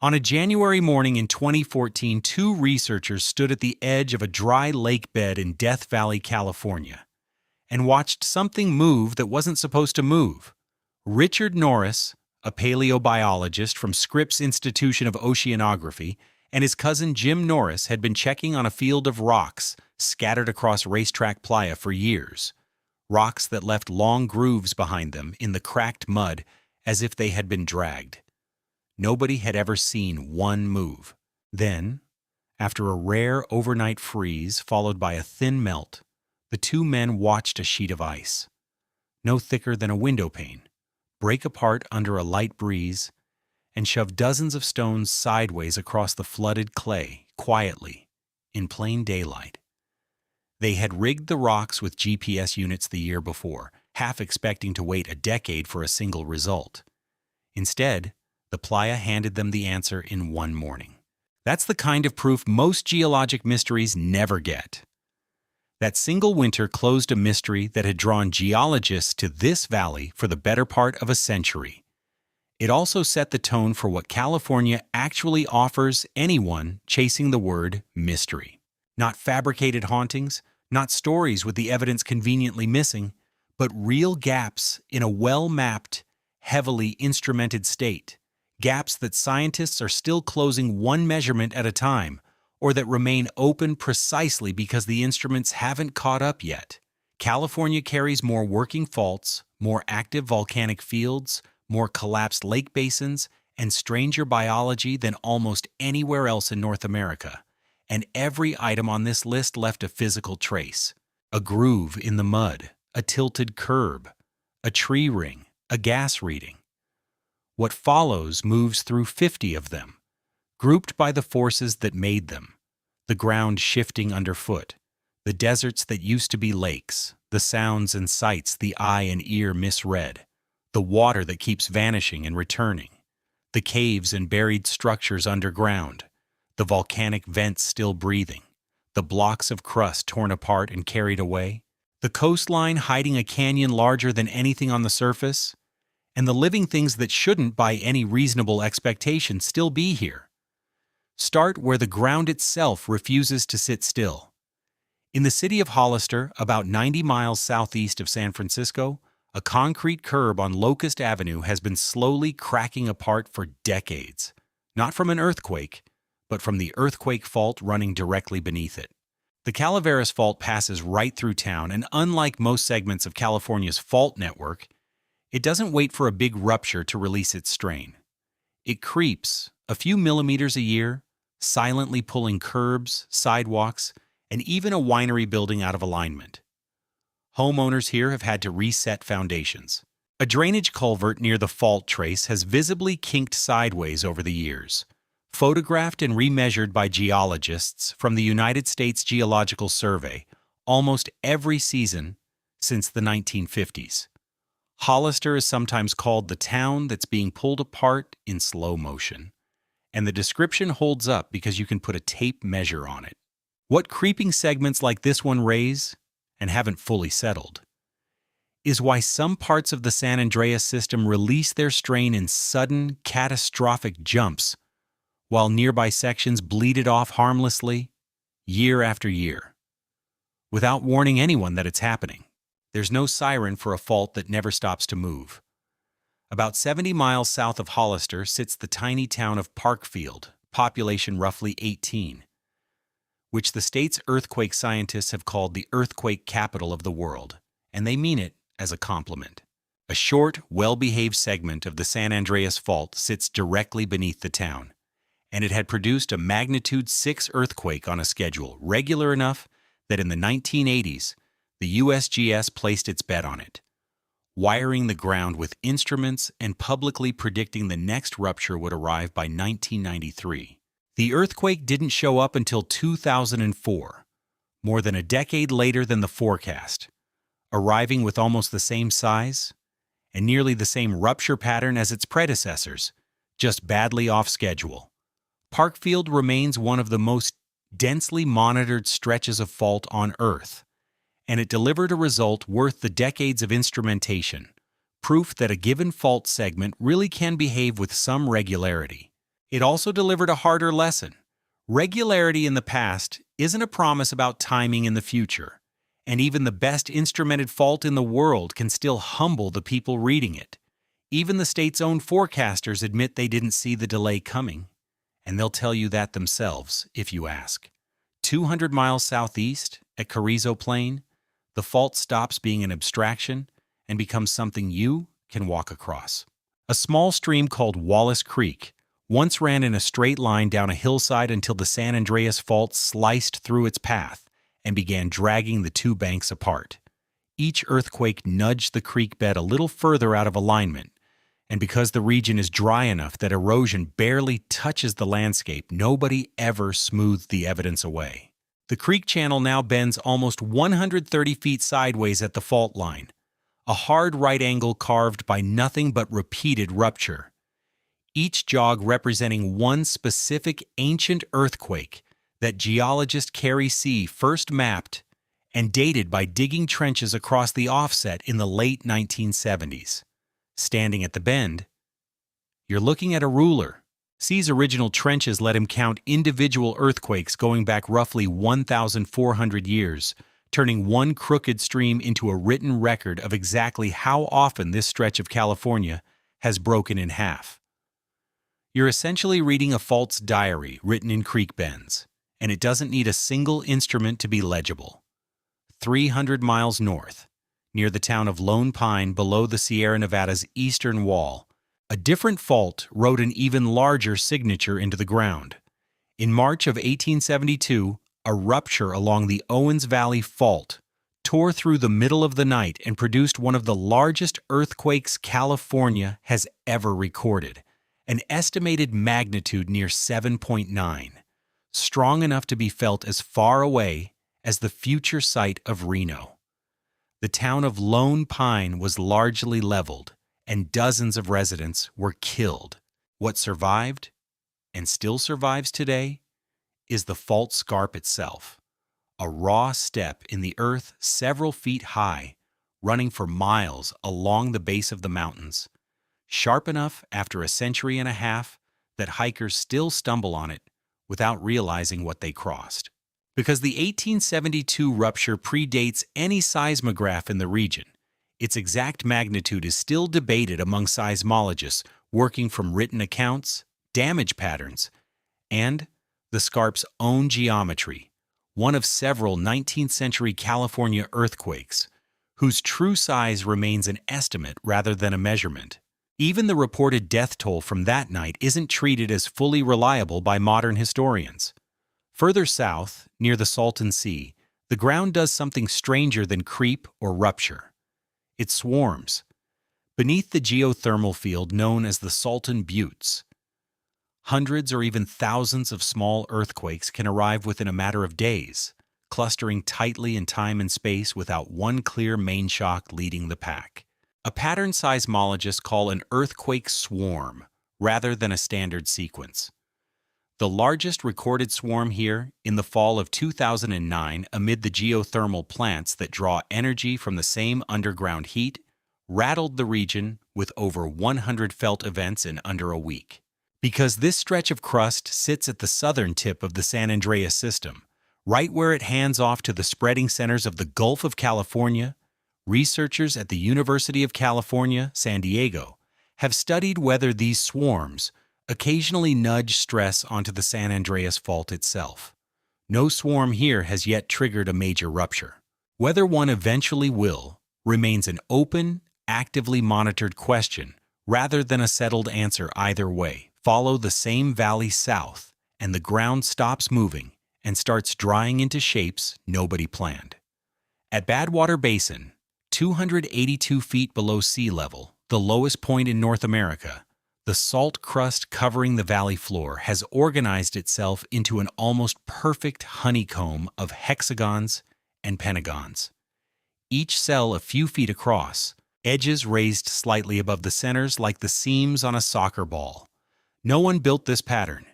On a January morning in 2014, two researchers stood at the edge of a dry lake bed in Death Valley, California, and watched something move that wasn't supposed to move. Richard Norris, a paleobiologist from Scripps Institution of Oceanography, and his cousin Jim Norris had been checking on a field of rocks scattered across Racetrack Playa for years. Rocks that left long grooves behind them in the cracked mud as if they had been dragged. Nobody had ever seen one move. Then, after a rare overnight freeze followed by a thin melt, the two men watched a sheet of ice, no thicker than a window pane, break apart under a light breeze and shove dozens of stones sideways across the flooded clay, quietly, in plain daylight. They had rigged the rocks with GPS units the year before, half expecting to wait a decade for a single result. Instead, the playa handed them the answer in one morning. That's the kind of proof most geologic mysteries never get. That single winter closed a mystery that had drawn geologists to this valley for the better part of a century. It also set the tone for what California actually offers anyone chasing the word mystery. Not fabricated hauntings, not stories with the evidence conveniently missing, but real gaps in a well-mapped, heavily instrumented state. Gaps that scientists are still closing one measurement at a time, or that remain open precisely because the instruments haven't caught up yet. California carries more working faults, more active volcanic fields, more collapsed lake basins, and stranger biology than almost anywhere else in North America. And every item on this list left a physical trace. A groove in the mud, a tilted curb, a tree ring, a gas reading. What follows moves through 50 of them, grouped by the forces that made them, the ground shifting underfoot, the deserts that used to be lakes, the sounds and sights the eye and ear misread, the water that keeps vanishing and returning, the caves and buried structures underground, the volcanic vents still breathing, the blocks of crust torn apart and carried away, the coastline hiding a canyon larger than anything on the surface, and the living things that shouldn't, by any reasonable expectation, still be here. Start where the ground itself refuses to sit still. In the city of Hollister, about 90 miles southeast of San Francisco, a concrete curb on Locust Avenue has been slowly cracking apart for decades, not from an earthquake, but from the earthquake fault running directly beneath it. The Calaveras Fault passes right through town, and unlike most segments of California's fault network, it doesn't wait for a big rupture to release its strain. It creeps, a few millimeters a year, silently pulling curbs, sidewalks, and even a winery building out of alignment. Homeowners here have had to reset foundations. A drainage culvert near the fault trace has visibly kinked sideways over the years, photographed and remeasured by geologists from the United States Geological Survey almost every season since the 1950s. Hollister is sometimes called the town that's being pulled apart in slow motion, and the description holds up because you can put a tape measure on it. What creeping segments like this one raise, and haven't fully settled, is why some parts of the San Andreas system release their strain in sudden, catastrophic jumps, while nearby sections bleed it off harmlessly, year after year, without warning anyone that it's happening. There's no siren for a fault that never stops to move. About 70 miles south of Hollister sits the tiny town of Parkfield, population roughly 18, which the state's earthquake scientists have called the earthquake capital of the world, and they mean it as a compliment. A short, well-behaved segment of the San Andreas Fault sits directly beneath the town, and it had produced a magnitude 6 earthquake on a schedule regular enough that in the 1980s, the USGS placed its bet on it, wiring the ground with instruments and publicly predicting the next rupture would arrive by 1993. The earthquake didn't show up until 2004, more than a decade later than the forecast, arriving with almost the same size and nearly the same rupture pattern as its predecessors, just badly off schedule. Parkfield remains one of the most densely monitored stretches of fault on Earth, and it delivered a result worth the decades of instrumentation, proof that a given fault segment really can behave with some regularity. It also delivered a harder lesson. Regularity in the past isn't a promise about timing in the future, and even the best instrumented fault in the world can still humble the people reading it. Even the state's own forecasters admit they didn't see the delay coming, and they'll tell you that themselves if you ask. 200 miles southeast, at Carrizo Plain, the fault stops being an abstraction and becomes something you can walk across. A small stream called Wallace Creek once ran in a straight line down a hillside until the San Andreas Fault sliced through its path and began dragging the two banks apart. Each earthquake nudged the creek bed a little further out of alignment, and because the region is dry enough that erosion barely touches the landscape, nobody ever smoothed the evidence away. The creek channel now bends almost 130 feet sideways at the fault line, a hard right angle carved by nothing but repeated rupture. Each jog representing one specific ancient earthquake that geologist Carrie C. first mapped and dated by digging trenches across the offset in the late 1970s. Standing at the bend, you're looking at a ruler. C's original trenches let him count individual earthquakes going back roughly 1,400 years, turning one crooked stream into a written record of exactly how often this stretch of California has broken in half. You're essentially reading a fault's diary written in creek bends, and it doesn't need a single instrument to be legible. 300 miles north, near the town of Lone Pine below the Sierra Nevada's eastern wall, a different fault wrote an even larger signature into the ground. In March of 1872, a rupture along the Owens Valley Fault tore through the middle of the night and produced one of the largest earthquakes California has ever recorded, an estimated magnitude near 7.9, strong enough to be felt as far away as the future site of Reno. The town of Lone Pine was largely leveled, and dozens of residents were killed. What survived, and still survives today, is the fault scarp itself, a raw step in the earth several feet high, running for miles along the base of the mountains, sharp enough after a century and a half that hikers still stumble on it without realizing what they crossed. Because the 1872 rupture predates any seismograph in the region, its exact magnitude is still debated among seismologists working from written accounts, damage patterns, and the scarp's own geometry, one of several 19th century California earthquakes, whose true size remains an estimate rather than a measurement. Even the reported death toll from that night isn't treated as fully reliable by modern historians. Further south, near the Salton Sea, the ground does something stranger than creep or rupture. It swarms. Beneath the geothermal field known as the Salton Buttes, hundreds or even thousands of small earthquakes can arrive within a matter of days, clustering tightly in time and space without one clear main shock leading the pack. A pattern seismologists call an earthquake swarm rather than a standard sequence. The largest recorded swarm here in the fall of 2009 amid the geothermal plants that draw energy from the same underground heat rattled the region with over 100 felt events in under a week. Because this stretch of crust sits at the southern tip of the San Andreas system, right where it hands off to the spreading centers of the Gulf of California, researchers at the University of California, San Diego, have studied whether these swarms occasionally nudge stress onto the San Andreas Fault itself. No swarm here has yet triggered a major rupture. Whether one eventually will remains an open, actively monitored question rather than a settled answer either way. Follow the same valley south, and the ground stops moving and starts drying into shapes nobody planned. At Badwater Basin, 282 feet below sea level, the lowest point in North America, the salt crust covering the valley floor has organized itself into an almost perfect honeycomb of hexagons and pentagons. Each cell a few feet across, edges raised slightly above the centers like the seams on a soccer ball. No one built this pattern.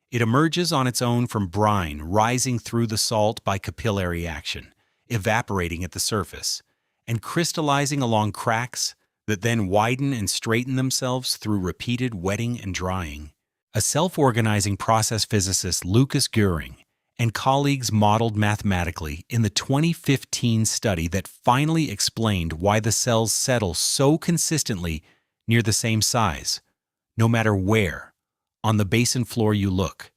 It emerges on its own from brine rising through the salt by capillary action, evaporating at the surface, and crystallizing along cracks that then widen and straighten themselves through repeated wetting and drying. A self-organizing process physicist, Lucas Göring, and colleagues modeled mathematically in the 2015 study that finally explained why the cells settle so consistently near the same size, no matter where, on the basin floor you look.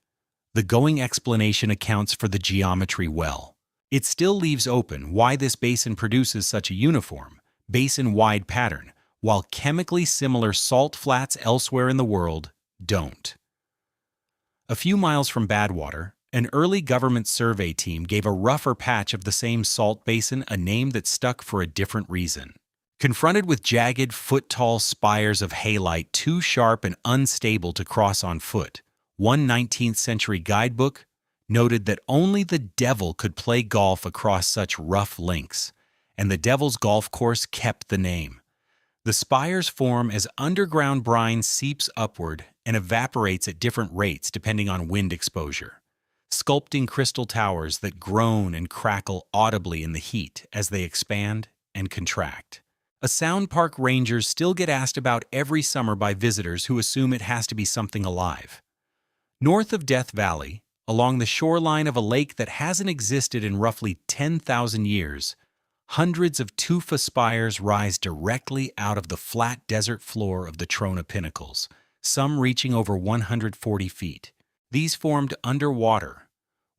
The going explanation accounts for the geometry well. It still leaves open why this basin produces such a uniform, basin-wide pattern, while chemically similar salt flats elsewhere in the world don't. A few miles from Badwater, an early government survey team gave a rougher patch of the same salt basin a name that stuck for a different reason. Confronted with jagged, foot-tall spires of halite too sharp and unstable to cross on foot, one 19th century guidebook noted that only the devil could play golf across such rough links, and the Devil's Golf Course kept the name. The spires form as underground brine seeps upward and evaporates at different rates depending on wind exposure, sculpting crystal towers that groan and crackle audibly in the heat as they expand and contract. A sound park rangers still get asked about every summer by visitors who assume it has to be something alive. North of Death Valley, along the shoreline of a lake that hasn't existed in roughly 10,000 years, hundreds of tufa spires rise directly out of the flat desert floor of the Trona Pinnacles, some reaching over 140 feet. These formed underwater,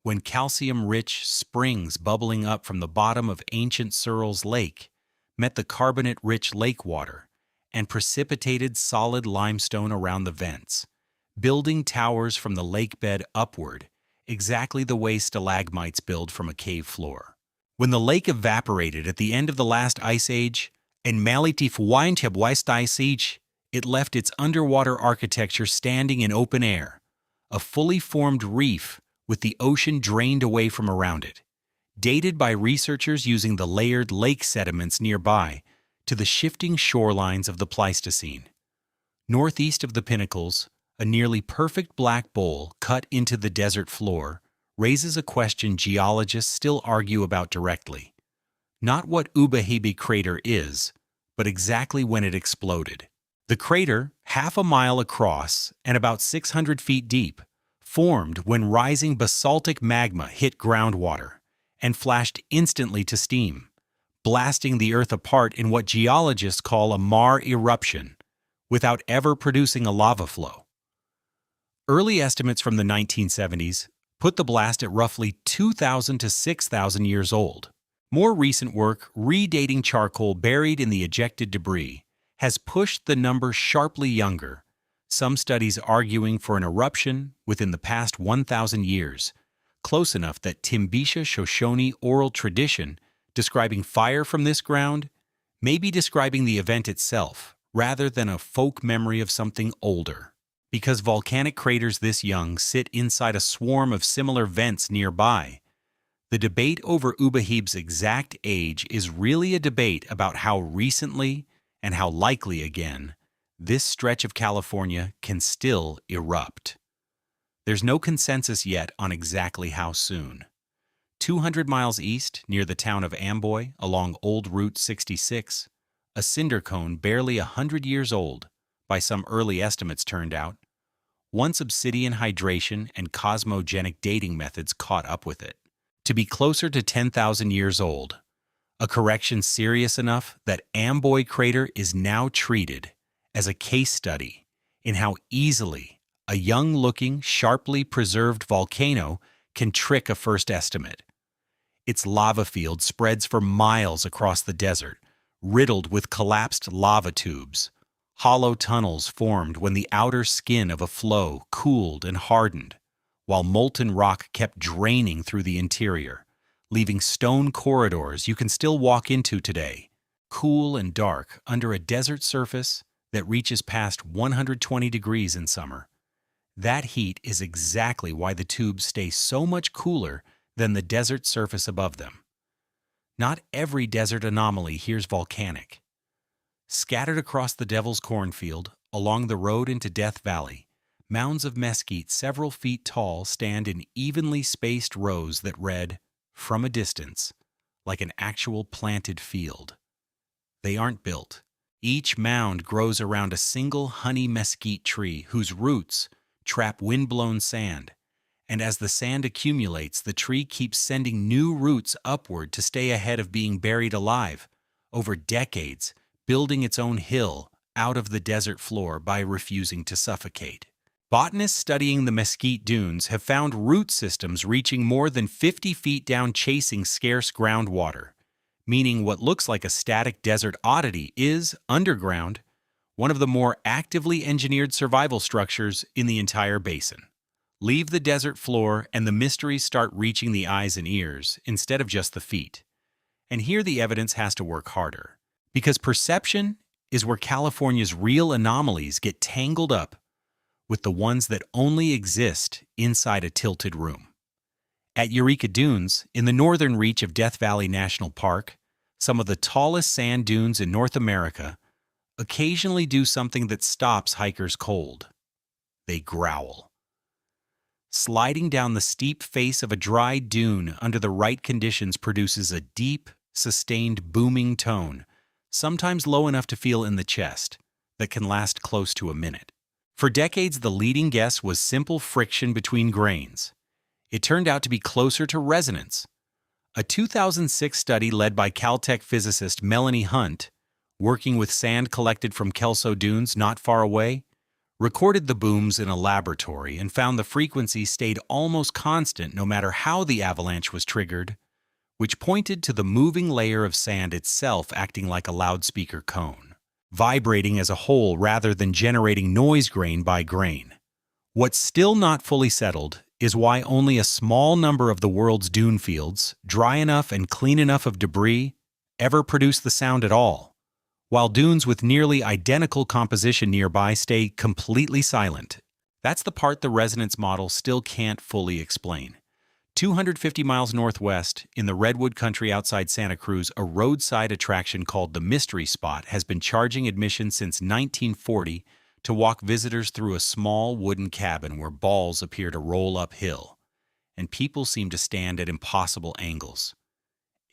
when calcium-rich springs bubbling up from the bottom of ancient Searles Lake met the carbonate-rich lake water and precipitated solid limestone around the vents, building towers from the lake bed upward, exactly the way stalagmites build from a cave floor. When the lake evaporated at the end of the last ice age, and Malitif Weintab West Ice Age, it left its underwater architecture standing in open air, a fully formed reef with the ocean drained away from around it, dated by researchers using the layered lake sediments nearby to the shifting shorelines of the Pleistocene. Northeast of the Pinnacles, a nearly perfect black bowl cut into the desert floor raises a question geologists still argue about directly. Not what Ubahibi crater is, but exactly when it exploded. The crater, half a mile across and about 600 feet deep, formed when rising basaltic magma hit groundwater and flashed instantly to steam, blasting the Earth apart in what geologists call a Mar eruption, without ever producing a lava flow. Early estimates from the 1970s put the blast at roughly 2,000 to 6,000 years old. More recent work, redating charcoal buried in the ejected debris, has pushed the number sharply younger, some studies arguing for an eruption within the past 1,000 years, close enough that Timbisha Shoshone oral tradition describing fire from this ground may be describing the event itself rather than a folk memory of something older. Because volcanic craters this young sit inside a swarm of similar vents nearby, the debate over Ubahib's exact age is really a debate about how recently, and how likely again, this stretch of California can still erupt. There's no consensus yet on exactly how soon. 200 miles east, near the town of Amboy, along Old Route 66, a cinder cone barely 100 years old, by some early estimates turned out, once obsidian hydration and cosmogenic dating methods caught up with it, to be closer to 10,000 years old, a correction serious enough that Amboy Crater is now treated as a case study in how easily a young-looking, sharply preserved volcano can trick a first estimate. Its lava field spreads for miles across the desert, riddled with collapsed lava tubes. Hollow tunnels formed when the outer skin of a flow cooled and hardened, while molten rock kept draining through the interior, leaving stone corridors you can still walk into today, cool and dark under a desert surface that reaches past 120 degrees in summer. That heat is exactly why the tubes stay so much cooler than the desert surface above them. Not every desert anomaly here's volcanic. Scattered across the Devil's Cornfield, along the road into Death Valley, mounds of mesquite several feet tall stand in evenly spaced rows that read, from a distance, like an actual planted field. They aren't built. Each mound grows around a single honey mesquite tree whose roots, trap wind-blown sand, and as the sand accumulates, the tree keeps sending new roots upward to stay ahead of being buried alive, over decades, building its own hill out of the desert floor by refusing to suffocate. Botanists studying the mesquite dunes have found root systems reaching more than 50 feet down chasing scarce groundwater, meaning what looks like a static desert oddity is, underground, one of the more actively engineered survival structures in the entire basin. Leave the desert floor and the mysteries start reaching the eyes and ears instead of just the feet. And here the evidence has to work harder, because perception is where California's real anomalies get tangled up with the ones that only exist inside a tilted room. At Eureka Dunes, in the northern reach of Death Valley National Park, some of the tallest sand dunes in North America occasionally do something that stops hikers cold. They growl. Sliding down the steep face of a dry dune under the right conditions produces a deep, sustained booming tone, sometimes low enough to feel in the chest, that can last close to a minute. For decades, the leading guess was simple friction between grains. It turned out to be closer to resonance. A 2006 study led by Caltech physicist Melanie Hunt, working with sand collected from Kelso Dunes not far away, recorded the booms in a laboratory and found the frequency stayed almost constant no matter how the avalanche was triggered, which pointed to the moving layer of sand itself acting like a loudspeaker cone, vibrating as a whole rather than generating noise grain by grain. What's still not fully settled is why only a small number of the world's dune fields, dry enough and clean enough of debris, ever produce the sound at all, while dunes with nearly identical composition nearby stay completely silent. That's the part the resonance model still can't fully explain. 250 miles northwest, in the Redwood Country outside Santa Cruz, a roadside attraction called the Mystery Spot has been charging admission since 1940 to walk visitors through a small wooden cabin where balls appear to roll uphill, and people seem to stand at impossible angles.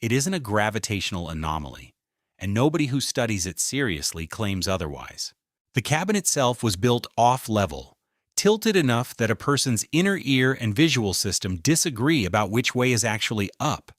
It isn't a gravitational anomaly, and nobody who studies it seriously claims otherwise. The cabin itself was built off-level, tilted enough that a person's inner ear and visual system disagree about which way is actually up.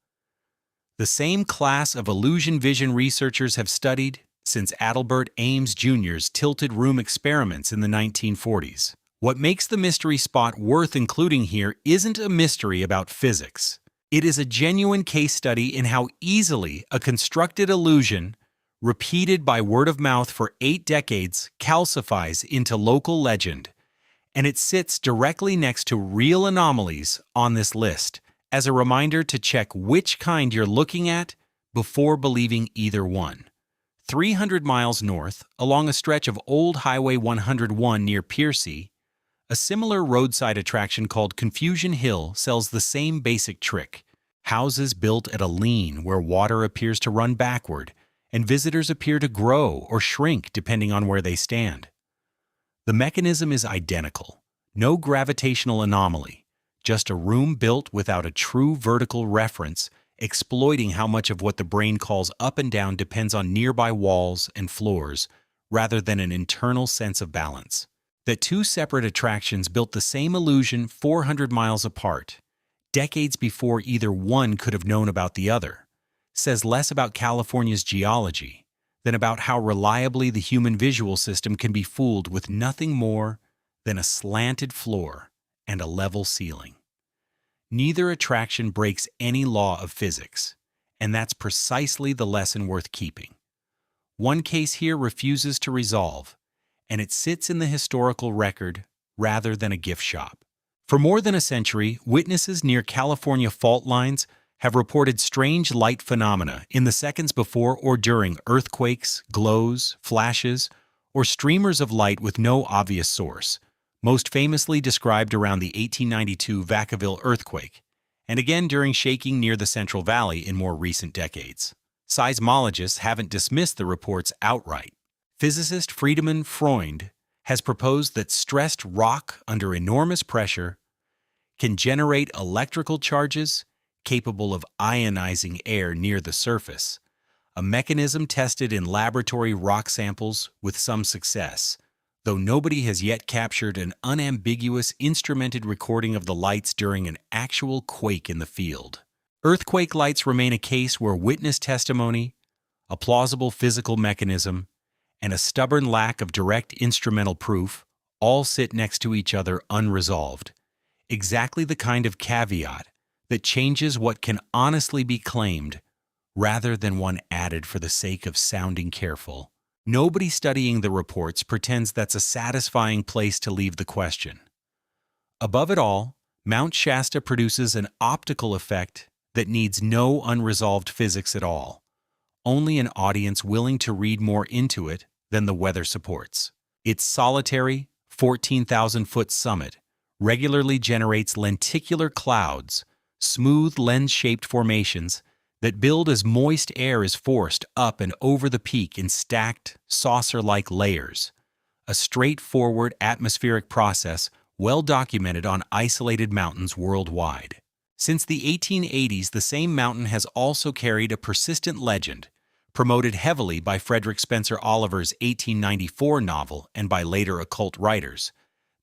The same class of illusion vision researchers have studied since Adelbert Ames Jr.'s tilted room experiments in the 1940s. What makes the mystery spot worth including here isn't a mystery about physics. It is a genuine case study in how easily a constructed illusion, repeated by word of mouth for 8 decades, calcifies into local legend. And it sits directly next to real anomalies on this list, as a reminder to check which kind you're looking at before believing either one. 300 miles north, along a stretch of Old Highway 101 near Piercy, a similar roadside attraction called Confusion Hill sells the same basic trick. Houses built at a lean where water appears to run backward, and visitors appear to grow or shrink depending on where they stand. The mechanism is identical. No gravitational anomaly, just a room built without a true vertical reference, exploiting how much of what the brain calls up and down depends on nearby walls and floors, rather than an internal sense of balance. That two separate attractions built the same illusion 400 miles apart, decades before either one could have known about the other, says less about California's geology than about how reliably the human visual system can be fooled with nothing more than a slanted floor and a level ceiling. Neither attraction breaks any law of physics, and that's precisely the lesson worth keeping. One case here refuses to resolve, and it sits in the historical record rather than a gift shop. For more than a century, witnesses near California fault lines have reported strange light phenomena in the seconds before or during earthquakes, glows, flashes, or streamers of light with no obvious source, most famously described around the 1892 Vacaville earthquake, and again during shaking near the Central Valley in more recent decades. Seismologists haven't dismissed the reports outright. Physicist Friedemann Freund has proposed that stressed rock under enormous pressure can generate electrical charges capable of ionizing air near the surface, a mechanism tested in laboratory rock samples with some success, though nobody has yet captured an unambiguous instrumented recording of the lights during an actual quake in the field. Earthquake lights remain a case where witness testimony, a plausible physical mechanism, and a stubborn lack of direct instrumental proof all sit next to each other unresolved. Exactly the kind of caveat that changes what can honestly be claimed rather than one added for the sake of sounding careful. Nobody studying the reports pretends that's a satisfying place to leave the question. Above it all, Mount Shasta produces an optical effect that needs no unresolved physics at all, only an audience willing to read more into it than the weather supports. Its solitary, 14,000-foot summit regularly generates lenticular clouds, smooth lens-shaped formations that build as moist air is forced up and over the peak in stacked, saucer-like layers, a straightforward atmospheric process well documented on isolated mountains worldwide. Since the 1880s, the same mountain has also carried a persistent legend, promoted heavily by Frederick Spencer Oliver's 1894 novel and by later occult writers,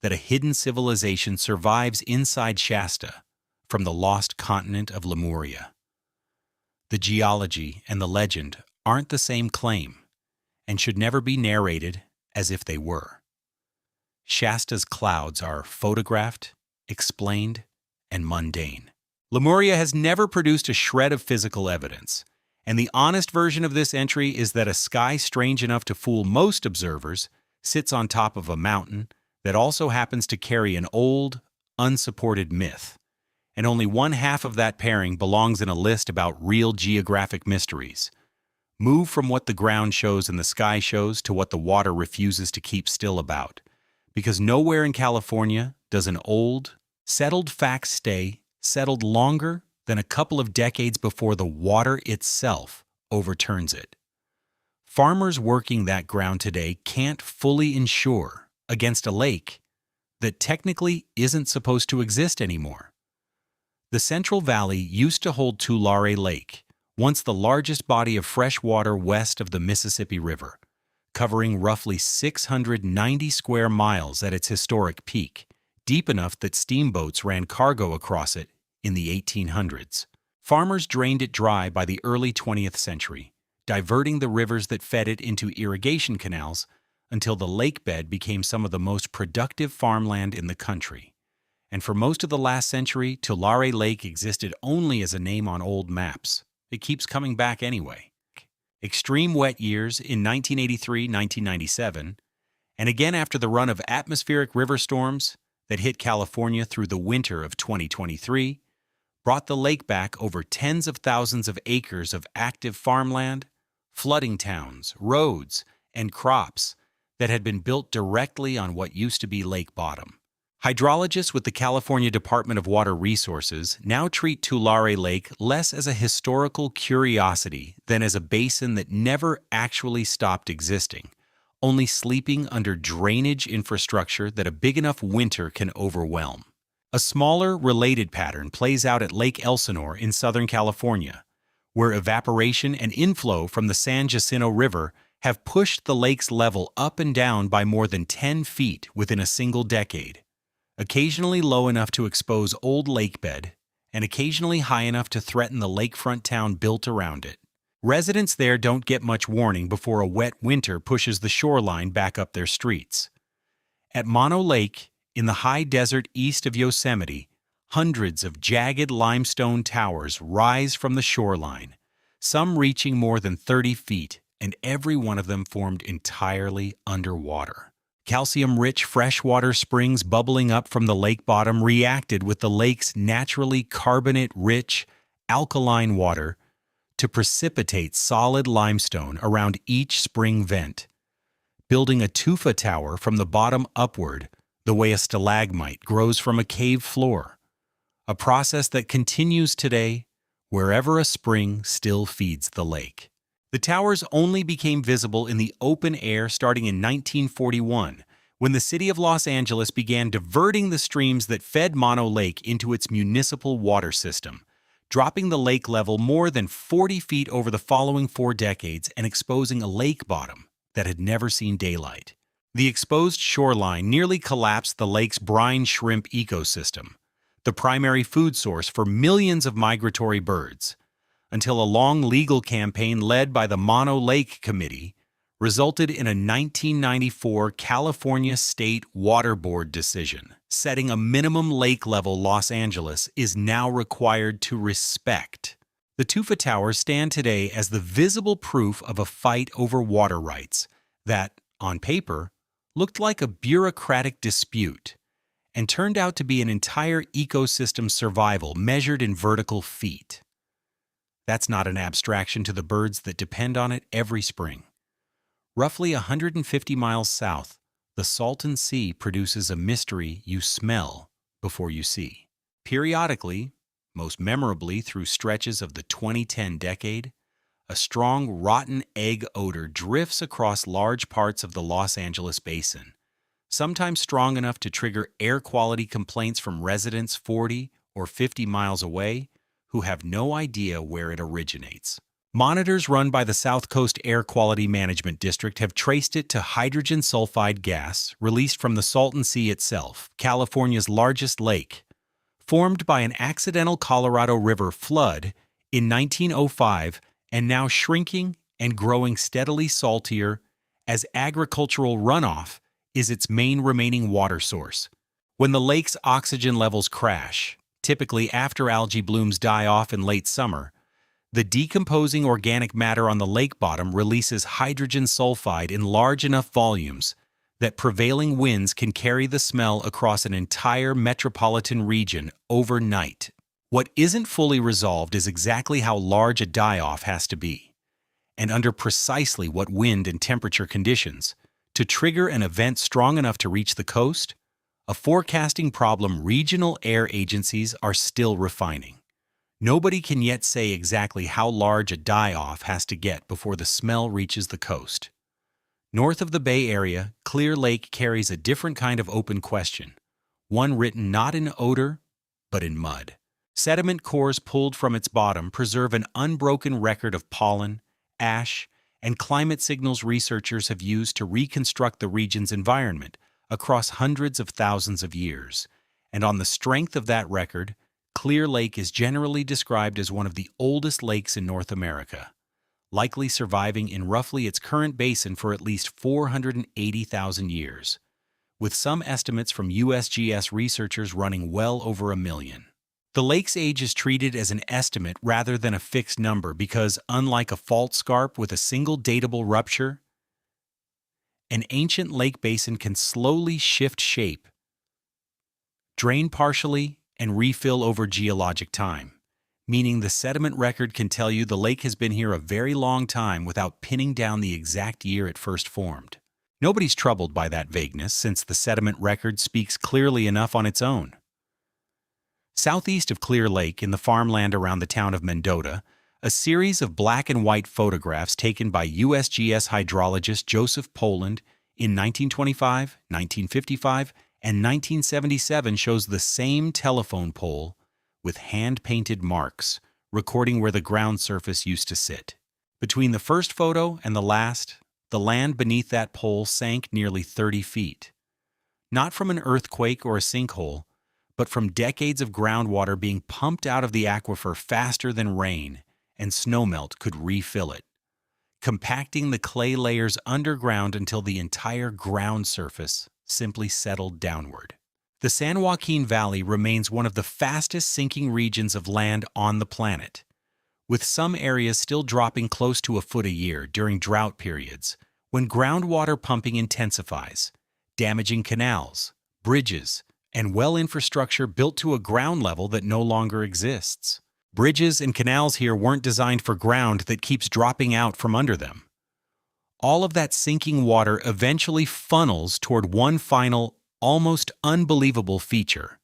that a hidden civilization survives inside Shasta from the lost continent of Lemuria. The geology and the legend aren't the same claim and should never be narrated as if they were. Shasta's clouds are photographed, explained, and mundane. Lemuria has never produced a shred of physical evidence, and the honest version of this entry is that a sky strange enough to fool most observers sits on top of a mountain that also happens to carry an old, unsupported myth, and only one half of that pairing belongs in a list about real geographic mysteries. Move from what the ground shows and the sky shows to what the water refuses to keep still about, because nowhere in California does an old, settled fact stay settled longer than a couple of decades before the water itself overturns it. Farmers working that ground today can't fully insure against a lake that technically isn't supposed to exist anymore. The Central Valley used to hold Tulare Lake, once the largest body of fresh water west of the Mississippi River, covering roughly 690 square miles at its historic peak, deep enough that steamboats ran cargo across it in the 1800s. Farmers drained it dry by the early 20th century, diverting the rivers that fed it into irrigation canals until the lake bed became some of the most productive farmland in the country. And for most of the last century, Tulare Lake existed only as a name on old maps. It keeps coming back anyway. Extreme wet years in 1983-1997, and again after the run of atmospheric river storms that hit California through the winter of 2023, brought the lake back over tens of thousands of acres of active farmland, flooding towns, roads, and crops that had been built directly on what used to be lake bottom. Hydrologists with the California Department of Water Resources now treat Tulare Lake less as a historical curiosity than as a basin that never actually stopped existing, only sleeping under drainage infrastructure that a big enough winter can overwhelm. A smaller, related pattern plays out at Lake Elsinore in Southern California, where evaporation and inflow from the San Jacinto River have pushed the lake's level up and down by more than 10 feet within a single decade, occasionally low enough to expose old lake bed, and occasionally high enough to threaten the lakefront town built around it. Residents there don't get much warning before a wet winter pushes the shoreline back up their streets. At Mono Lake, in the high desert east of Yosemite, hundreds of jagged limestone towers rise from the shoreline, some reaching more than 30 feet, and every one of them formed entirely underwater. Calcium-rich freshwater springs bubbling up from the lake bottom reacted with the lake's naturally carbonate-rich, alkaline water to precipitate solid limestone around each spring vent, building a tufa tower from the bottom upward the way a stalagmite grows from a cave floor, a process that continues today wherever a spring still feeds the lake. The towers only became visible in the open air starting in 1941, when the city of Los Angeles began diverting the streams that fed Mono Lake into its municipal water system, dropping the lake level more than 40 feet over the following 4 decades and exposing a lake bottom that had never seen daylight. The exposed shoreline nearly collapsed the lake's brine shrimp ecosystem, the primary food source for millions of migratory birds, until a long legal campaign led by the Mono Lake Committee resulted in a 1994 California State Water Board decision, setting a minimum lake level Los Angeles is now required to respect. The Tufa Towers stand today as the visible proof of a fight over water rights that, on paper, looked like a bureaucratic dispute and turned out to be an entire ecosystem survival measured in vertical feet. That's not an abstraction to the birds that depend on it every spring. Roughly 150 miles south, the Salton Sea produces a mystery you smell before you see. Periodically, most memorably through stretches of the 2010 decade, a strong rotten egg odor drifts across large parts of the Los Angeles basin, sometimes strong enough to trigger air quality complaints from residents 40 or 50 miles away who have no idea where it originates. Monitors run by the South Coast Air Quality Management District have traced it to hydrogen sulfide gas released from the Salton Sea itself, California's largest lake, formed by an accidental Colorado River flood in 1905 and now shrinking and growing steadily saltier as agricultural runoff is its main remaining water source. When the lake's oxygen levels crash, typically after algae blooms die off in late summer, the decomposing organic matter on the lake bottom releases hydrogen sulfide in large enough volumes that prevailing winds can carry the smell across an entire metropolitan region overnight. What isn't fully resolved is exactly how large a die-off has to be, and under precisely what wind and temperature conditions, to trigger an event strong enough to reach the coast, a forecasting problem regional air agencies are still refining. Nobody can yet say exactly how large a die-off has to get before the smell reaches the coast. North of the Bay Area, Clear Lake carries a different kind of open question, one written not in odor, but in mud. Sediment cores pulled from its bottom preserve an unbroken record of pollen, ash, and climate signals researchers have used to reconstruct the region's environment across hundreds of thousands of years. And on the strength of that record, Clear Lake is generally described as one of the oldest lakes in North America, likely surviving in roughly its current basin for at least 480,000 years, with some estimates from USGS researchers running well over 1 million. The lake's age is treated as an estimate rather than a fixed number because, unlike a fault scarp with a single datable rupture, an ancient lake basin can slowly shift shape, drain partially, and refill over geologic time, meaning the sediment record can tell you the lake has been here a very long time without pinning down the exact year it first formed. Nobody's troubled by that vagueness since the sediment record speaks clearly enough on its own. Southeast of Clear Lake, in the farmland around the town of Mendota, a series of black and white photographs taken by USGS hydrologist Joseph Poland in 1925, 1955, and 1977 shows the same telephone pole with hand-painted marks, recording where the ground surface used to sit. Between the first photo and the last, the land beneath that pole sank nearly 30 feet. Not from an earthquake or a sinkhole, but from decades of groundwater being pumped out of the aquifer faster than rain and snowmelt could refill it, compacting the clay layers underground until the entire ground surface simply settled downward. The San Joaquin Valley remains one of the fastest sinking regions of land on the planet, with some areas still dropping close to a foot a year during drought periods when groundwater pumping intensifies, damaging canals, bridges, and well infrastructure built to a ground level that no longer exists. Bridges and canals here weren't designed for ground that keeps dropping out from under them. All of that sinking water eventually funnels toward one final, almost unbelievable feature: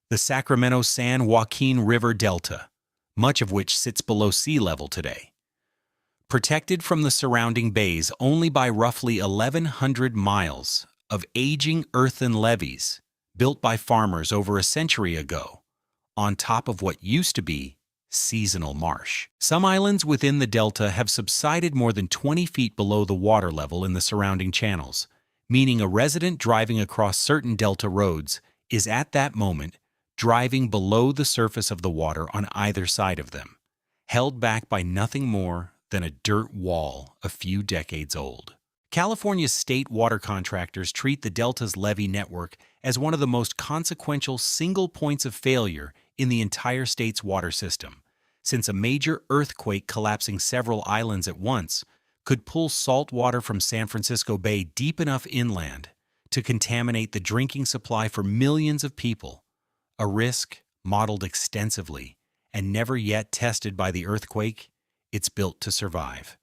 the Sacramento-San Joaquin River Delta, much of which sits below sea level today. Protected from the surrounding bays only by roughly 1,100 miles of aging earthen levees built by farmers over a century ago, on top of what used to be seasonal marsh. Some islands within the delta have subsided more than 20 feet below the water level in the surrounding channels, meaning a resident driving across certain delta roads is at that moment driving below the surface of the water on either side of them, held back by nothing more than a dirt wall a few decades old. California's state water contractors treat the Delta's levee network as one of the most consequential single points of failure in the entire state's water system, since a major earthquake collapsing several islands at once could pull salt water from San Francisco Bay deep enough inland to contaminate the drinking supply for millions of people, a risk modeled extensively and never yet tested by the earthquake it's built to survive.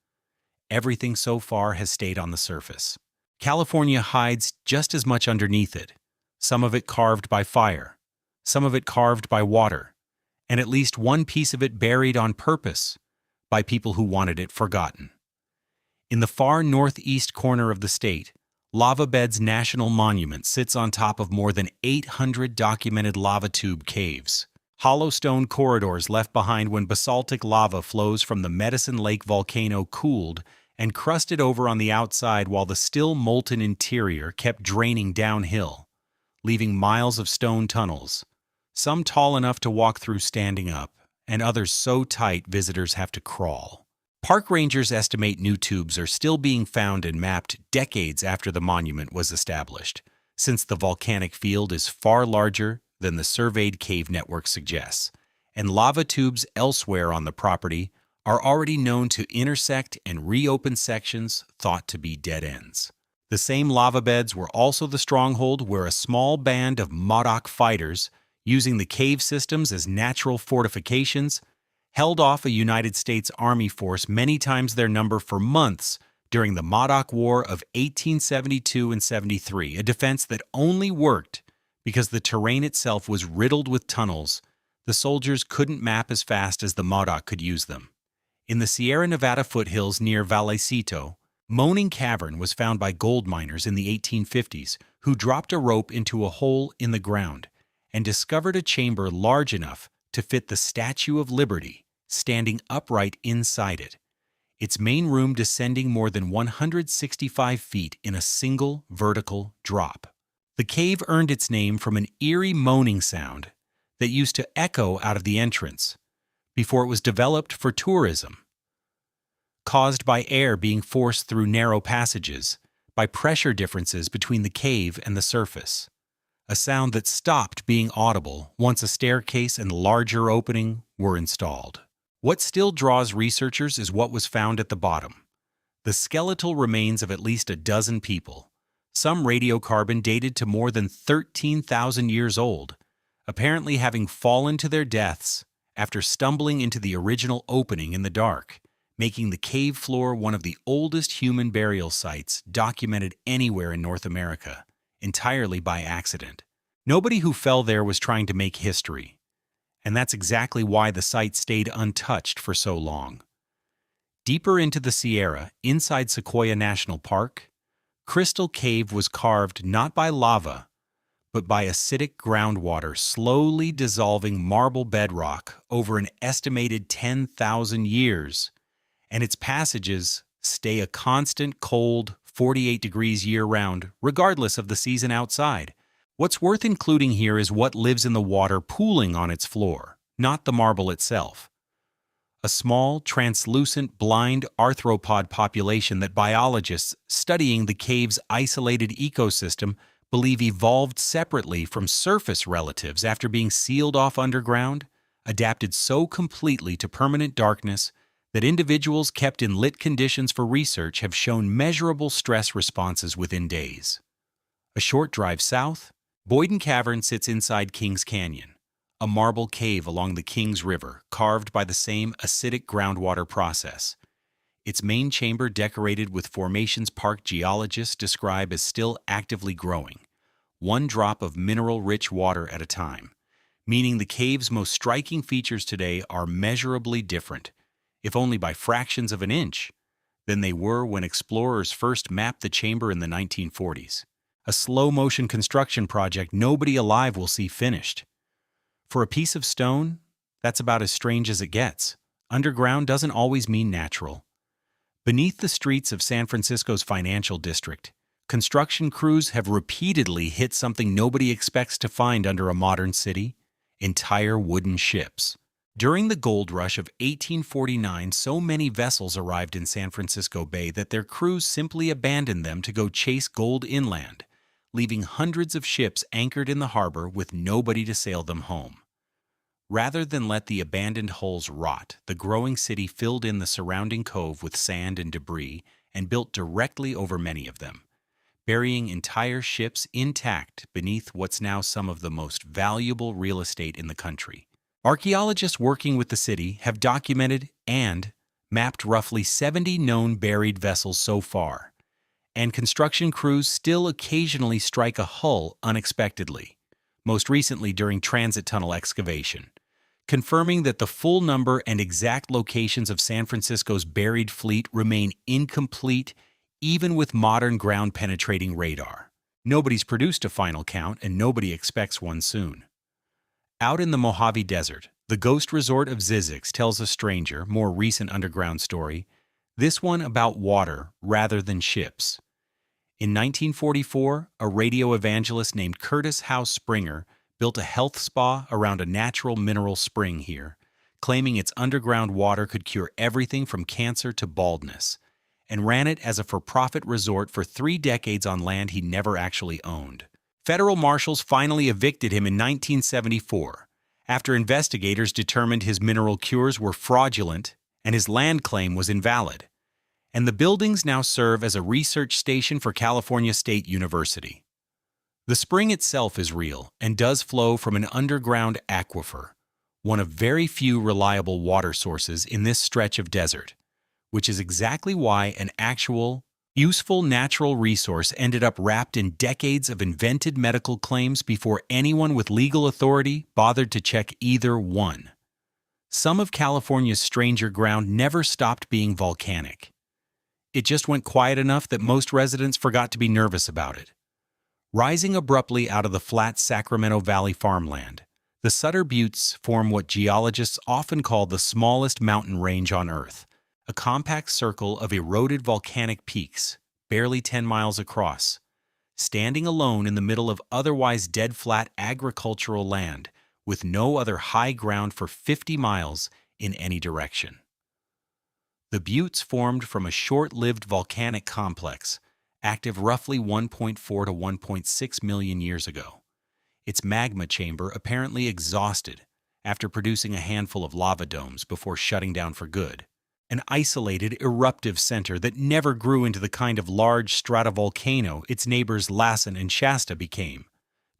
Everything so far has stayed on the surface. California hides just as much underneath it, some of it carved by fire, some of it carved by water, and at least one piece of it buried on purpose by people who wanted it forgotten. In the far northeast corner of the state, Lava Bed's National Monument sits on top of more than 800 documented lava tube caves, hollow stone corridors left behind when basaltic lava flows from the Medicine Lake volcano cooled and crusted over on the outside while the still molten interior kept draining downhill, leaving miles of stone tunnels, some tall enough to walk through standing up, and others so tight visitors have to crawl. Park rangers estimate new tubes are still being found and mapped decades after the monument was established, since the volcanic field is far larger than the surveyed cave network suggests, and lava tubes elsewhere on the property are already known to intersect and reopen sections thought to be dead ends. The same lava beds were also the stronghold where a small band of Modoc fighters, using the cave systems as natural fortifications, held off a United States Army force many times their number for months during the Modoc War of 1872 and 73, a defense that only worked because the terrain itself was riddled with tunnels. The soldiers couldn't map as fast as the Modoc could use them. In the Sierra Nevada foothills near Vallecito, Moaning Cavern was found by gold miners in the 1850s who dropped a rope into a hole in the ground and discovered a chamber large enough to fit the Statue of Liberty standing upright inside it, its main room descending more than 165 feet in a single vertical drop. The cave earned its name from an eerie moaning sound that used to echo out of the entrance before it was developed for tourism, caused by air being forced through narrow passages, by pressure differences between the cave and the surface. A sound that stopped being audible once a staircase and larger opening were installed. What still draws researchers is what was found at the bottom: the skeletal remains of at least a dozen people, some radiocarbon dated to more than 13,000 years old, apparently having fallen to their deaths after stumbling into the original opening in the dark, making the cave floor one of the oldest human burial sites documented anywhere in North America, entirely by accident. Nobody who fell there was trying to make history, and that's exactly why the site stayed untouched for so long. Deeper into the Sierra, inside Sequoia National Park, Crystal Cave was carved not by lava, but by acidic groundwater slowly dissolving marble bedrock over an estimated 10,000 years, and its passages stay a constant cold 48 degrees year-round, regardless of the season outside. What's worth including here is what lives in the water pooling on its floor, not the marble itself. A small, translucent, blind arthropod population that biologists studying the cave's isolated ecosystem believe evolved separately from surface relatives after being sealed off underground, adapted so completely to permanent darkness that individuals kept in lit conditions for research have shown measurable stress responses within days. A short drive south, Boyden Cavern sits inside Kings Canyon, a marble cave along the Kings River carved by the same acidic groundwater process. Its main chamber decorated with formations park geologists describe as still actively growing, one drop of mineral-rich water at a time, meaning the cave's most striking features today are measurably different, if only by fractions of an inch, than they were when explorers first mapped the chamber in the 1940s. A slow-motion construction project nobody alive will see finished. For a piece of stone, that's about as strange as it gets. Underground doesn't always mean natural. Beneath the streets of San Francisco's financial district, construction crews have repeatedly hit something nobody expects to find under a modern city: entire wooden ships. During the gold rush of 1849, so many vessels arrived in San Francisco Bay that their crews simply abandoned them to go chase gold inland, leaving hundreds of ships anchored in the harbor with nobody to sail them home. Rather than let the abandoned hulls rot, the growing city filled in the surrounding cove with sand and debris and built directly over many of them, burying entire ships intact beneath what's now some of the most valuable real estate in the country. Archaeologists working with the city have documented and mapped roughly 70 known buried vessels so far, and construction crews still occasionally strike a hull unexpectedly, most recently during transit tunnel excavation, confirming that the full number and exact locations of San Francisco's buried fleet remain incomplete even with modern ground-penetrating radar. Nobody's produced a final count, and nobody expects one soon. Out in the Mojave Desert, the ghost resort of Zizix tells a stranger, more recent underground story, this one about water rather than ships. In 1944, a radio evangelist named Curtis House Springer built a health spa around a natural mineral spring here, claiming its underground water could cure everything from cancer to baldness, and ran it as a for-profit resort for 3 decades on land he never actually owned. Federal marshals finally evicted him in 1974 after investigators determined his mineral cures were fraudulent and his land claim was invalid. And the buildings now serve as a research station for California State University. The spring itself is real and does flow from an underground aquifer, one of very few reliable water sources in this stretch of desert, which is exactly why an actual, useful natural resource ended up wrapped in decades of invented medical claims before anyone with legal authority bothered to check either one. Some of California's stranger ground never stopped being volcanic. It just went quiet enough that most residents forgot to be nervous about it. Rising abruptly out of the flat Sacramento Valley farmland, the Sutter Buttes form what geologists often call the smallest mountain range on Earth, a compact circle of eroded volcanic peaks, barely 10 miles across, standing alone in the middle of otherwise dead-flat agricultural land with no other high ground for 50 miles in any direction. The buttes formed from a short-lived volcanic complex, active roughly 1.4 to 1.6 million years ago. Its magma chamber apparently exhausted after producing a handful of lava domes before shutting down for good. An isolated, eruptive center that never grew into the kind of large stratovolcano its neighbors Lassen and Shasta became.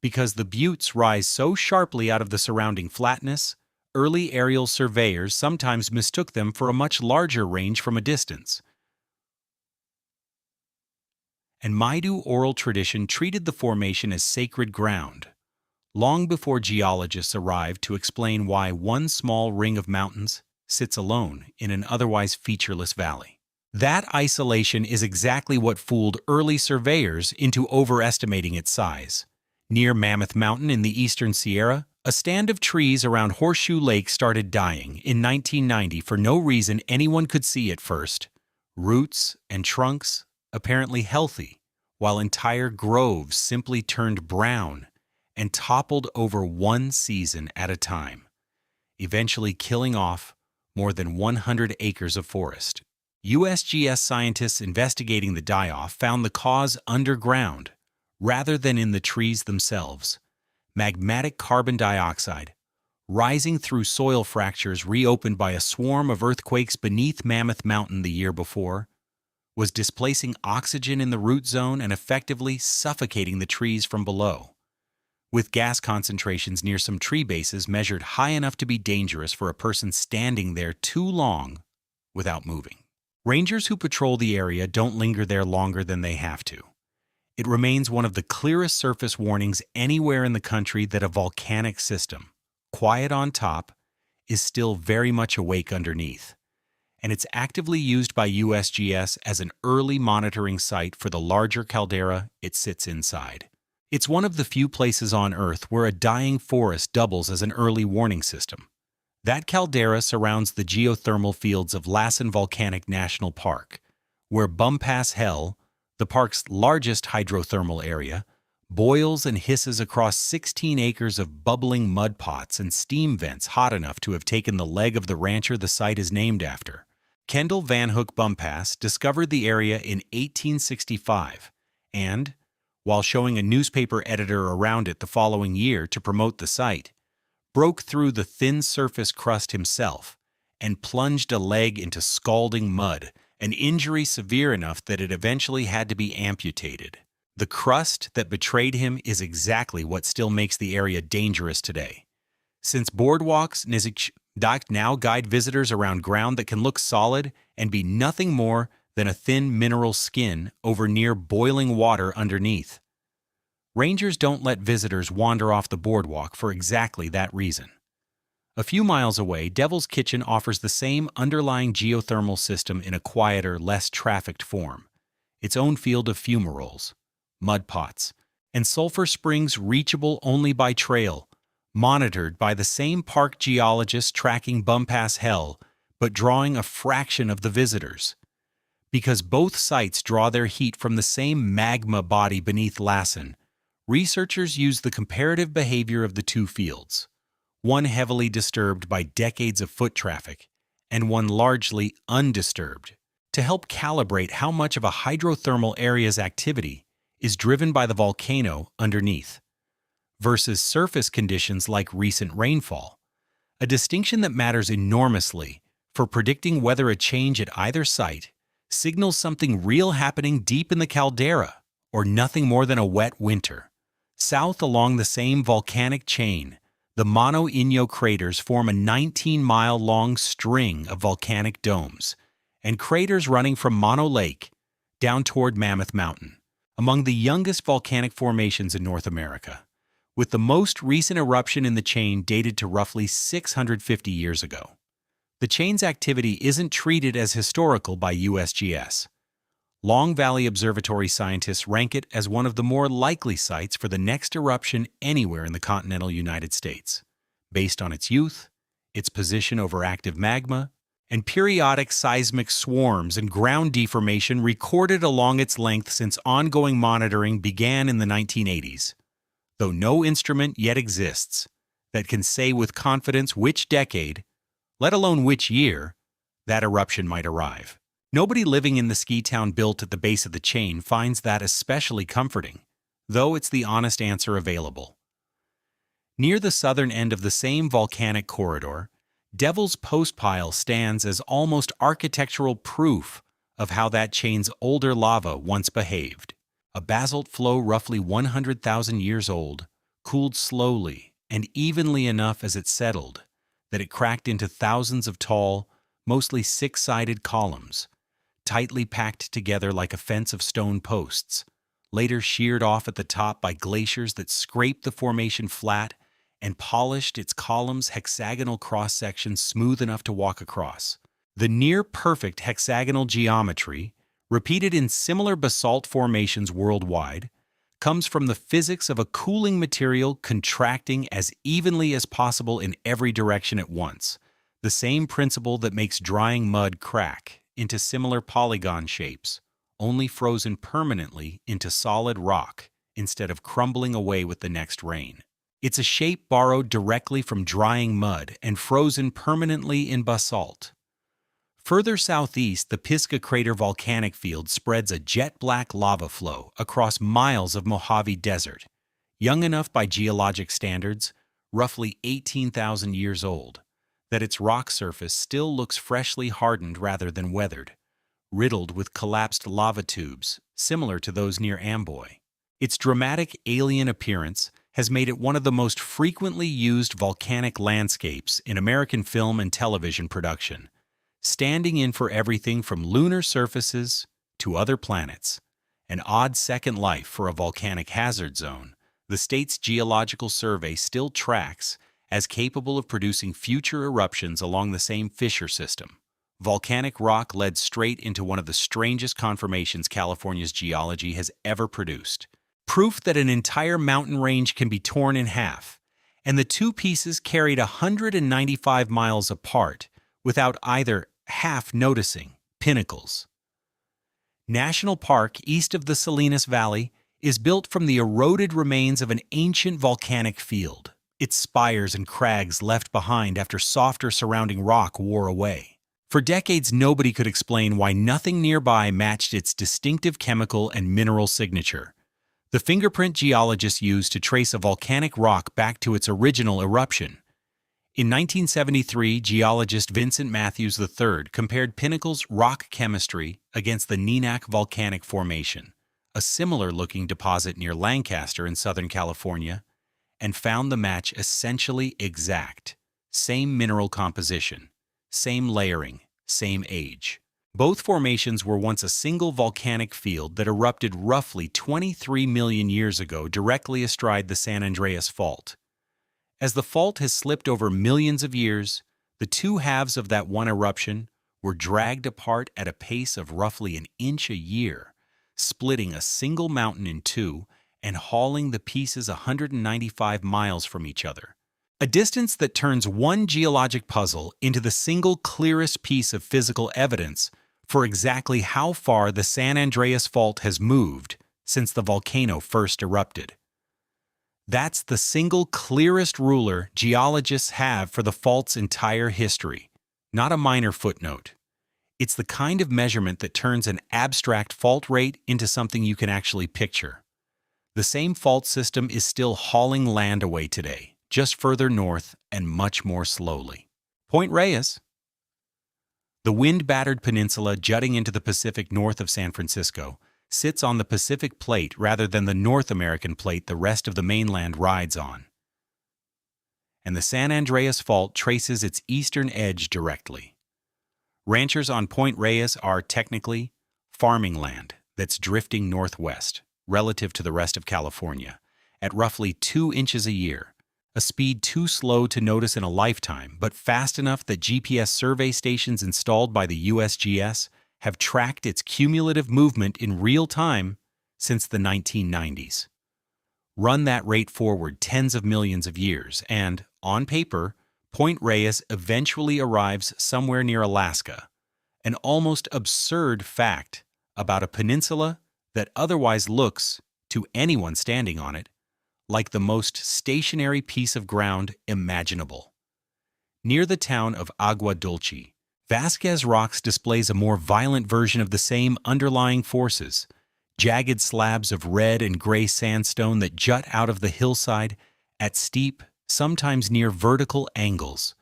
Because the buttes rise so sharply out of the surrounding flatness, early aerial surveyors sometimes mistook them for a much larger range from a distance. And Maidu oral tradition treated the formation as sacred ground, long before geologists arrived to explain why one small ring of mountains sits alone in an otherwise featureless valley. That isolation is exactly what fooled early surveyors into overestimating its size. Near Mammoth Mountain in the eastern Sierra, a stand of trees around Horseshoe Lake started dying in 1990 for no reason anyone could see at first. Roots and trunks apparently healthy, while entire groves simply turned brown and toppled over one season at a time, eventually killing off more than 100 acres of forest. USGS scientists investigating the die-off found the cause underground, rather than in the trees themselves. Magmatic carbon dioxide, rising through soil fractures reopened by a swarm of earthquakes beneath Mammoth Mountain the year before, was displacing oxygen in the root zone and effectively suffocating the trees from below, with gas concentrations near some tree bases measured high enough to be dangerous for a person standing there too long without moving. Rangers who patrol the area don't linger there longer than they have to. It remains one of the clearest surface warnings anywhere in the country that a volcanic system, quiet on top, is still very much awake underneath. And it's actively used by USGS as an early monitoring site for the larger caldera it sits inside. It's one of the few places on Earth where a dying forest doubles as an early warning system. That caldera surrounds the geothermal fields of Lassen Volcanic National Park, where Bumpass Hell, the park's largest hydrothermal area, boils and hisses across 16 acres of bubbling mud pots and steam vents hot enough to have taken the leg of the rancher the site is named after. Kendall Van Hook Bumpass discovered the area in 1865 and, while showing a newspaper editor around it the following year to promote the site, broke through the thin surface crust himself and plunged a leg into scalding mud, an injury severe enough that it eventually had to be amputated. The crust that betrayed him is exactly what still makes the area dangerous today. Since boardwalks now guide visitors around ground that can look solid and be nothing more than a thin mineral skin over near boiling water underneath. Rangers don't let visitors wander off the boardwalk for exactly that reason. A few miles away, Devil's Kitchen offers the same underlying geothermal system in a quieter, less trafficked form. Its own field of fumaroles, mud pots, and sulfur springs reachable only by trail, monitored by the same park geologists tracking Bumpass Hell, but drawing a fraction of the visitors. Because both sites draw their heat from the same magma body beneath Lassen, researchers use the comparative behavior of the two fields, one heavily disturbed by decades of foot traffic, and one largely undisturbed, to help calibrate how much of a hydrothermal area's activity is driven by the volcano underneath, versus surface conditions like recent rainfall, a distinction that matters enormously for predicting whether a change at either site signals something real happening deep in the caldera or nothing more than a wet winter. South along the same volcanic chain, the Mono Inyo craters form a 19-mile-long string of volcanic domes and craters running from Mono Lake down toward Mammoth Mountain, among the youngest volcanic formations in North America, with the most recent eruption in the chain dated to roughly 650 years ago. The chain's activity isn't treated as historical by USGS. Long Valley Observatory scientists rank it as one of the more likely sites for the next eruption anywhere in the continental United States, based on its youth, its position over active magma, and periodic seismic swarms and ground deformation recorded along its length since ongoing monitoring began in the 1980s, though no instrument yet exists that can say with confidence which decade, let alone which year, that eruption might arrive. Nobody living in the ski town built at the base of the chain finds that especially comforting, though it's the honest answer available. Near the southern end of the same volcanic corridor, Devil's Postpile stands as almost architectural proof of how that chain's older lava once behaved. A basalt flow roughly 100,000 years old, cooled slowly and evenly enough as it settled that it cracked into thousands of tall, mostly six-sided columns, tightly packed together like a fence of stone posts, later sheared off at the top by glaciers that scraped the formation flat and polished its columns' hexagonal cross-section smooth enough to walk across. The near-perfect hexagonal geometry, repeated in similar basalt formations worldwide, comes from the physics of a cooling material contracting as evenly as possible in every direction at once, the same principle that makes drying mud crack into similar polygon shapes, only frozen permanently into solid rock instead of crumbling away with the next rain. It's a shape borrowed directly from drying mud and frozen permanently in basalt. Further southeast, the Pisgah Crater volcanic field spreads a jet-black lava flow across miles of Mojave Desert, young enough by geologic standards, roughly 18,000 years old, that its rock surface still looks freshly hardened rather than weathered, riddled with collapsed lava tubes, similar to those near Amboy. Its dramatic alien appearance has made it one of the most frequently used volcanic landscapes in American film and television production, standing in for everything from lunar surfaces to other planets. An odd second life for a volcanic hazard zone, the state's Geological Survey still tracks as capable of producing future eruptions along the same fissure system. Volcanic rock led straight into one of the strangest conformations California's geology has ever produced. Proof that an entire mountain range can be torn in half, and the two pieces carried 195 miles apart without either half noticing pinnacles. National Park, east of the Salinas Valley, is built from the eroded remains of an ancient volcanic field, its spires and crags left behind after softer surrounding rock wore away. For decades, nobody could explain why nothing nearby matched its distinctive chemical and mineral signature. The fingerprint geologists used to trace a volcanic rock back to its original eruption. In 1973, geologist Vincent Matthews III compared Pinnacle's rock chemistry against the Neenach Volcanic Formation, a similar-looking deposit near Lancaster in Southern California, and found the match essentially exact. Same mineral composition, same layering, same age. Both formations were once a single volcanic field that erupted roughly 23 million years ago directly astride the San Andreas Fault. As the fault has slipped over millions of years, the two halves of that one eruption were dragged apart at a pace of roughly an inch a year, splitting a single mountain in two and hauling the pieces 195 miles from each other. A distance that turns one geologic puzzle into the single clearest piece of physical evidence for exactly how far the San Andreas Fault has moved since the volcano first erupted. That's the single clearest ruler geologists have for the fault's entire history, not a minor footnote. It's the kind of measurement that turns an abstract fault rate into something you can actually picture. The same fault system is still hauling land away today, just further north and much more slowly. Point Reyes. The wind-battered peninsula jutting into the Pacific north of San Francisco sits on the Pacific Plate rather than the North American Plate the rest of the mainland rides on. And the San Andreas Fault traces its eastern edge directly. Ranchers on Point Reyes are technically farming land that's drifting northwest relative to the rest of California at roughly 2 inches a year, a speed too slow to notice in a lifetime, but fast enough that GPS survey stations installed by the USGS have tracked its cumulative movement in real time since the 1990s. Run that rate forward tens of millions of years, and, on paper, Point Reyes eventually arrives somewhere near Alaska, an almost absurd fact about a peninsula that otherwise looks, to anyone standing on it, like the most stationary piece of ground imaginable. Near the town of Agua Dulce, Vasquez Rocks displays a more violent version of the same underlying forces, jagged slabs of red and gray sandstone that jut out of the hillside at steep, sometimes near vertical angles,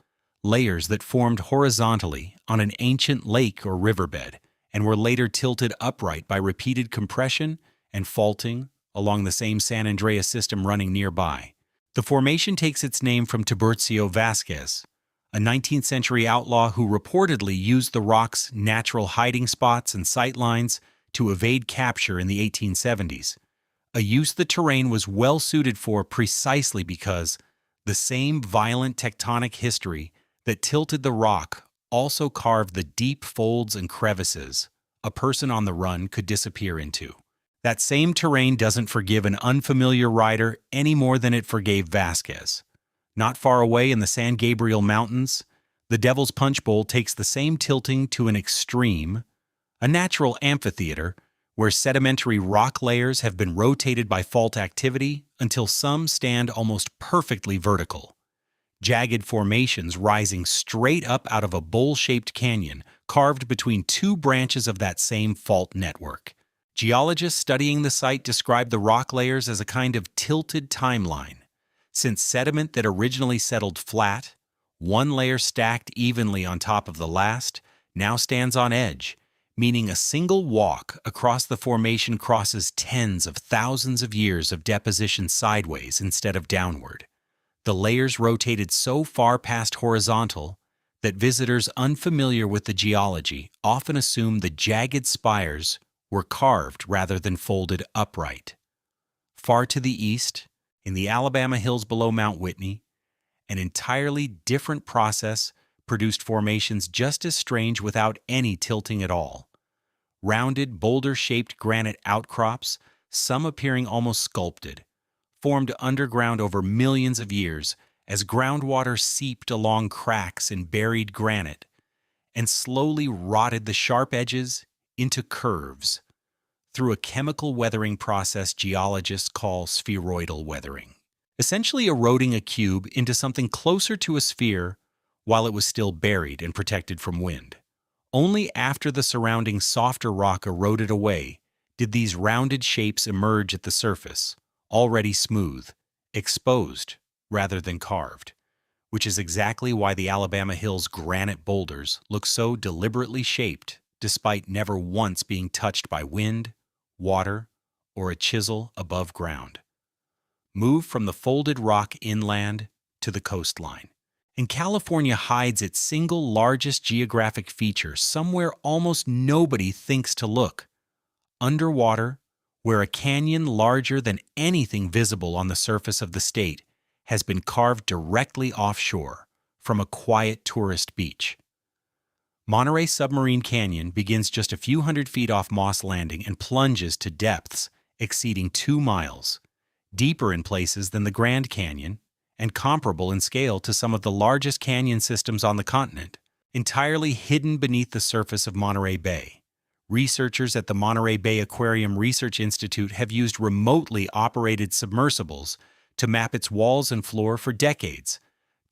layers that formed horizontally on an ancient lake or riverbed and were later tilted upright by repeated compression and faulting along the same San Andreas system running nearby. The formation takes its name from Tiburcio Vasquez, a 19th century outlaw who reportedly used the rock's natural hiding spots and sightlines to evade capture in the 1870s, a use the terrain was well suited for precisely because the same violent tectonic history that tilted the rock also carved the deep folds and crevices a person on the run could disappear into. That same terrain doesn't forgive an unfamiliar rider any more than it forgave Vasquez. Not far away in the San Gabriel Mountains, the Devil's Punch Bowl takes the same tilting to an extreme, a natural amphitheater where sedimentary rock layers have been rotated by fault activity until some stand almost perfectly vertical. Jagged formations rising straight up out of a bowl-shaped canyon carved between two branches of that same fault network. Geologists studying the site describe the rock layers as a kind of tilted timeline, since sediment that originally settled flat, one layer stacked evenly on top of the last, now stands on edge, meaning a single walk across the formation crosses tens of thousands of years of deposition sideways instead of downward. The layers rotated so far past horizontal that visitors unfamiliar with the geology often assume the jagged spires were carved rather than folded upright. Far to the east, in the Alabama hills below Mount Whitney, an entirely different process produced formations just as strange without any tilting at all. Rounded, boulder-shaped granite outcrops, some appearing almost sculpted, formed underground over millions of years as groundwater seeped along cracks in buried granite and slowly rotted the sharp edges into curves. through a chemical weathering process geologists call spheroidal weathering, essentially eroding a cube into something closer to a sphere while it was still buried and protected from wind. Only after the surrounding softer rock eroded away did these rounded shapes emerge at the surface, already smooth, exposed rather than carved, which is exactly why the Alabama Hills granite boulders look so deliberately shaped despite never once being touched by wind, water, or a chisel above ground. Move from the folded rock inland to the coastline, and California hides its single largest geographic feature somewhere almost nobody thinks to look: underwater, where a canyon larger than anything visible on the surface of the state has been carved directly offshore from a quiet tourist beach. Monterey Submarine Canyon begins just a few hundred feet off Moss Landing and plunges to depths exceeding 2 miles, deeper in places than the Grand Canyon, and comparable in scale to some of the largest canyon systems on the continent. Entirely hidden beneath the surface of Monterey Bay, researchers at the Monterey Bay Aquarium Research Institute have used remotely operated submersibles to map its walls and floor for decades,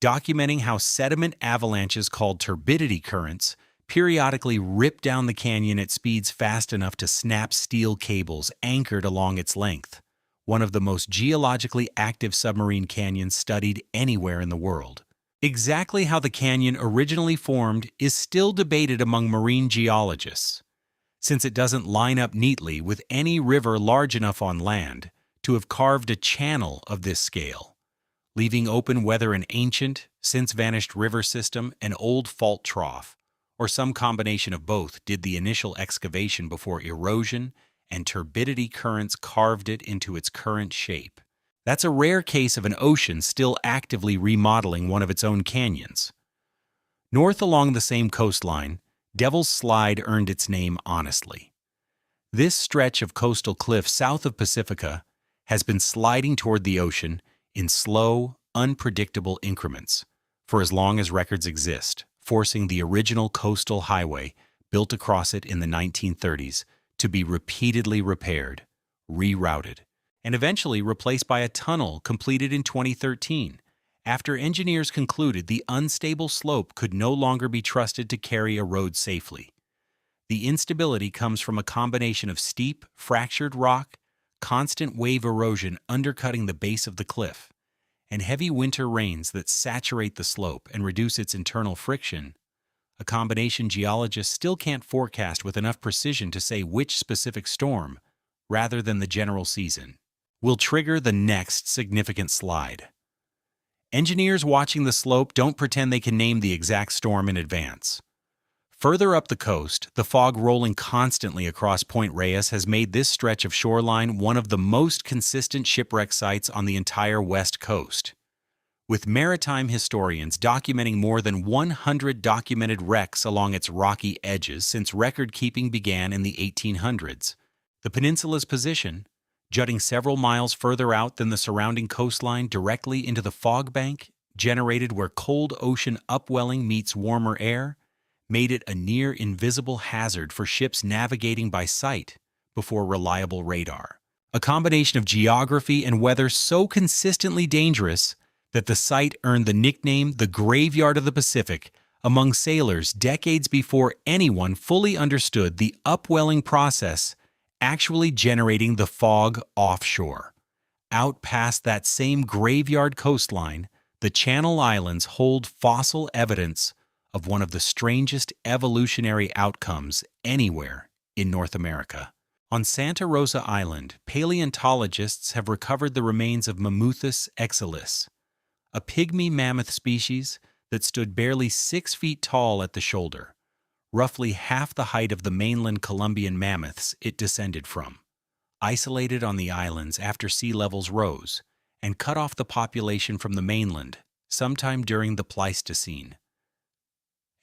documenting how sediment avalanches called turbidity currents periodically rip down the canyon at speeds fast enough to snap steel cables anchored along its length, one of the most geologically active submarine canyons studied anywhere in the world. Exactly how the canyon originally formed is still debated among marine geologists, since it doesn't line up neatly with any river large enough on land to have carved a channel of this scale, leaving open whether an ancient, since-vanished river system, an old fault trough, or some combination of both did the initial excavation before erosion and turbidity currents carved it into its current shape. That's a rare case of an ocean still actively remodeling one of its own canyons. North along the same coastline, Devil's Slide earned its name honestly. This stretch of coastal cliff south of Pacifica has been sliding toward the ocean in slow, unpredictable increments for as long as records exist, forcing the original coastal highway built across it in the 1930s to be repeatedly repaired, rerouted, and eventually replaced by a tunnel completed in 2013, after engineers concluded the unstable slope could no longer be trusted to carry a road safely. The instability comes from a combination of steep, fractured rock, constant wave erosion undercutting the base of the cliff, and heavy winter rains that saturate the slope and reduce its internal friction, a combination geologists still can't forecast with enough precision to say which specific storm, rather than the general season, will trigger the next significant slide. Engineers watching the slope don't pretend they can name the exact storm in advance. Further up the coast, the fog rolling constantly across Point Reyes has made this stretch of shoreline one of the most consistent shipwreck sites on the entire West Coast, with maritime historians documenting more than 100 documented wrecks along its rocky edges since record-keeping began in the 1800s. The peninsula's position, jutting several miles further out than the surrounding coastline directly into the fog bank generated where cold ocean upwelling meets warmer air, made it a near-invisible hazard for ships navigating by sight before reliable radar. A combination of geography and weather so consistently dangerous that the site earned the nickname the Graveyard of the Pacific among sailors decades before anyone fully understood the upwelling process actually generating the fog offshore. Out past that same graveyard coastline, the Channel Islands hold fossil evidence of one of the strangest evolutionary outcomes anywhere in North America. On Santa Rosa Island, paleontologists have recovered the remains of Mammuthus exilis, a pygmy mammoth species that stood barely 6 feet tall at the shoulder, roughly half the height of the mainland Columbian mammoths it descended from, isolated on the islands after sea levels rose, and cut off the population from the mainland sometime during the Pleistocene.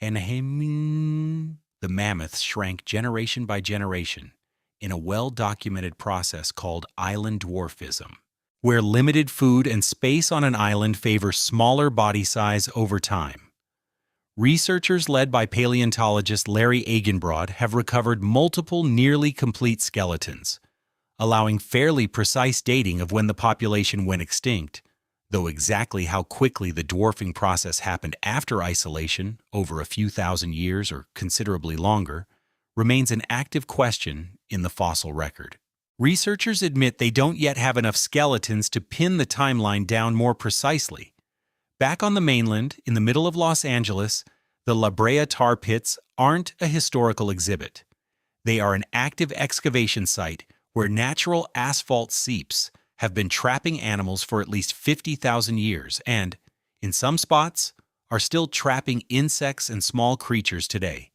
The mammoths shrank generation by generation in a well-documented process called island dwarfism, where limited food and space on an island favor smaller body size over time. Researchers led by paleontologist Larry Eigenbrod have recovered multiple nearly complete skeletons, allowing fairly precise dating of when the population went extinct, though exactly how quickly the dwarfing process happened after isolation, over a few thousand years or considerably longer, remains an active question in the fossil record. Researchers admit they don't yet have enough skeletons to pin the timeline down more precisely. Back on the mainland, in the middle of Los Angeles, the La Brea tar pits aren't a historical exhibit. They are an active excavation site where natural asphalt seeps have been trapping animals for at least 50,000 years and, in some spots, are still trapping insects and small creatures today.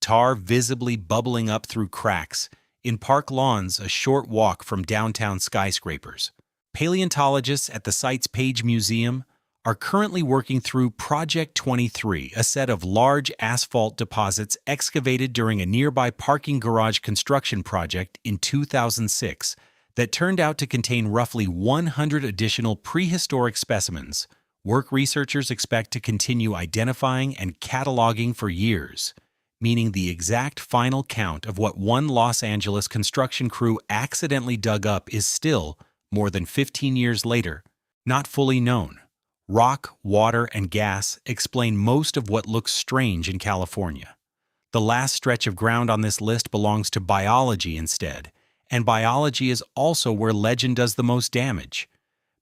Tar visibly bubbling up through cracks in park lawns a short walk from downtown skyscrapers. Paleontologists at the site's Page Museum are currently working through Project 23, a set of large asphalt deposits excavated during a nearby parking garage construction project in 2006 that turned out to contain roughly 100 additional prehistoric specimens. Work researchers expect to continue identifying and cataloging for years, meaning the exact final count of what one Los Angeles construction crew accidentally dug up is still, more than 15 years later, not fully known. Rock, water, and gas explain most of what looks strange in California. The last stretch of ground on this list belongs to biology instead, and biology is also where legend does the most damage,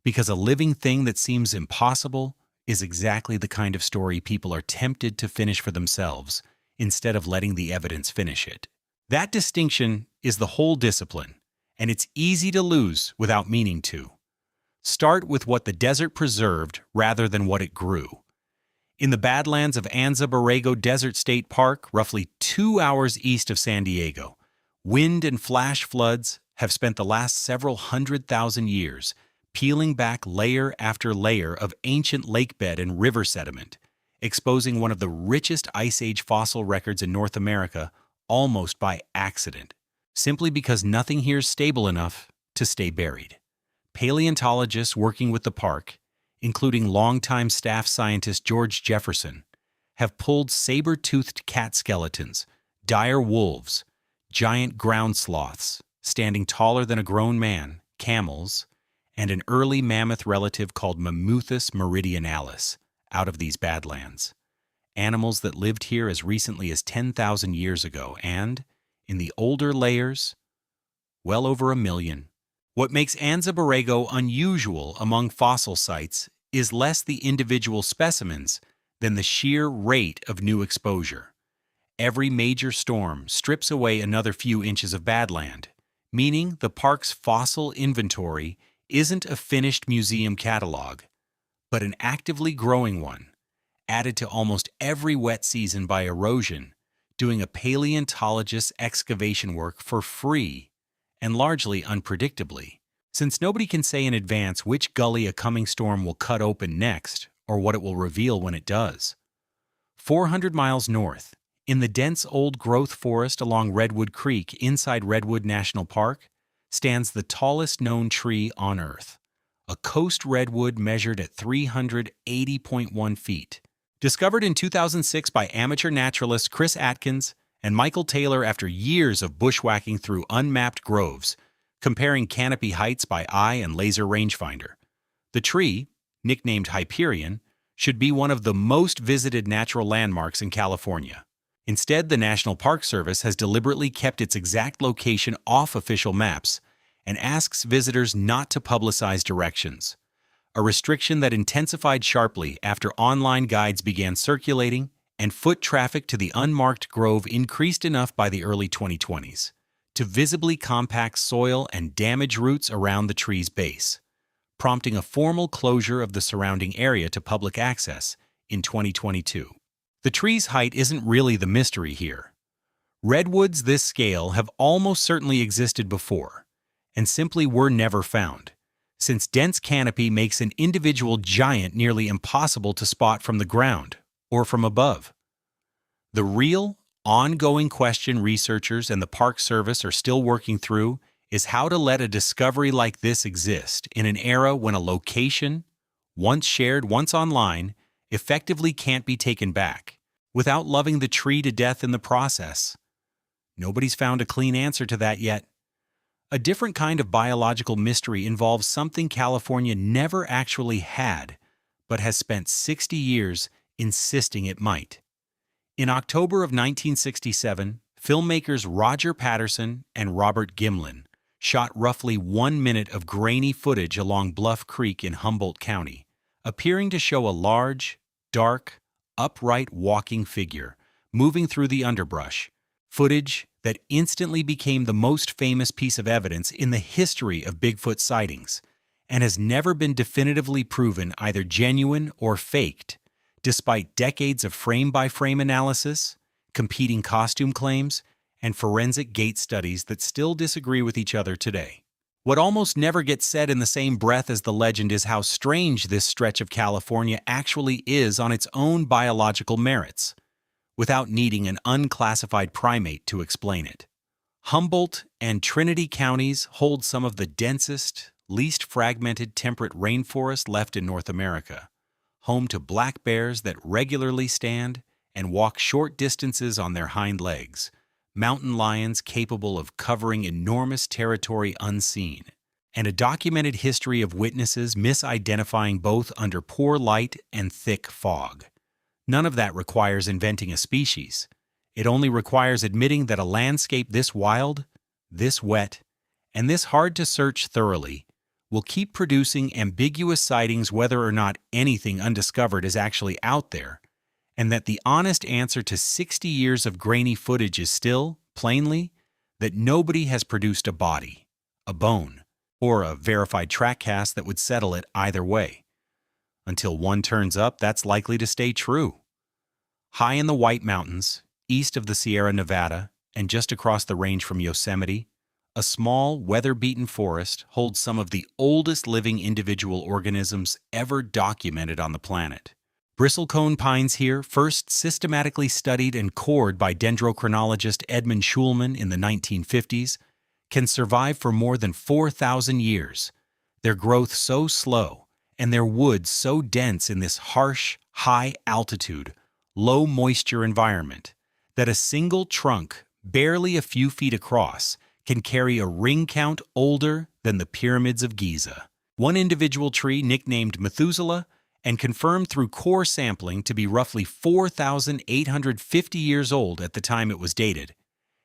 because a living thing that seems impossible is exactly the kind of story people are tempted to finish for themselves instead of letting the evidence finish it. That distinction is the whole discipline, and it's easy to lose without meaning to. Start with what the desert preserved rather than what it grew. In the Badlands of Anza Borrego Desert State Park, roughly 2 hours east of San Diego, wind and flash floods have spent the last several 100,000 years peeling back layer after layer of ancient lakebed and river sediment, exposing one of the richest Ice Age fossil records in North America almost by accident, simply because nothing here is stable enough to stay buried. Paleontologists working with the park, including longtime staff scientist George Jefferson, have pulled saber-toothed cat skeletons, dire wolves, giant ground sloths, standing taller than a grown man, camels, and an early mammoth relative called Mammuthus meridionalis out of these badlands. Animals that lived here as recently as 10,000 years ago and, in the older layers, well over 1 million. What makes Anza Borrego unusual among fossil sites is less the individual specimens than the sheer rate of new exposure. Every major storm strips away another few inches of badland, meaning the park's fossil inventory isn't a finished museum catalog, but an actively growing one, added to almost every wet season by erosion, doing a paleontologist's excavation work for free and largely unpredictably, since nobody can say in advance which gully a coming storm will cut open next or what it will reveal when it does. 400 miles north, in the dense old-growth forest along Redwood Creek inside Redwood National Park, stands the tallest known tree on Earth, a coast redwood measured at 380.1 feet. Discovered in 2006 by amateur naturalists Chris Atkins and Michael Taylor after years of bushwhacking through unmapped groves, comparing canopy heights by eye and laser rangefinder. The tree, nicknamed Hyperion, should be one of the most visited natural landmarks in California. Instead, the National Park Service has deliberately kept its exact location off official maps and asks visitors not to publicize directions, a restriction that intensified sharply after online guides began circulating and foot traffic to the unmarked grove increased enough by the early 2020s to visibly compact soil and damage roots around the tree's base, prompting a formal closure of the surrounding area to public access in 2022. The tree's height isn't really the mystery here. Redwoods this scale have almost certainly existed before, and simply were never found, since dense canopy makes an individual giant nearly impossible to spot from the ground or from above. The real, ongoing question researchers and the Park Service are still working through is how to let a discovery like this exist in an era when a location, once shared once online, effectively can't be taken back, without loving the tree to death in the process? Nobody's found a clean answer to that yet. A different kind of biological mystery involves something California never actually had, but has spent 60 years insisting it might. In October of 1967, filmmakers Roger Patterson and Robert Gimlin shot roughly 1 minute of grainy footage along Bluff Creek in Humboldt County, appearing to show a large, dark, upright walking figure moving through the underbrush, footage that instantly became the most famous piece of evidence in the history of Bigfoot sightings and has never been definitively proven either genuine or faked, despite decades of frame-by-frame analysis, competing costume claims, and forensic gait studies that still disagree with each other today. What almost never gets said in the same breath as the legend is how strange this stretch of California actually is on its own biological merits, without needing an unclassified primate to explain it. Humboldt and Trinity counties hold some of the densest, least fragmented temperate rainforest left in North America, home to black bears that regularly stand and walk short distances on their hind legs, mountain lions capable of covering enormous territory unseen, and a documented history of witnesses misidentifying both under poor light and thick fog. None of that requires inventing a species. It only requires admitting that a landscape this wild, this wet, and this hard to search thoroughly will keep producing ambiguous sightings whether or not anything undiscovered is actually out there, and that the honest answer to 60 years of grainy footage is still, plainly, that nobody has produced a body, a bone, or a verified track cast that would settle it either way. Until one turns up, that's likely to stay true. High in the White Mountains, east of the Sierra Nevada, and just across the range from Yosemite, a small, weather-beaten forest holds some of the oldest living individual organisms ever documented on the planet. Bristlecone pines here, first systematically studied and cored by dendrochronologist Edmund Schulman in the 1950s, can survive for more than 4,000 years, their growth so slow and their wood so dense in this harsh, high-altitude, low-moisture environment that a single trunk, barely a few feet across, can carry a ring count older than the pyramids of Giza. One individual tree, nicknamed Methuselah, and confirmed through core sampling to be roughly 4,850 years old at the time it was dated,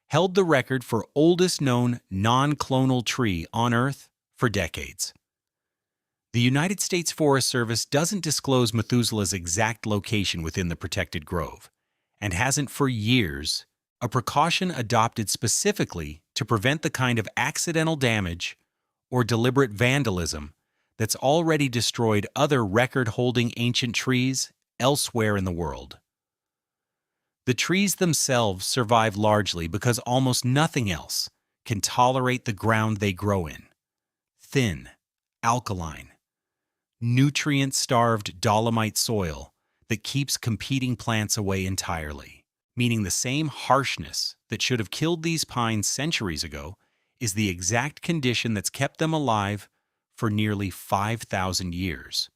held the record for oldest known non-clonal tree on Earth for decades. The United States Forest Service doesn't disclose Methuselah's exact location within the protected grove, and hasn't for years, a precaution adopted specifically to prevent the kind of accidental damage or deliberate vandalism that's already destroyed other record-holding ancient trees elsewhere in the world. The trees themselves survive largely because almost nothing else can tolerate the ground they grow in. Thin, alkaline, nutrient-starved dolomite soil that keeps competing plants away entirely, meaning the same harshness that should have killed these pines centuries ago is the exact condition that's kept them alive for nearly 5,000 years.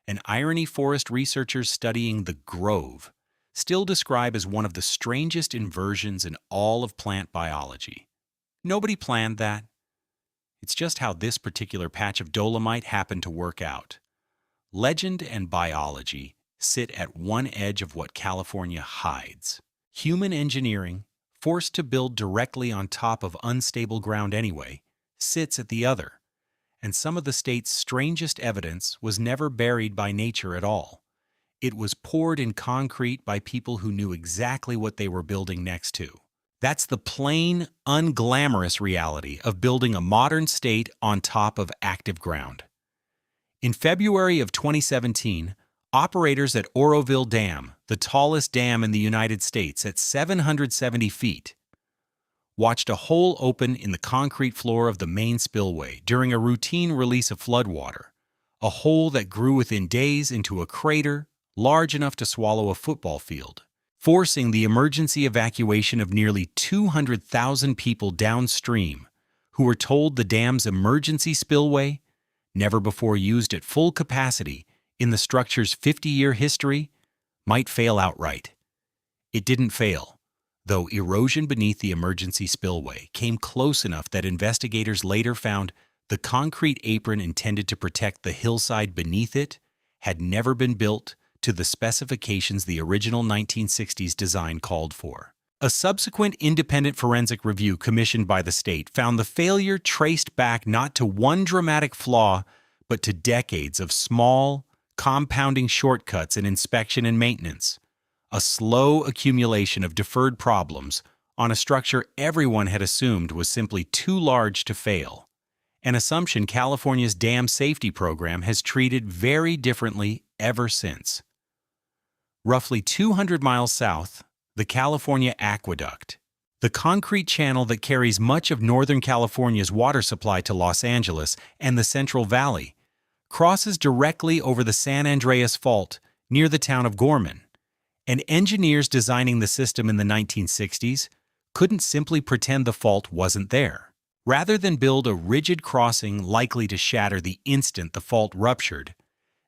An irony forest researchers studying the grove still describe as one of the strangest inversions in all of plant biology. Nobody planned that. It's just how this particular patch of dolomite happened to work out. Legend and biology sit at one edge of what California hides. Human engineering, forced to build directly on top of unstable ground anyway, sits at the other. And some of the state's strangest evidence was never buried by nature at all. It was poured in concrete by people who knew exactly what they were building next to. That's the plain, unglamorous reality of building a modern state on top of active ground. In February of 2017, operators at Oroville Dam, the tallest dam in the United States at 770 feet, watched a hole open in the concrete floor of the main spillway during a routine release of floodwater, a hole that grew within days into a crater large enough to swallow a football field, forcing the emergency evacuation of nearly 200,000 people downstream who were told the dam's emergency spillway, never before used at full capacity in the structure's 50-year history, might fail outright. It didn't fail, though erosion beneath the emergency spillway came close enough that investigators later found the concrete apron intended to protect the hillside beneath it had never been built to the specifications the original 1960s design called for. A subsequent independent forensic review commissioned by the state found the failure traced back not to one dramatic flaw, but to decades of small, compounding shortcuts in inspection and maintenance, a slow accumulation of deferred problems on a structure everyone had assumed was simply too large to fail, an assumption California's dam safety program has treated very differently ever since. Roughly 200 miles south, the California Aqueduct, the concrete channel that carries much of Northern California's water supply to Los Angeles and the Central Valley, crosses directly over the San Andreas Fault near the town of Gorman, and engineers designing the system in the 1960s couldn't simply pretend the fault wasn't there. Rather than build a rigid crossing likely to shatter the instant the fault ruptured,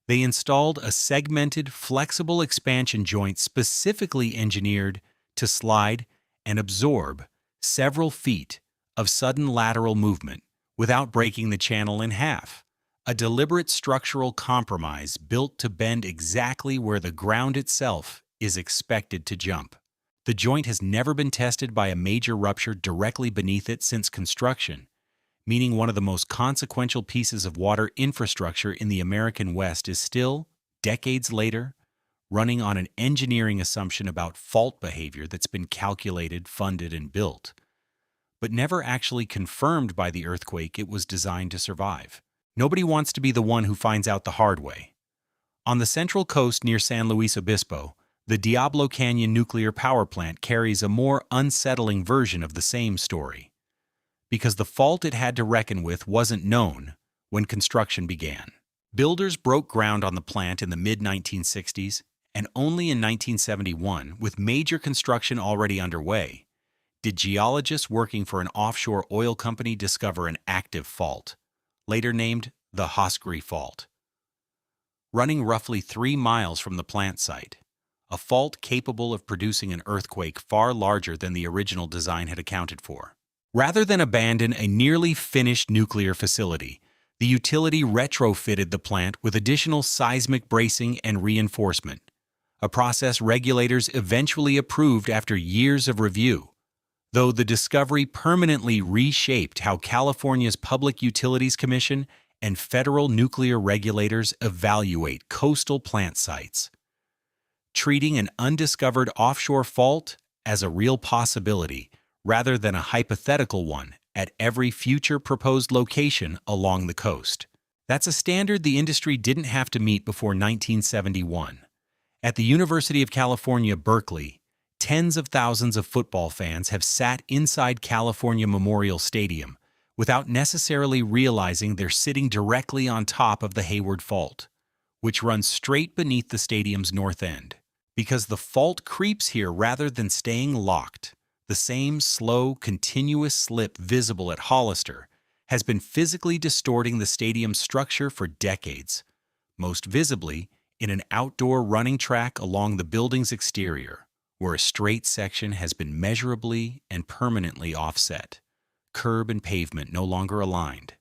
they installed a segmented, flexible expansion joint specifically engineered to slide and absorb several feet of sudden lateral movement without breaking the channel in half, a deliberate structural compromise built to bend exactly where the ground itself is expected to jump. The joint has never been tested by a major rupture directly beneath it since construction, meaning one of the most consequential pieces of water infrastructure in the American West is still, decades later, running on an engineering assumption about fault behavior that's been calculated, funded, and built, but never actually confirmed by the earthquake it was designed to survive. Nobody wants to be the one who finds out the hard way. On the Central Coast near San Luis Obispo, the Diablo Canyon nuclear power plant carries a more unsettling version of the same story, because the fault it had to reckon with wasn't known when construction began. Builders broke ground on the plant in the mid-1960s, and only in 1971, with major construction already underway, did geologists working for an offshore oil company discover an active fault, later named the Hosgri Fault. Running roughly 3 miles from the plant site, a fault capable of producing an earthquake far larger than the original design had accounted for. Rather than abandon a nearly finished nuclear facility, the utility retrofitted the plant with additional seismic bracing and reinforcement, a process regulators eventually approved after years of review, though the discovery permanently reshaped how California's Public Utilities Commission and federal nuclear regulators evaluate coastal plant sites, treating an undiscovered offshore fault as a real possibility rather than a hypothetical one at every future proposed location along the coast. That's a standard the industry didn't have to meet before 1971. At the University of California, Berkeley, tens of thousands of football fans have sat inside California Memorial Stadium without necessarily realizing they're sitting directly on top of the Hayward Fault, which runs straight beneath the stadium's north end. Because the fault creeps here rather than staying locked, the same slow, continuous slip visible at Hollister has been physically distorting the stadium's structure for decades, most visibly in an outdoor running track along the building's exterior, where a straight section has been measurably and permanently offset, curb and pavement no longer aligned,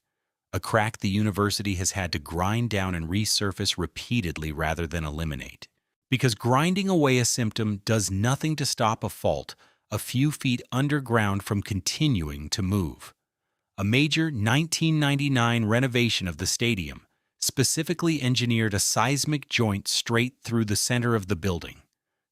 a crack the university has had to grind down and resurface repeatedly rather than eliminate. Because grinding away a symptom does nothing to stop a fault a few feet underground from continuing to move. A major 1999 renovation of the stadium specifically engineered a seismic joint straight through the center of the building,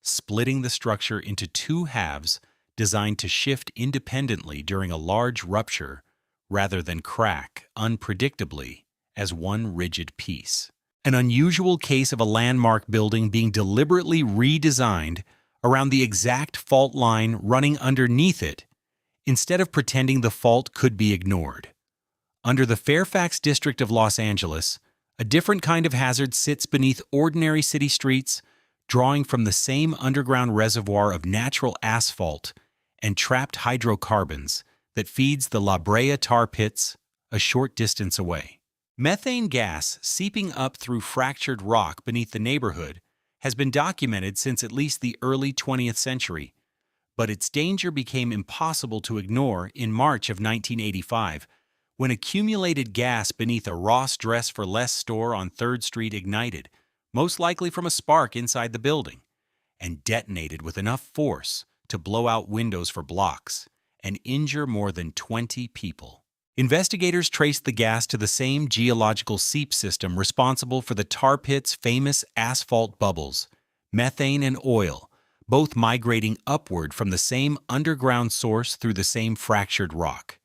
splitting the structure into 2 halves designed to shift independently during a large rupture rather than crack unpredictably as one rigid piece. An unusual case of a landmark building being deliberately redesigned around the exact fault line running underneath it, instead of pretending the fault could be ignored. Under the Fairfax district of Los Angeles, a different kind of hazard sits beneath ordinary city streets, drawing from the same underground reservoir of natural asphalt and trapped hydrocarbons that feeds the La Brea tar pits a short distance away. Methane gas seeping up through fractured rock beneath the neighborhood has been documented since at least the early 20th century, but its danger became impossible to ignore in March of 1985, when accumulated gas beneath a Ross Dress for Less store on 3rd Street ignited, most likely from a spark inside the building, and detonated with enough force to blow out windows for blocks and injure more than 20 people. Investigators traced the gas to the same geological seep system responsible for the tar pit's famous asphalt bubbles, methane and oil, both migrating upward from the same underground source through the same fractured rock.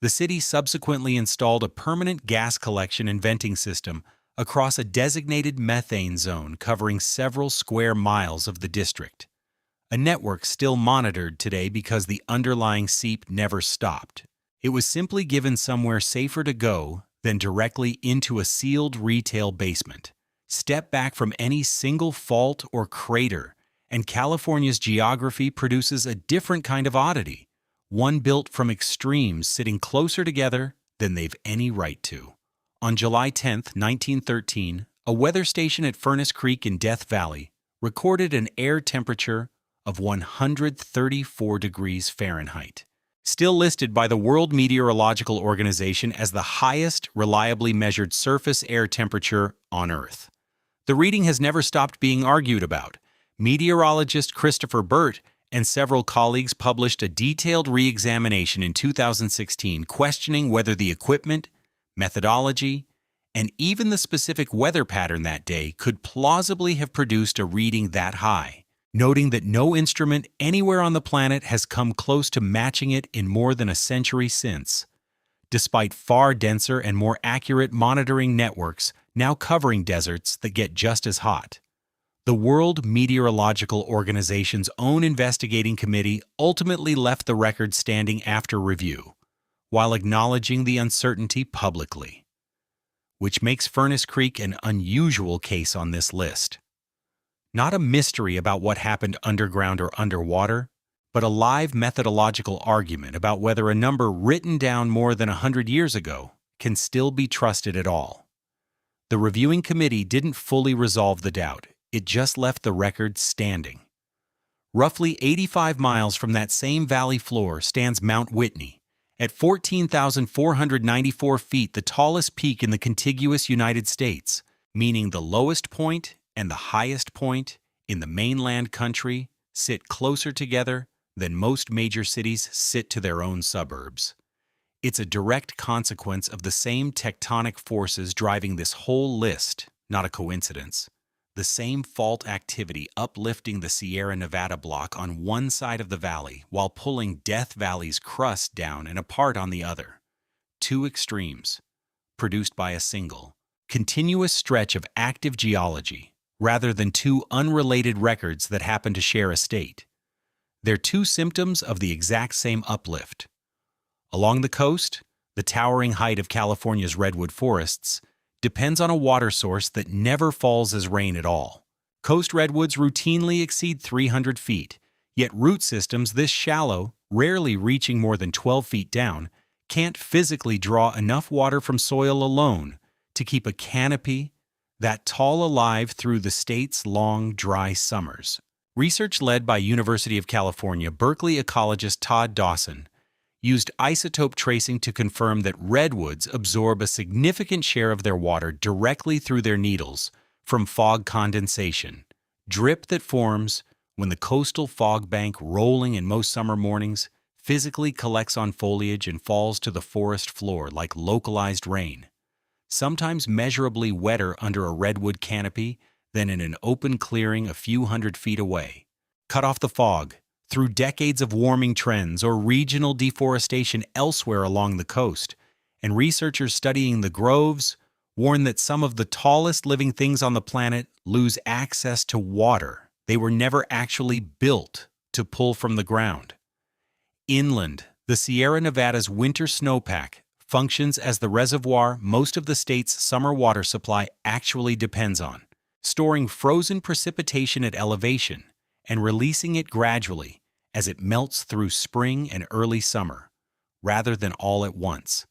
The city subsequently installed a permanent gas collection and venting system across a designated methane zone covering several square miles of the district, a network still monitored today because the underlying seep never stopped. It was simply given somewhere safer to go than directly into a sealed retail basement. Step back from any single fault or crater, and California's geography produces a different kind of oddity, one built from extremes sitting closer together than they've any right to. On July 10, 1913, a weather station at Furnace Creek in Death Valley recorded an air temperature of 134 degrees Fahrenheit. Still listed by the World Meteorological Organization as the highest reliably measured surface air temperature on Earth. The reading has never stopped being argued about. Meteorologist Christopher Burt and several colleagues published a detailed re-examination in 2016 questioning whether the equipment, methodology, and even the specific weather pattern that day could plausibly have produced a reading that high, noting that no instrument anywhere on the planet has come close to matching it in more than a century since, despite far denser and more accurate monitoring networks now covering deserts that get just as hot. The World Meteorological Organization's own investigating committee ultimately left the record standing after review, while acknowledging the uncertainty publicly, which makes Furnace Creek an unusual case on this list. Not a mystery about what happened underground or underwater, but a live methodological argument about whether a number written down more than 100 years ago can still be trusted at all. The reviewing committee didn't fully resolve the doubt, it just left the record standing. Roughly 85 miles from that same valley floor stands Mount Whitney, at 14,494 feet, the tallest peak in the contiguous United States, meaning the lowest point and the highest point in the mainland country sit closer together than most major cities sit to their own suburbs. It's a direct consequence of the same tectonic forces driving this whole list, not a coincidence. The same fault activity uplifting the Sierra Nevada block on one side of the valley while pulling Death Valley's crust down and apart on the other. Two extremes, produced by a single, continuous stretch of active geology, rather than two unrelated records that happen to share a state. They're two symptoms of the exact same uplift. Along the coast, the towering height of California's redwood forests depends on a water source that never falls as rain at all. Coast redwoods routinely exceed 300 feet, yet root systems this shallow, rarely reaching more than 12 feet down, can't physically draw enough water from soil alone to keep a canopy that tall alive through the state's long, dry summers. Research led by University of California Berkeley ecologist Todd Dawson used isotope tracing to confirm that redwoods absorb a significant share of their water directly through their needles from fog condensation, drip that forms when the coastal fog bank, rolling in most summer mornings, physically collects on foliage and falls to the forest floor like localized rain, sometimes measurably wetter under a redwood canopy than in an open clearing a few hundred feet away. Cut off the fog through decades of warming trends or regional deforestation elsewhere along the coast, and researchers studying the groves warn that some of the tallest living things on the planet lose access to water they were never actually built to pull from the ground. Inland, the Sierra Nevada's winter snowpack functions as the reservoir most of the state's summer water supply actually depends on, storing frozen precipitation at elevation and releasing it gradually as it melts through spring and early summer, rather than all at once.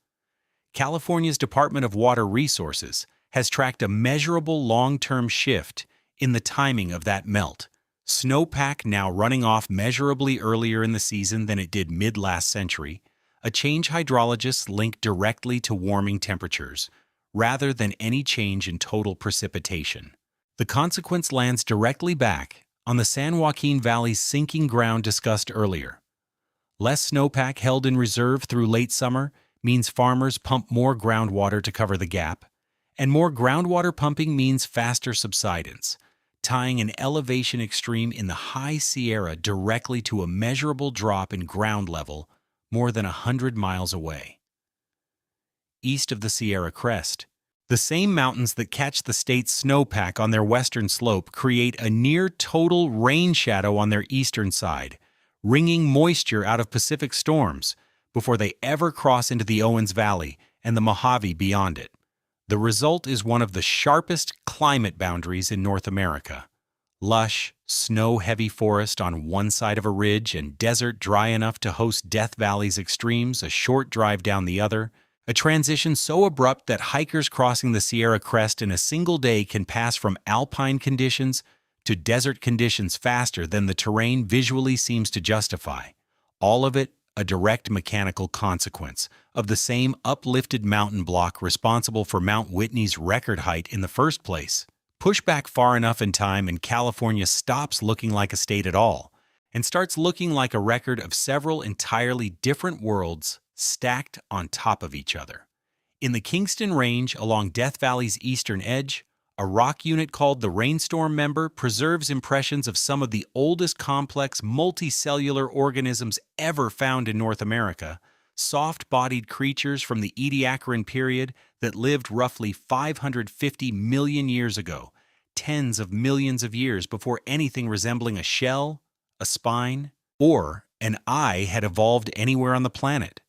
California's Department of Water Resources has tracked a measurable long-term shift in the timing of that melt. Snowpack now running off measurably earlier in the season than it did mid-last century, a change hydrologists link directly to warming temperatures, rather than any change in total precipitation. The consequence lands directly back on the San Joaquin Valley's sinking ground discussed earlier. Less snowpack held in reserve through late summer means farmers pump more groundwater to cover the gap, and more groundwater pumping means faster subsidence, tying an elevation extreme in the high Sierra directly to a measurable drop in ground level more than 100 miles away. East of the Sierra crest, the same mountains that catch the state's snowpack on their western slope create a near-total rain shadow on their eastern side, wringing moisture out of Pacific storms before they ever cross into the Owens Valley and the Mojave beyond it. The result is one of the sharpest climate boundaries in North America. Lush, snow-heavy forest on one side of a ridge and desert dry enough to host Death Valley's extremes a short drive down the other, a transition so abrupt that hikers crossing the Sierra crest in a single day can pass from alpine conditions to desert conditions faster than the terrain visually seems to justify. All of it a direct mechanical consequence of the same uplifted mountain block responsible for Mount Whitney's record height in the first place. Push back far enough in time and California stops looking like a state at all and starts looking like a record of several entirely different worlds stacked on top of each other. In the Kingston Range along Death Valley's eastern edge, a rock unit called the Rainstorm Member preserves impressions of some of the oldest complex multicellular organisms ever found in North America, soft-bodied creatures from the Ediacaran period that lived roughly 550 million years ago, tens of millions of years before anything resembling a shell, a spine, or an eye had evolved anywhere on the planet.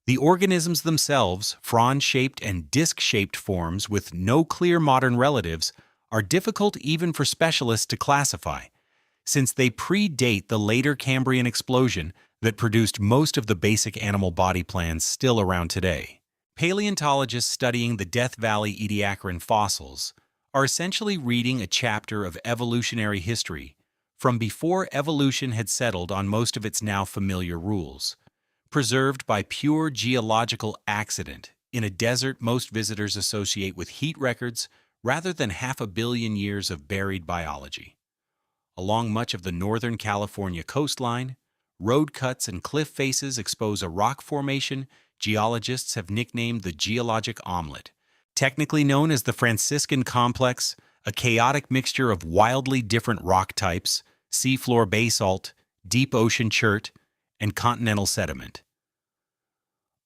The organisms themselves, frond-shaped and disc-shaped forms with no clear modern relatives, are difficult even for specialists to classify, since they predate the later Cambrian explosion that produced most of the basic animal body plans still around today. Paleontologists studying the Death Valley Ediacaran fossils are essentially reading a chapter of evolutionary history from before evolution had settled on most of its now familiar rules, preserved by pure geological accident in a desert most visitors associate with heat records rather than 500 million years of buried biology. Along much of the northern California coastline, road cuts and cliff faces expose a rock formation geologists have nicknamed the geologic omelet, technically known as the Franciscan Complex, a chaotic mixture of wildly different rock types, seafloor basalt, deep ocean chert, and continental sediment,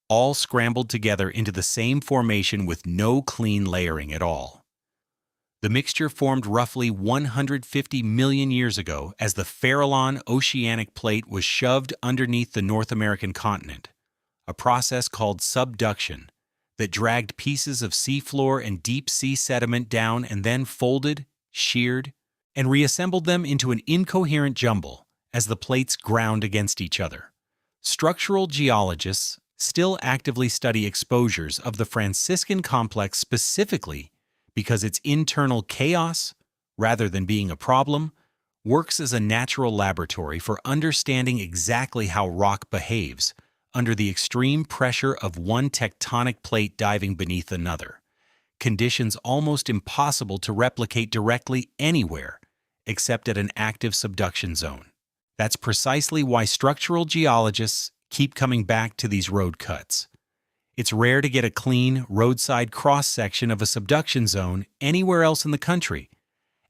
all scrambled together into the same formation with no clean layering at all. The mixture formed roughly 150 million years ago as the Farallon oceanic plate was shoved underneath the North American continent, a process called subduction that dragged pieces of seafloor and deep-sea sediment down and then folded, sheared, and reassembled them into an incoherent jumble as the plates ground against each other. Structural geologists still actively study exposures of the Franciscan complex specifically because its internal chaos, rather than being a problem, works as a natural laboratory for understanding exactly how rock behaves under the extreme pressure of one tectonic plate diving beneath another, conditions almost impossible to replicate directly anywhere except at an active subduction zone. That's precisely why structural geologists keep coming back to these road cuts. It's rare to get a clean, roadside cross-section of a subduction zone anywhere else in the country,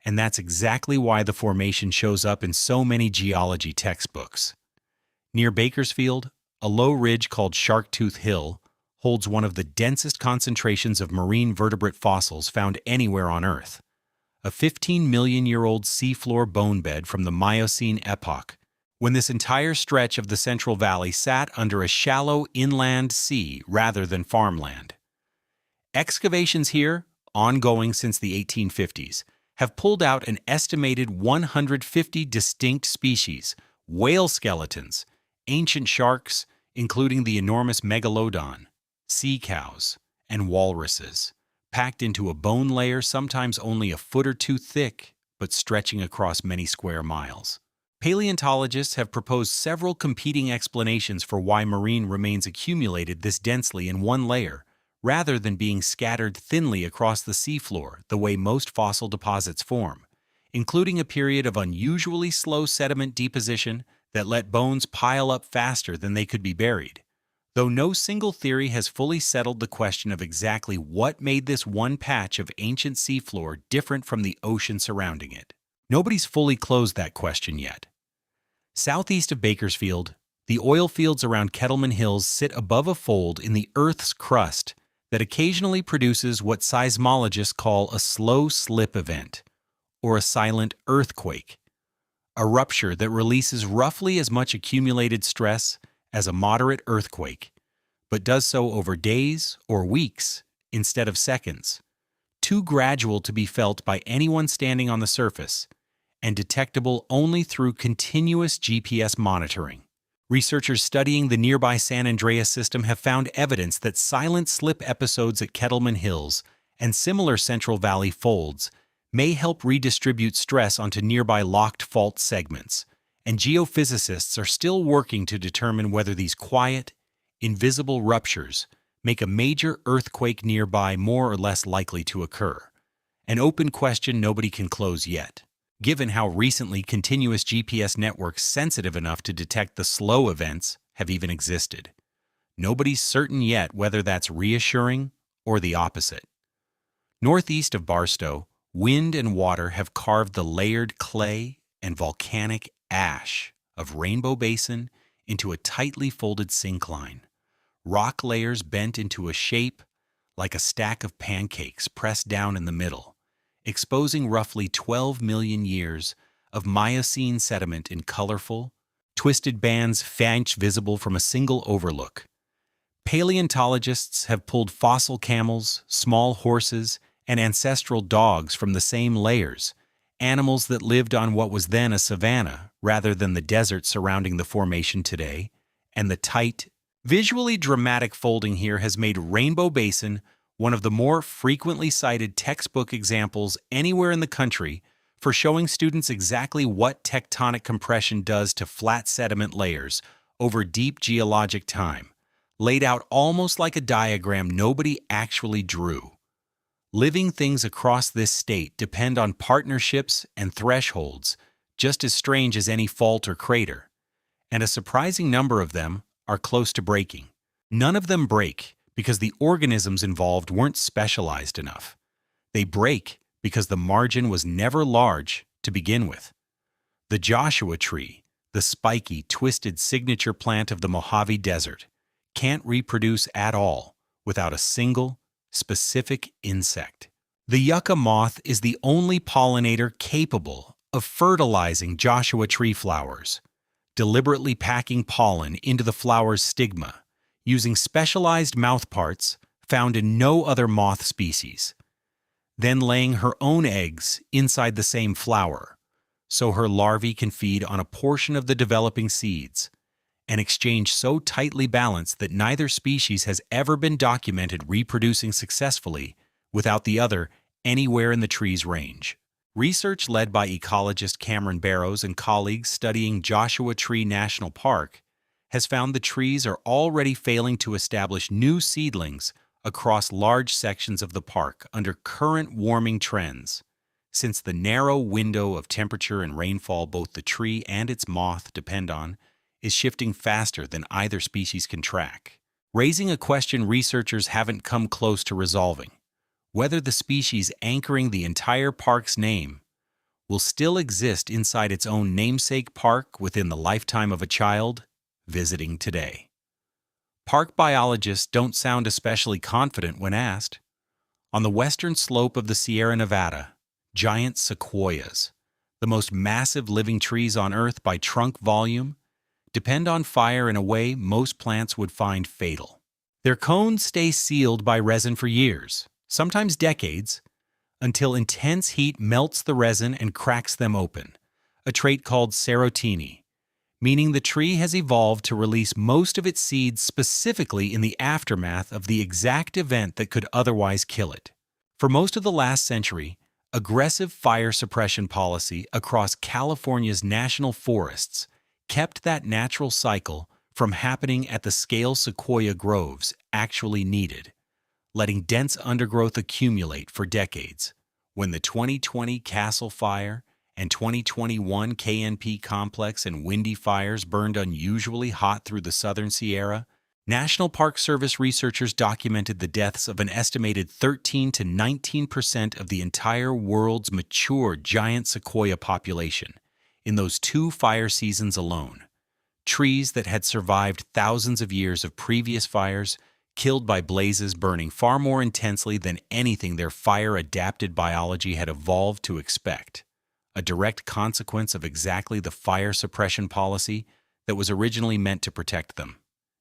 and that's exactly why the formation shows up in so many geology textbooks. Near Bakersfield, a low ridge called Sharktooth Hill holds one of the densest concentrations of marine vertebrate fossils found anywhere on Earth, a 15-million-year-old seafloor bone bed from the Miocene epoch, when this entire stretch of the Central Valley sat under a shallow inland sea rather than farmland. Excavations here, ongoing since the 1850s, have pulled out an estimated 150 distinct species, whale skeletons, ancient sharks, including the enormous megalodon, sea cows, and walruses, packed into a bone layer sometimes only a foot or two thick but stretching across many square miles. Paleontologists have proposed several competing explanations for why marine remains accumulated this densely in one layer, rather than being scattered thinly across the seafloor the way most fossil deposits form, including a period of unusually slow sediment deposition that let bones pile up faster than they could be buried. Though no single theory has fully settled the question of exactly what made this one patch of ancient seafloor different from the ocean surrounding it. Nobody's fully closed that question yet. Southeast of Bakersfield, the oil fields around Kettleman Hills sit above a fold in the Earth's crust that occasionally produces what seismologists call a slow slip event, or a silent earthquake, a rupture that releases roughly as much accumulated stress as a moderate earthquake, but does so over days or weeks instead of seconds, too gradual to be felt by anyone standing on the surface, and detectable only through continuous GPS monitoring. Researchers studying the nearby San Andreas system have found evidence that silent slip episodes at Kettleman Hills and similar Central Valley folds may help redistribute stress onto nearby locked fault segments, and geophysicists are still working to determine whether these quiet, invisible ruptures make a major earthquake nearby more or less likely to occur, an open question nobody can close yet. Given how recently continuous GPS networks sensitive enough to detect the slow events have even existed, nobody's certain yet whether that's reassuring or the opposite. Northeast of Barstow, wind and water have carved the layered clay and volcanic ash of Rainbow Basin into a tightly folded syncline, rock layers bent into a shape like a stack of pancakes pressed down in the middle, exposing roughly 12 million years of Miocene sediment in colorful, twisted bands faint visible from a single overlook. Paleontologists have pulled fossil camels, small horses, and ancestral dogs from the same layers, animals that lived on what was then a savanna rather than the desert surrounding the formation today, and the tight, visually dramatic folding here has made Rainbow Basin one of the more frequently cited textbook examples anywhere in the country for showing students exactly what tectonic compression does to flat sediment layers over deep geologic time, laid out almost like a diagram nobody actually drew. Living things across this state depend on partnerships and thresholds just as strange as any fault or crater, and a surprising number of them are close to breaking. None of them break because the organisms involved weren't specialized enough. They break because the margin was never large to begin with. The Joshua tree, the spiky, twisted signature plant of the Mojave Desert, can't reproduce at all without a single, specific insect. The yucca moth is the only pollinator capable of fertilizing Joshua tree flowers, deliberately packing pollen into the flower's stigma, using specialized mouthparts found in no other moth species, then laying her own eggs inside the same flower, so her larvae can feed on a portion of the developing seeds, an exchange so tightly balanced that neither species has ever been documented reproducing successfully without the other anywhere in the tree's range. Research led by ecologist Cameron Barrows and colleagues studying Joshua Tree National Park has found the trees are already failing to establish new seedlings across large sections of the park under current warming trends, since the narrow window of temperature and rainfall both the tree and its moth depend on is shifting faster than either species can track, raising a question researchers haven't come close to resolving: whether the species anchoring the entire park's name will still exist inside its own namesake park within the lifetime of a child visiting today. Park biologists don't sound especially confident when asked. On the western slope of the Sierra Nevada, giant sequoias, the most massive living trees on Earth by trunk volume, depend on fire in a way most plants would find fatal. Their cones stay sealed by resin for years, sometimes decades, until intense heat melts the resin and cracks them open, a trait called serotiny, meaning the tree has evolved to release most of its seeds specifically in the aftermath of the exact event that could otherwise kill it. For most of the last century, Aggressive fire suppression policy across California's national forests kept that natural cycle from happening at the scale sequoia groves actually needed, letting dense undergrowth accumulate for decades. When the 2020 Castle Fire and 2021 KNP complex and Windy fires burned unusually hot through the southern Sierra, National Park Service researchers documented the deaths of an estimated 13 to 19% of the entire world's mature giant sequoia population in those 2 fire seasons alone. Trees that had survived thousands of years of previous fires, killed by blazes burning far more intensely than anything their fire-adapted biology had evolved to expect, a direct consequence of exactly the fire suppression policy that was originally meant to protect them.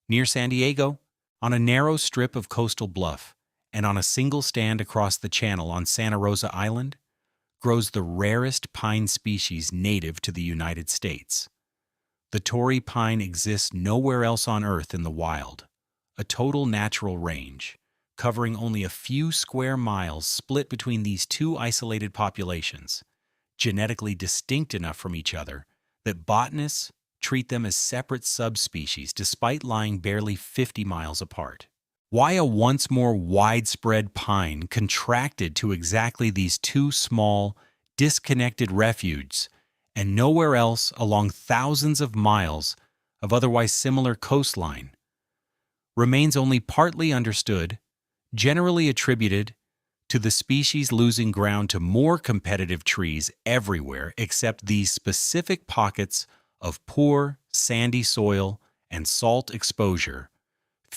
Near San Diego, on a narrow strip of coastal bluff, and on a single stand across the channel on Santa Rosa Island, grows the rarest pine species native to the United States. The Torrey pine exists nowhere else on Earth in the wild, a total natural range, covering only a few square miles split between these 2 isolated populations, genetically distinct enough from each other that botanists treat them as separate subspecies despite lying barely 50 miles apart. Why a once more widespread pine contracted to exactly these 2 small, disconnected refuges and nowhere else along thousands of miles of otherwise similar coastline remains only partly understood, generally attributed to the species losing ground to more competitive trees everywhere except these specific pockets of poor, sandy soil and salt exposure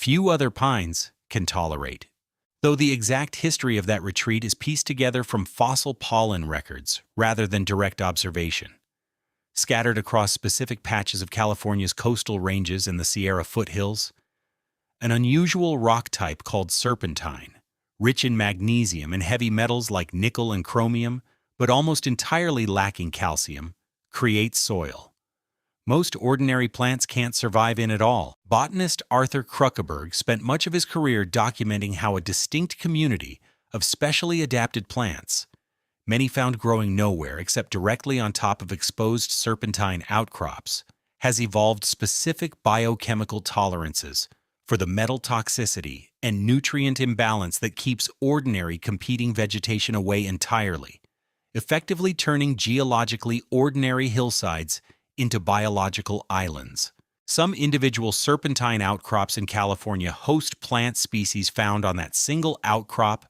few other pines can tolerate. Though the exact history of that retreat is pieced together from fossil pollen records rather than direct observation. Scattered across specific patches of California's coastal ranges and the Sierra foothills, an unusual rock type called serpentine, rich in magnesium and heavy metals like nickel and chromium, but almost entirely lacking calcium, creates soil most ordinary plants can't survive in at all. Botanist Arthur Kruckeberg spent much of his career documenting how a distinct community of specially adapted plants, many found growing nowhere except directly on top of exposed serpentine outcrops, has evolved specific biochemical tolerances for the metal toxicity and nutrient imbalance that keeps ordinary competing vegetation away entirely, effectively turning geologically ordinary hillsides into biological islands. Some individual serpentine outcrops in California host plant species found on that single outcrop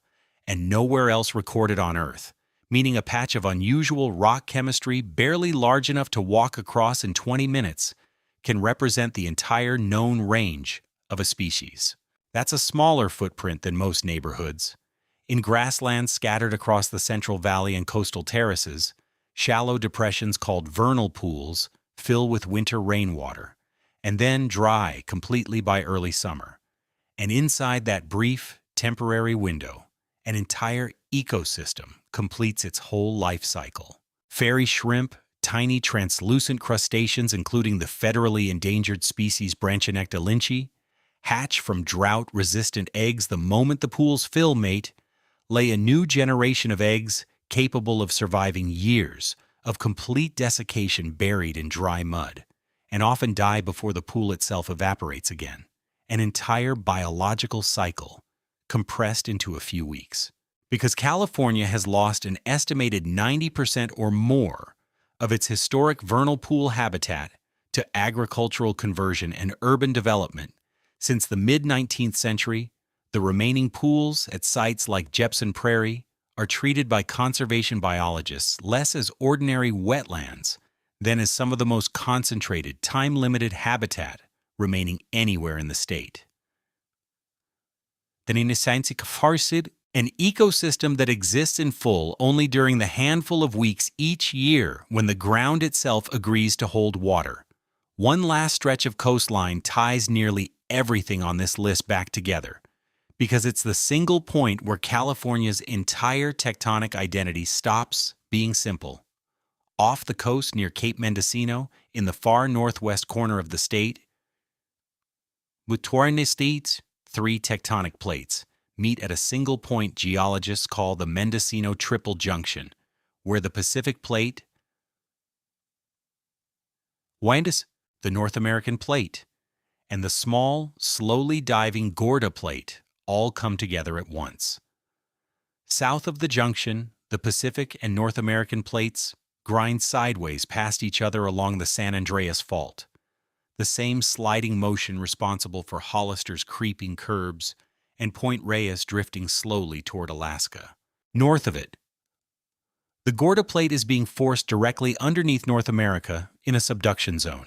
and nowhere else recorded on Earth, meaning a patch of unusual rock chemistry barely large enough to walk across in 20 minutes can represent the entire known range of a species. That's a smaller footprint than most neighborhoods. In grasslands scattered across the Central Valley and coastal terraces, shallow depressions called vernal pools fill with winter rainwater, and then dry completely by early summer. And inside that brief, temporary window, an entire ecosystem completes its whole life cycle. Fairy shrimp, tiny translucent crustaceans including the federally endangered species Branchinecta lynchii, hatch from drought-resistant eggs the moment the pools fill, mate, lay a new generation of eggs capable of surviving years of complete desiccation buried in dry mud, and often die before the pool itself evaporates again. An entire biological cycle compressed into a few weeks. Because California has lost an estimated 90% or more of its historic vernal pool habitat to agricultural conversion and urban development since the mid-19th century, the remaining pools at sites like Jepson Prairie are treated by conservation biologists less as ordinary wetlands than as some of the most concentrated, time-limited habitat remaining anywhere in the state. An ecosystem that exists in full only during the handful of weeks each year when the ground itself agrees to hold water. One last stretch of coastline ties nearly everything on this list back together, because it's the single point where California's entire tectonic identity stops being simple. Off the coast near Cape Mendocino, in the far northwest corner of the state, with 3 tectonic plates, meet at a single point geologists call the Mendocino Triple Junction, where the Pacific Plate winds the North American Plate, and the small, slowly diving Gorda Plate all come together at once. South of the junction, the Pacific and North American plates grind sideways past each other along the San Andreas Fault, the same sliding motion responsible for Hollister's creeping curbs and Point Reyes drifting slowly toward Alaska. North of it, the Gorda Plate is being forced directly underneath North America in a subduction zone,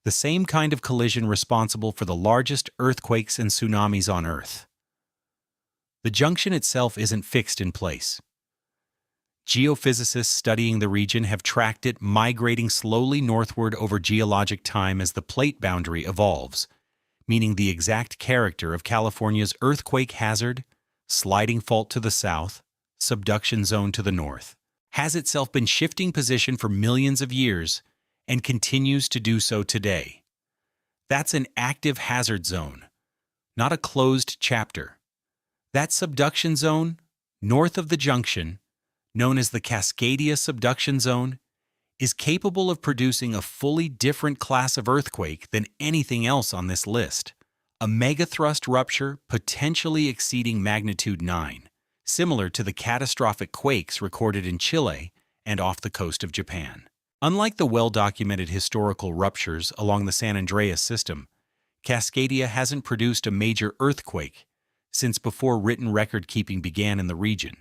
the same kind of collision responsible for the largest earthquakes and tsunamis on Earth. The junction itself isn't fixed in place. Geophysicists studying the region have tracked it migrating slowly northward over geologic time as the plate boundary evolves, meaning the exact character of California's earthquake hazard, sliding fault to the south, subduction zone to the north, has itself been shifting position for millions of years and continues to do so today. That's an active hazard zone, not a closed chapter. That subduction zone, north of the junction, known as the Cascadia subduction zone, is capable of producing a fully different class of earthquake than anything else on this list, a megathrust rupture potentially exceeding magnitude 9, similar to the catastrophic quakes recorded in Chile and off the coast of Japan. Unlike the well-documented historical ruptures along the San Andreas system, Cascadia hasn't produced a major earthquake since before written record-keeping began in the region,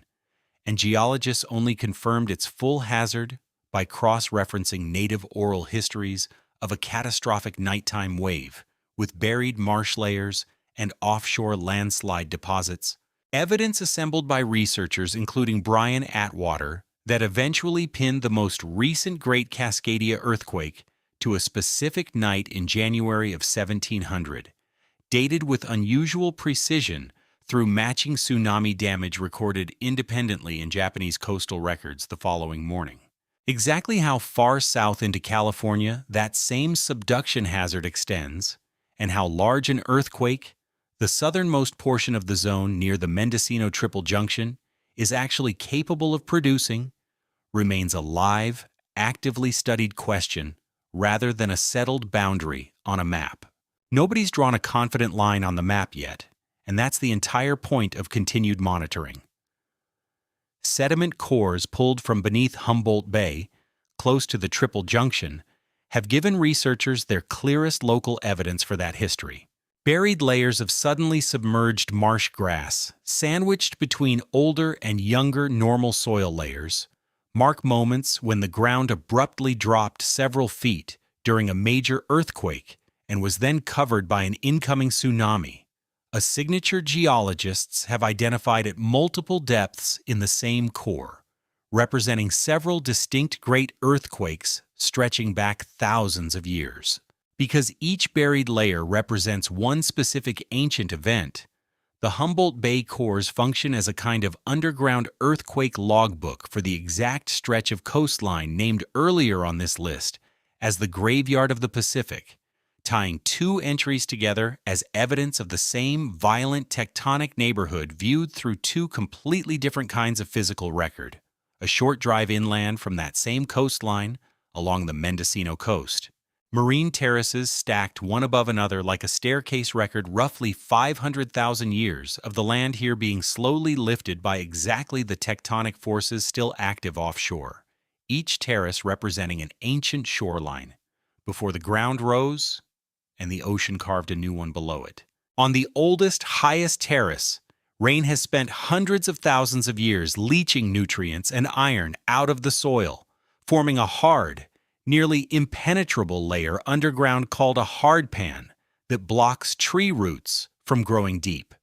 and geologists only confirmed its full hazard by cross-referencing native oral histories of a catastrophic nighttime wave with buried marsh layers and offshore landslide deposits, evidence assembled by researchers including Brian Atwater that eventually pinned the most recent Great Cascadia earthquake to a specific night in January of 1700, dated with unusual precision through matching tsunami damage recorded independently in Japanese coastal records the following morning. Exactly how far south into California that same subduction hazard extends, and how large an earthquake, the southernmost portion of the zone near the Mendocino Triple Junction, is actually capable of producing, remains a live, actively studied question rather than a settled boundary on a map. Nobody's drawn a confident line on the map yet, and that's the entire point of continued monitoring. Sediment cores pulled from beneath Humboldt Bay, close to the Triple Junction, have given researchers their clearest local evidence for that history. Buried layers of suddenly submerged marsh grass, sandwiched between older and younger normal soil layers, mark moments when the ground abruptly dropped several feet during a major earthquake and was then covered by an incoming tsunami, a signature geologists have identified at multiple depths in the same core, representing several distinct great earthquakes stretching back thousands of years. Because each buried layer represents one specific ancient event, the Humboldt Bay cores function as a kind of underground earthquake logbook for the exact stretch of coastline named earlier on this list as the Graveyard of the Pacific, tying two entries together as evidence of the same violent tectonic neighborhood viewed through two completely different kinds of physical record, a short drive inland from that same coastline along the Mendocino coast. Marine terraces stacked one above another like a staircase record roughly 500,000 years of the land here being slowly lifted by exactly the tectonic forces still active offshore, each terrace representing an ancient shoreline, before the ground rose and the ocean carved a new one below it. On the oldest, highest terrace, rain has spent hundreds of thousands of years leaching nutrients and iron out of the soil, forming a hard, nearly impenetrable layer underground called a hardpan that blocks tree roots from growing deep.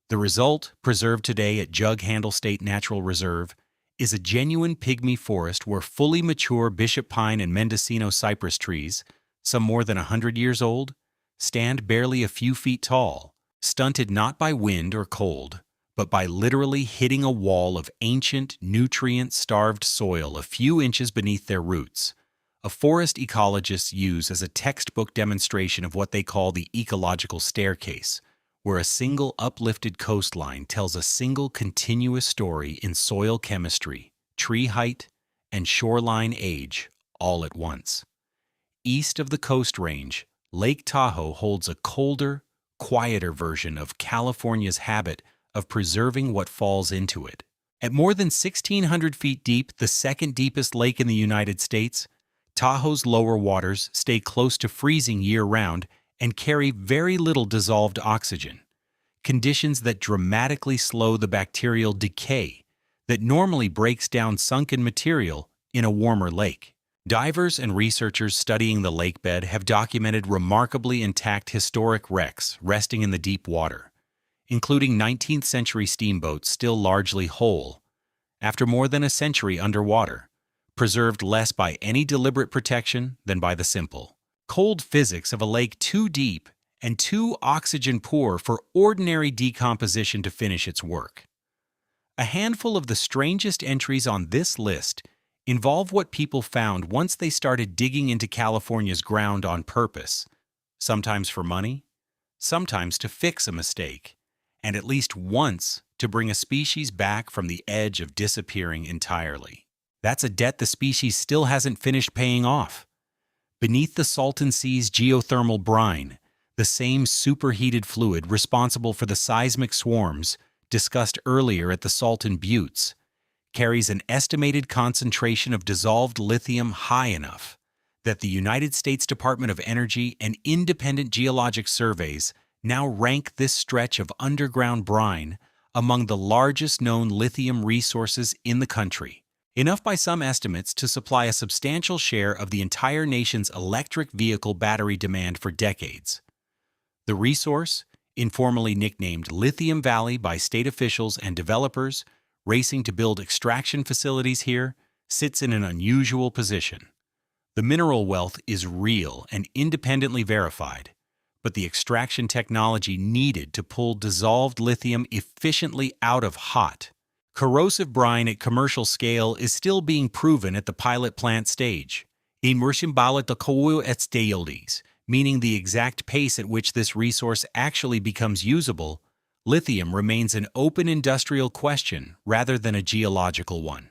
The result, preserved today at Jug Handle State Natural Reserve, is a genuine pygmy forest where fully mature bishop pine and Mendocino cypress trees, some more than 100 years old, stand barely a few feet tall, stunted not by wind or cold, but by literally hitting a wall of ancient, nutrient-starved soil a few inches beneath their roots, a forest ecologists use as a textbook demonstration of what they call the ecological staircase, where a single uplifted coastline tells a single continuous story in soil chemistry, tree height, and shoreline age all at once. East of the Coast Range, Lake Tahoe holds a colder, quieter version of California's habit of preserving what falls into it. At more than 1,600 feet deep, the second deepest lake in the United States, Tahoe's lower waters stay close to freezing year-round and carry very little dissolved oxygen, conditions that dramatically slow the bacterial decay that normally breaks down sunken material in a warmer lake. Divers and researchers studying the lake bed have documented remarkably intact historic wrecks resting in the deep water, including 19th century steamboats still largely whole, after more than a century underwater, preserved less by any deliberate protection than by the simple, cold physics of a lake too deep and too oxygen poor for ordinary decomposition to finish its work. A handful of the strangest entries on this list involve what people found once they started digging into California's ground on purpose, sometimes for money, sometimes to fix a mistake, and at least once to bring a species back from the edge of disappearing entirely. That's a debt the species still hasn't finished paying off. Beneath the Salton Sea's geothermal brine, the same superheated fluid responsible for the seismic swarms discussed earlier at the Salton Buttes, carries an estimated concentration of dissolved lithium high enough that the United States Department of Energy and independent geologic surveys now rank this stretch of underground brine among the largest known lithium resources in the country, enough by some estimates to supply a substantial share of the entire nation's electric vehicle battery demand for decades. The resource, informally nicknamed Lithium Valley by state officials and developers racing to build extraction facilities here, sits in an unusual position. The mineral wealth is real and independently verified, but the extraction technology needed to pull dissolved lithium efficiently out of hot, corrosive brine at commercial scale is still being proven at the pilot plant stage. Immersion at meaning the exact pace at which this resource actually becomes usable, lithium remains an open industrial question rather than a geological one.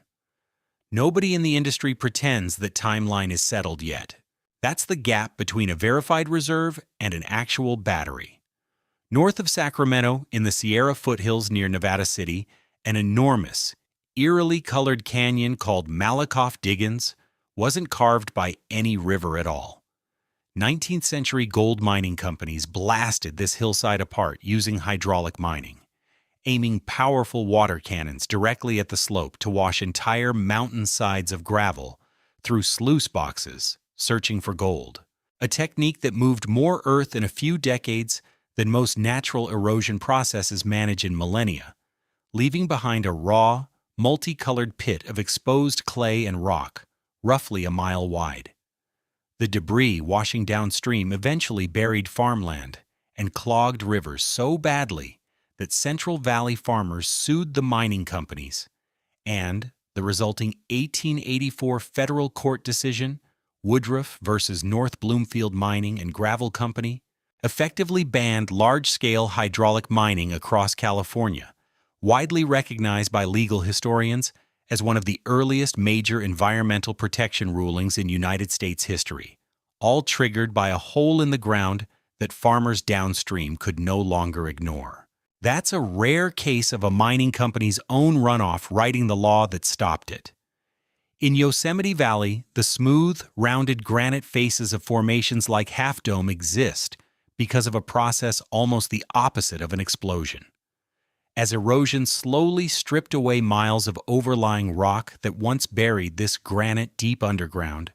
Nobody in the industry pretends that timeline is settled yet. That's the gap between a verified reserve and an actual battery. North of Sacramento, in the Sierra foothills near Nevada City, an enormous, eerily colored canyon called Malakoff Diggins wasn't carved by any river at all. 19th century gold mining companies blasted this hillside apart using hydraulic mining, aiming powerful water cannons directly at the slope to wash entire mountain sides of gravel through sluice boxes, searching for gold, a technique that moved more earth in a few decades than most natural erosion processes manage in millennia, leaving behind a raw, multicolored pit of exposed clay and rock, roughly a mile wide. The debris washing downstream eventually buried farmland and clogged rivers so badly that Central Valley farmers sued the mining companies, and the resulting 1884 federal court decision, Woodruff versus North Bloomfield Mining and Gravel Company, effectively banned large-scale hydraulic mining across California, widely recognized by legal historians as one of the earliest major environmental protection rulings in United States history, all triggered by a hole in the ground that farmers downstream could no longer ignore. That's a rare case of a mining company's own runoff writing the law that stopped it. In Yosemite Valley, the smooth, rounded granite faces of formations like Half Dome exist because of a process almost the opposite of an explosion. As erosion slowly stripped away miles of overlying rock that once buried this granite deep underground,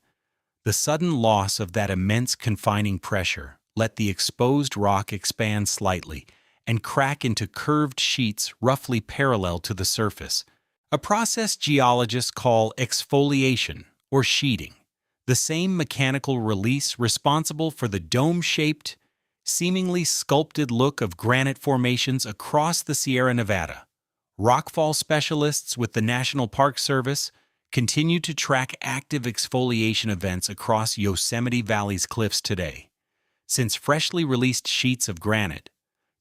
the sudden loss of that immense confining pressure let the exposed rock expand slightly and crack into curved sheets roughly parallel to the surface, a process geologists call exfoliation or sheeting, the same mechanical release responsible for the dome-shaped, seemingly sculpted look of granite formations across the Sierra Nevada. Rockfall specialists with the National Park Service continue to track active exfoliation events across Yosemite Valley's cliffs today, since freshly released sheets of granite,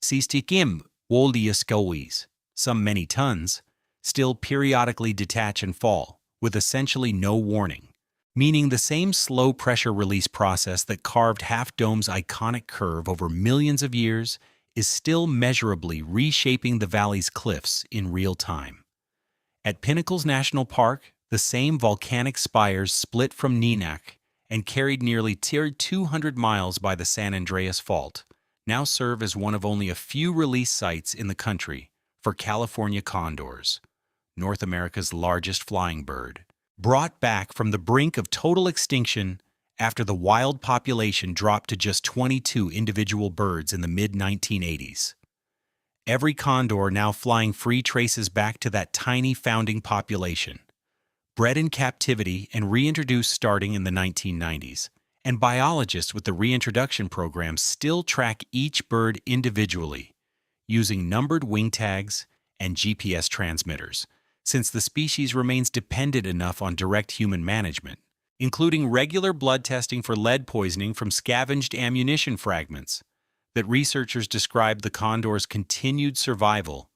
Sistikim woldiaskois, some many tons, still periodically detach and fall, with essentially no warning, meaning the same slow pressure release process that carved Half Dome's iconic curve over millions of years is still measurably reshaping the valley's cliffs in real time. At Pinnacles National Park, the same volcanic spires split from Neenach and carried nearly 200 miles by the San Andreas Fault, now serve as one of only a few release sites in the country for California condors, North America's largest flying bird, brought back from the brink of total extinction after the wild population dropped to just 22 individual birds in the mid-1980s. Every condor now flying free traces back to that tiny founding population, bred in captivity and reintroduced starting in the 1990s, and biologists with the reintroduction program still track each bird individually using numbered wing tags and GPS transmitters, since the species remains dependent enough on direct human management, including regular blood testing for lead poisoning from scavenged ammunition fragments, that researchers describe the condor's continued survival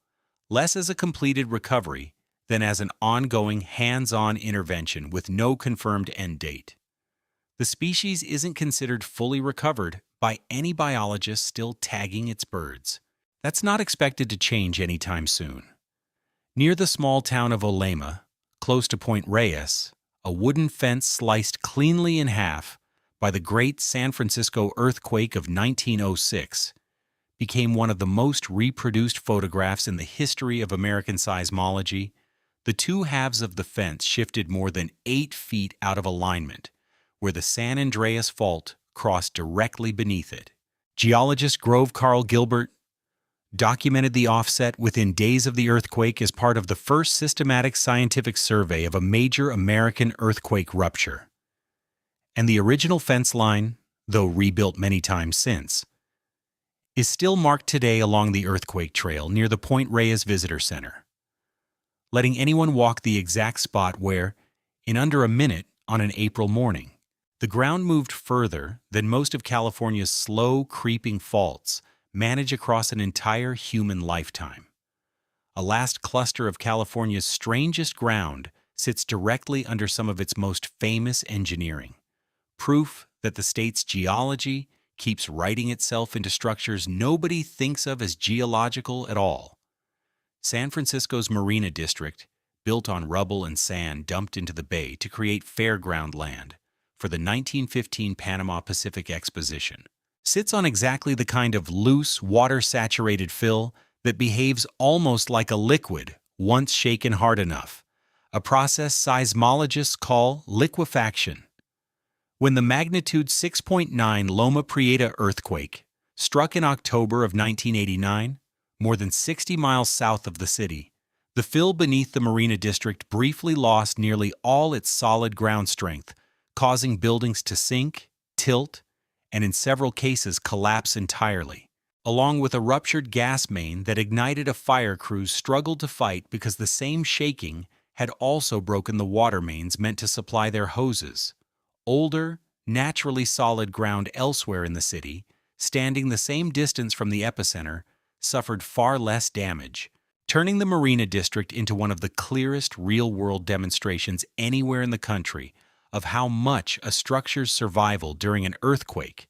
less as a completed recovery than as an ongoing hands-on intervention with no confirmed end date. The species isn't considered fully recovered by any biologist still tagging its birds. That's not expected to change anytime soon. Near the small town of Olema, close to Point Reyes, a wooden fence sliced cleanly in half by the Great San Francisco earthquake of 1906 became one of the most reproduced photographs in the history of American seismology. The two halves of the fence shifted more than 8 feet out of alignment, where the San Andreas Fault crossed directly beneath it. Geologist Grove Carl Gilbert documented the offset within days of the earthquake as part of the first systematic scientific survey of a major American earthquake rupture. And the original fence line, though rebuilt many times since, is still marked today along the earthquake trail near the Point Reyes Visitor Center, letting anyone walk the exact spot where, in under a minute on an April morning, the ground moved further than most of California's slow, creeping faults manage across an entire human lifetime. A last cluster of California's strangest ground sits directly under some of its most famous engineering, proof that the state's geology keeps writing itself into structures nobody thinks of as geological at all. San Francisco's Marina District, built on rubble and sand dumped into the bay to create fairground land for the 1915 Panama Pacific Exposition, sits on exactly the kind of loose, water-saturated fill that behaves almost like a liquid once shaken hard enough, a process seismologists call liquefaction. When the magnitude 6.9 Loma Prieta earthquake struck in October of 1989, more than 60 miles south of the city, the fill beneath the Marina District briefly lost nearly all its solid ground strength, causing buildings to sink, tilt, and in several cases collapse entirely, along with a ruptured gas main that ignited a fire crews struggled to fight because the same shaking had also broken the water mains meant to supply their hoses. Older, naturally solid ground elsewhere in the city, standing the same distance from the epicenter, suffered far less damage, turning the Marina District into one of the clearest real-world demonstrations anywhere in the country of how much a structure's survival during an earthquake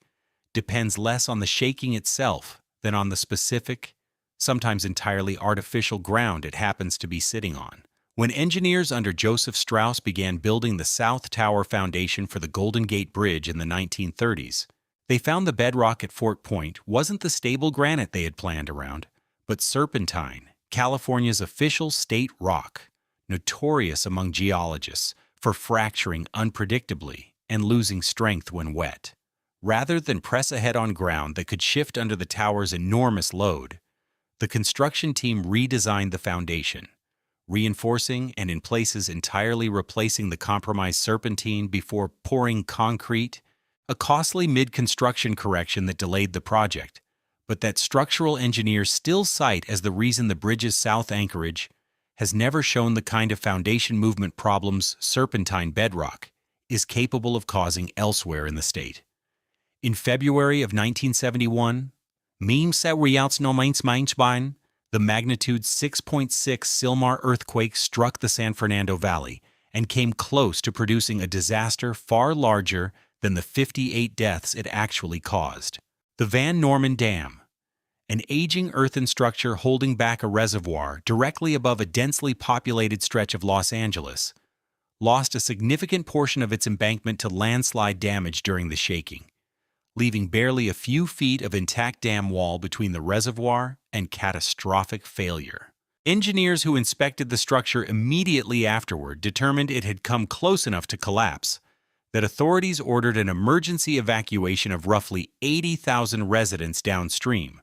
depends less on the shaking itself than on the specific, sometimes entirely artificial ground it happens to be sitting on. When engineers under Joseph Strauss began building the South Tower foundation for the Golden Gate Bridge in the 1930s, they found the bedrock at Fort Point wasn't the stable granite they had planned around, but serpentine, California's official state rock, notorious among geologists for fracturing unpredictably and losing strength when wet. Rather than press ahead on ground that could shift under the tower's enormous load, the construction team redesigned the foundation, reinforcing and in places entirely replacing the compromised serpentine before pouring concrete, a costly mid-construction correction that delayed the project, but that structural engineers still cite as the reason the bridge's south anchorage has never shown the kind of foundation movement problems serpentine bedrock is capable of causing elsewhere in the state. In February of 1971, Meme sa Riouts no Mainsbein, the magnitude 6.6 Silmar earthquake struck the San Fernando Valley and came close to producing a disaster far larger than the 58 deaths it actually caused. The Van Norman Dam, an aging earthen structure holding back a reservoir directly above a densely populated stretch of Los Angeles, lost a significant portion of its embankment to landslide damage during the shaking, leaving barely a few feet of intact dam wall between the reservoir and catastrophic failure. Engineers who inspected the structure immediately afterward determined it had come close enough to collapse that authorities ordered an emergency evacuation of roughly 80,000 residents downstream,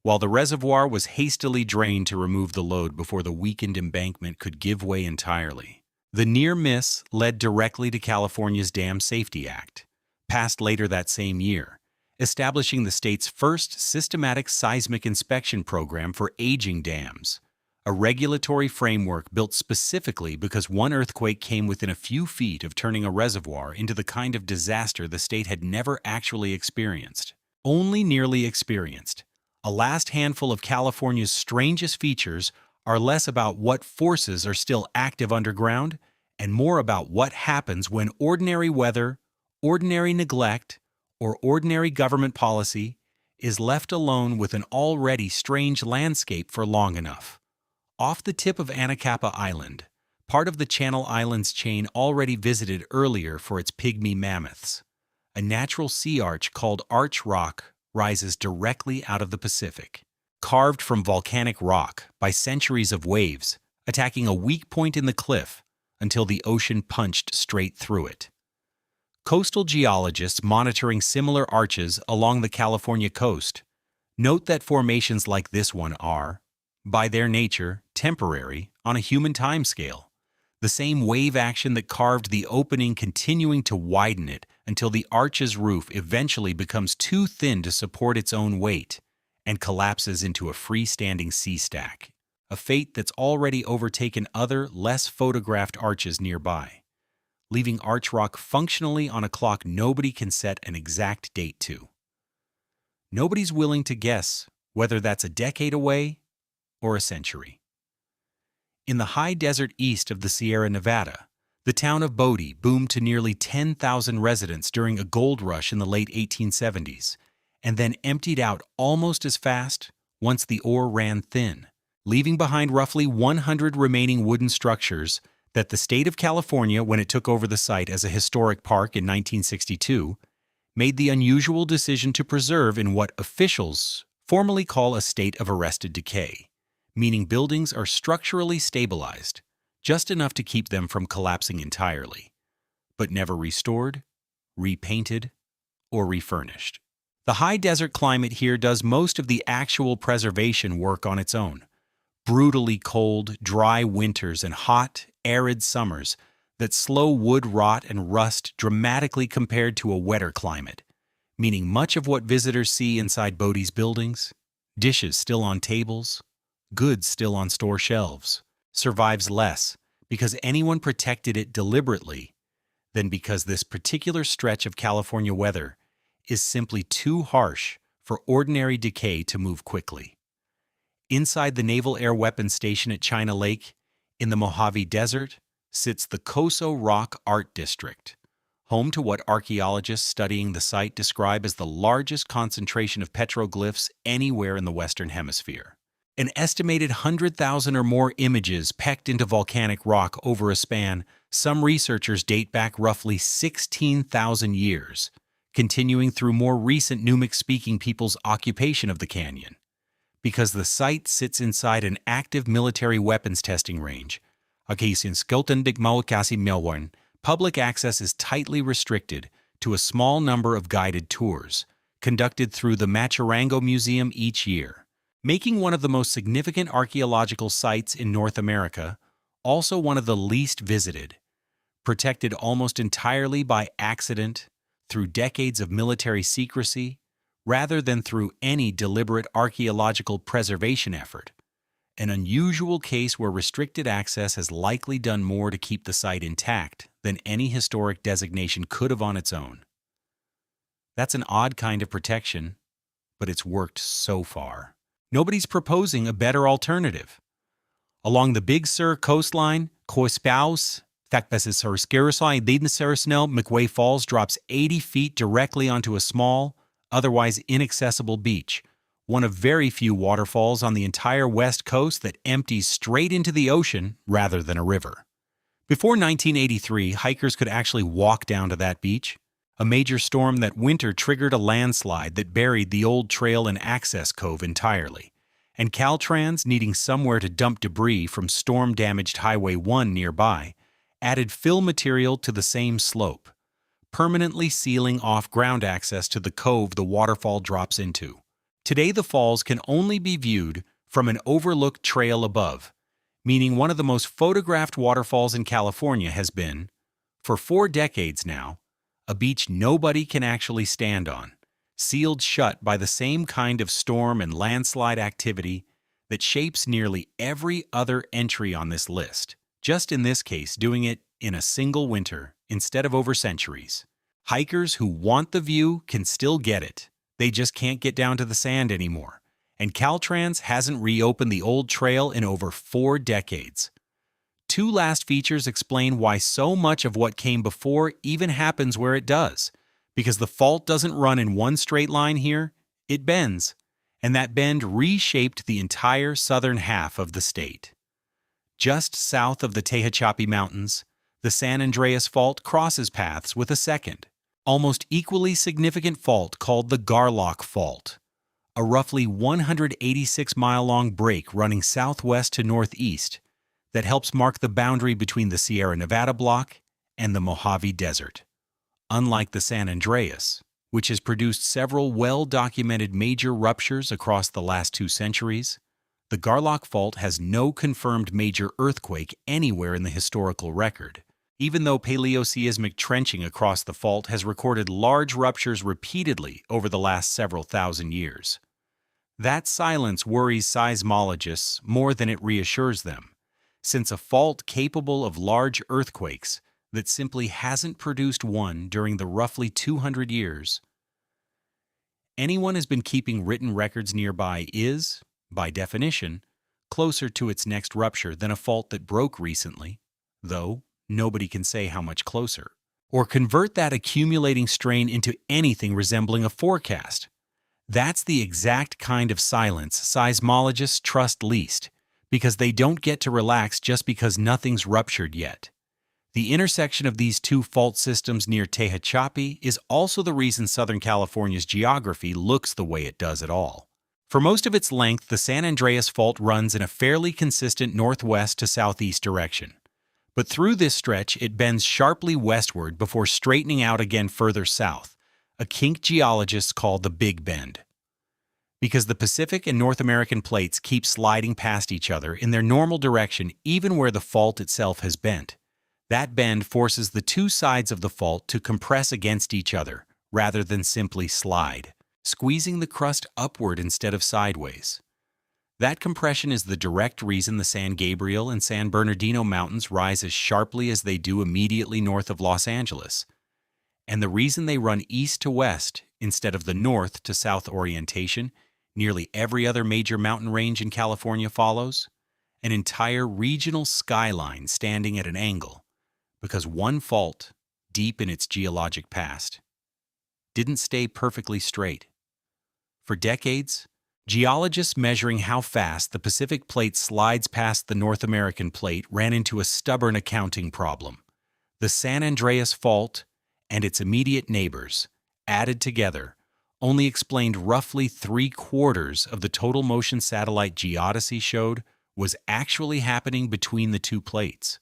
while the reservoir was hastily drained to remove the load before the weakened embankment could give way entirely. The near miss led directly to California's Dam Safety Act, passed later that same year, establishing the state's first systematic seismic inspection program for aging dams, a regulatory framework built specifically because one earthquake came within a few feet of turning a reservoir into the kind of disaster the state had never actually experienced. Only nearly experienced. A last handful of California's strangest features are less about what forces are still active underground and more about what happens when ordinary weather, ordinary neglect, or ordinary government policy is left alone with an already strange landscape for long enough. Off the tip of Anacapa Island, part of the Channel Islands chain already visited earlier for its pygmy mammoths, a natural sea arch called Arch Rock rises directly out of the Pacific, carved from volcanic rock by centuries of waves, attacking a weak point in the cliff until the ocean punched straight through it. Coastal geologists monitoring similar arches along the California coast note that formations like this one are, by their nature, temporary on a human timescale, the same wave action that carved the opening continuing to widen it until the arch's roof eventually becomes too thin to support its own weight and collapses into a freestanding sea stack, a fate that's already overtaken other, less photographed arches nearby, leaving Arch Rock functionally on a clock nobody can set an exact date to. Nobody's willing to guess whether that's a decade away or a century. In the high desert east of the Sierra Nevada, the town of Bodie boomed to nearly 10,000 residents during a gold rush in the late 1870s, and then emptied out almost as fast once the ore ran thin, leaving behind roughly 100 remaining wooden structures that the state of California, when it took over the site as a historic park in 1962, made the unusual decision to preserve in what officials formally call a state of arrested decay, meaning buildings are structurally stabilized, just enough to keep them from collapsing entirely, but never restored, repainted, or refurnished. The high desert climate here does most of the actual preservation work on its own. Brutally cold, dry winters and hot, arid summers that slow wood rot and rust dramatically compared to a wetter climate, meaning much of what visitors see inside Bodie's buildings, dishes still on tables, goods still on store shelves, survives less because anyone protected it deliberately than because this particular stretch of California weather is simply too harsh for ordinary decay to move quickly. Inside the Naval Air Weapons Station at China Lake, in the Mojave Desert, sits the Coso Rock Art District, home to what archaeologists studying the site describe as the largest concentration of petroglyphs anywhere in the Western Hemisphere. An estimated 100,000 or more images pecked into volcanic rock over a span some researchers date back roughly 16,000 years, continuing through more recent Numic-speaking people's occupation of the canyon. Because the site sits inside an active military weapons testing range, public access is tightly restricted to a small number of guided tours, conducted through the Macharango Museum each year, making one of the most significant archaeological sites in North America, also one of the least visited, protected almost entirely by accident through decades of military secrecy, rather than through any deliberate archaeological preservation effort, an unusual case where restricted access has likely done more to keep the site intact than any historic designation could have on its own. That's an odd kind of protection, but it's worked so far. Nobody's proposing a better alternative. Along the Big Sur coastline, Coespaus, McWay Falls drops 80 feet directly onto a small, otherwise inaccessible beach, one of very few waterfalls on the entire west coast that empties straight into the ocean rather than a river. Before 1983, hikers could actually walk down to that beach. A major storm that winter triggered a landslide that buried the old trail and access cove entirely, and Caltrans, needing somewhere to dump debris from storm-damaged Highway 1 nearby, added fill material to the same slope, permanently sealing off ground access to the cove the waterfall drops into. Today the falls can only be viewed from an overlooked trail above, meaning one of the most photographed waterfalls in California has been, for 4 decades now, a beach nobody can actually stand on, sealed shut by the same kind of storm and landslide activity that shapes nearly every other entry on this list, just in this case doing it in a single winter instead of over centuries. Hikers who want the view can still get it. They just can't get down to the sand anymore, and Caltrans hasn't reopened the old trail in over 4 decades. 2 last features explain why so much of what came before even happens where it does. Because the fault doesn't run in one straight line here, it bends, and that bend reshaped the entire southern half of the state. Just south of the Tehachapi Mountains, the San Andreas Fault crosses paths with a second, almost equally significant fault called the Garlock Fault, a roughly 186-mile-long break running southwest to northeast that helps mark the boundary between the Sierra Nevada block and the Mojave Desert. Unlike the San Andreas, which has produced several well-documented major ruptures across the last 2 centuries, the Garlock Fault has no confirmed major earthquake anywhere in the historical record, even though Paleoseismic trenching across the fault has recorded large ruptures repeatedly over the last several thousand years. That silence worries seismologists more than it reassures them, since a fault capable of large earthquakes that simply hasn't produced one during the roughly 200 years anyone has been keeping written records nearby is, by definition, closer to its next rupture than a fault that broke recently, though nobody can say how much closer, or convert that accumulating strain into anything resembling a forecast. That's the exact kind of silence seismologists trust least, because they don't get to relax just because nothing's ruptured yet. The intersection of these 2 fault systems near Tehachapi is also the reason Southern California's geography looks the way it does at all. For most of its length, the San Andreas Fault runs in a fairly consistent northwest to southeast direction. But through this stretch, it bends sharply westward before straightening out again further south, a kink geologists call the Big Bend. Because the Pacific and North American plates keep sliding past each other in their normal direction even where the fault itself has bent, that bend forces the 2 sides of the fault to compress against each other rather than simply slide, squeezing the crust upward instead of sideways. That compression is the direct reason the San Gabriel and San Bernardino Mountains rise as sharply as they do immediately north of Los Angeles, and the reason they run east to west instead of the north to south orientation nearly every other major mountain range in California follows, an entire regional skyline standing at an angle, because one fault, deep in its geologic past, didn't stay perfectly straight. For decades, geologists measuring how fast the Pacific Plate slides past the North American Plate ran into a stubborn accounting problem. The San Andreas Fault and its immediate neighbors, added together, only explained roughly 3/4 of the total motion satellite geodesy showed was actually happening between the 2 plates.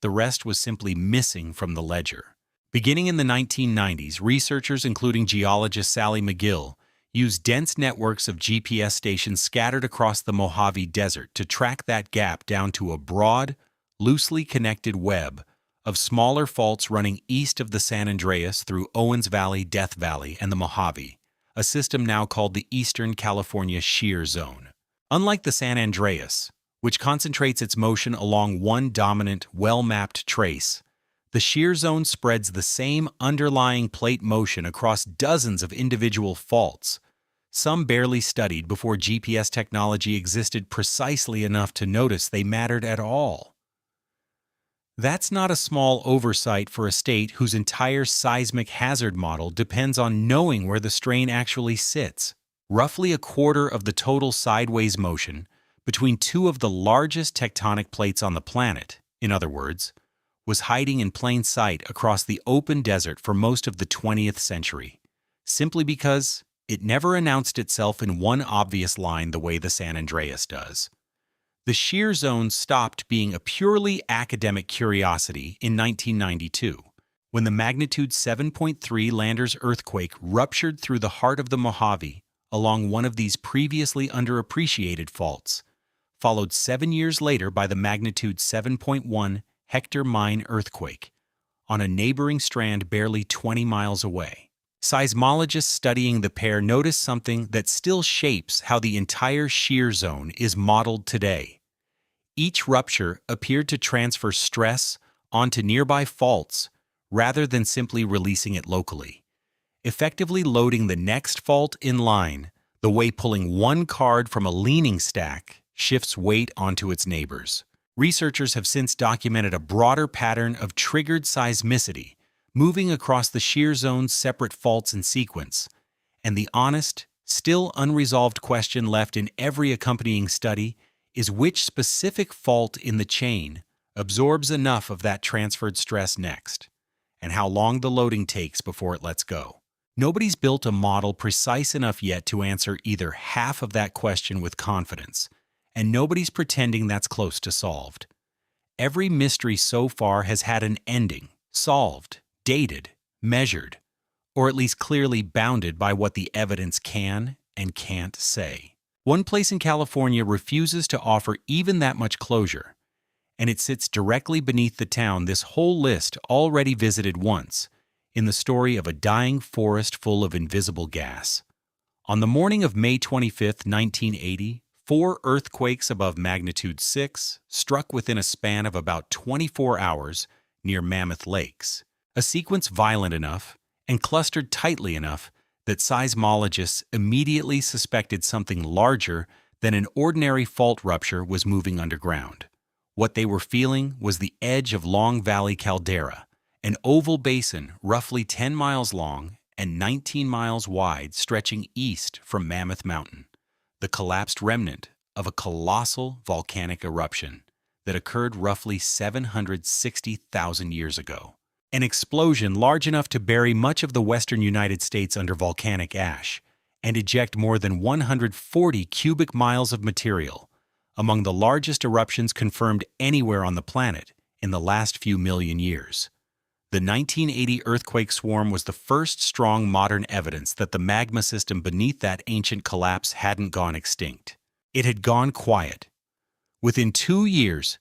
The rest was simply missing from the ledger. Beginning in the 1990s, researchers including geologist Sally McGill used dense networks of GPS stations scattered across the Mojave Desert to track that gap down to a broad, loosely connected web of smaller faults running east of the San Andreas through Owens Valley, Death Valley, and the Mojave, a system now called the Eastern California Shear Zone. Unlike the San Andreas, which concentrates its motion along one dominant, well-mapped trace, the shear zone spreads the same underlying plate motion across dozens of individual faults, some barely studied before GPS technology existed precisely enough to notice they mattered at all. That's not a small oversight for a state whose entire seismic hazard model depends on knowing where the strain actually sits. Roughly a quarter of the total sideways motion between two of the largest tectonic plates on the planet, in other words, was hiding in plain sight across the open desert for most of the 20th century, simply because it never announced itself in one obvious line the way the San Andreas does. The shear zone stopped being a purely academic curiosity in 1992, when the magnitude 7.3 Landers earthquake ruptured through the heart of the Mojave along one of these previously underappreciated faults, followed 7 years later by the magnitude 7.1 Hector mine earthquake on a neighboring strand barely 20 miles away. Seismologists studying the pair noticed something that still shapes how the entire shear zone is modeled today. Each rupture appeared to transfer stress onto nearby faults rather than simply releasing it locally, effectively loading the next fault in line the way pulling one card from a leaning stack shifts weight onto its neighbors. Researchers have since documented a broader pattern of triggered seismicity moving across the shear zone's separate faults in sequence, and the honest, still unresolved question left in every accompanying study is which specific fault in the chain absorbs enough of that transferred stress next, and how long the loading takes before it lets go. Nobody's built a model precise enough yet to answer either half of that question with confidence, and nobody's pretending that's close to solved. Every mystery so far has had an ending, solved, dated, measured, or at least clearly bounded by what the evidence can and can't say. One place in California refuses to offer even that much closure, and it sits directly beneath the town this whole list already visited once, in the story of a dying forest full of invisible gas. On the morning of May 25, 1980, 4 earthquakes above magnitude 6 struck within a span of about 24 hours near Mammoth Lakes, a sequence violent enough and clustered tightly enough that seismologists immediately suspected something larger than an ordinary fault rupture was moving underground. What they were feeling was the edge of Long Valley Caldera, an oval basin roughly 10 miles long and 19 miles wide stretching east from Mammoth Mountain, the collapsed remnant of a colossal volcanic eruption that occurred roughly 760,000 years ago. An explosion large enough to bury much of the western United States under volcanic ash and eject more than 140 cubic miles of material, among the largest eruptions confirmed anywhere on the planet in the last few million years. The 1980 earthquake swarm was the first strong modern evidence that the magma system beneath that ancient collapse hadn't gone extinct. It had gone quiet. Within 2 years,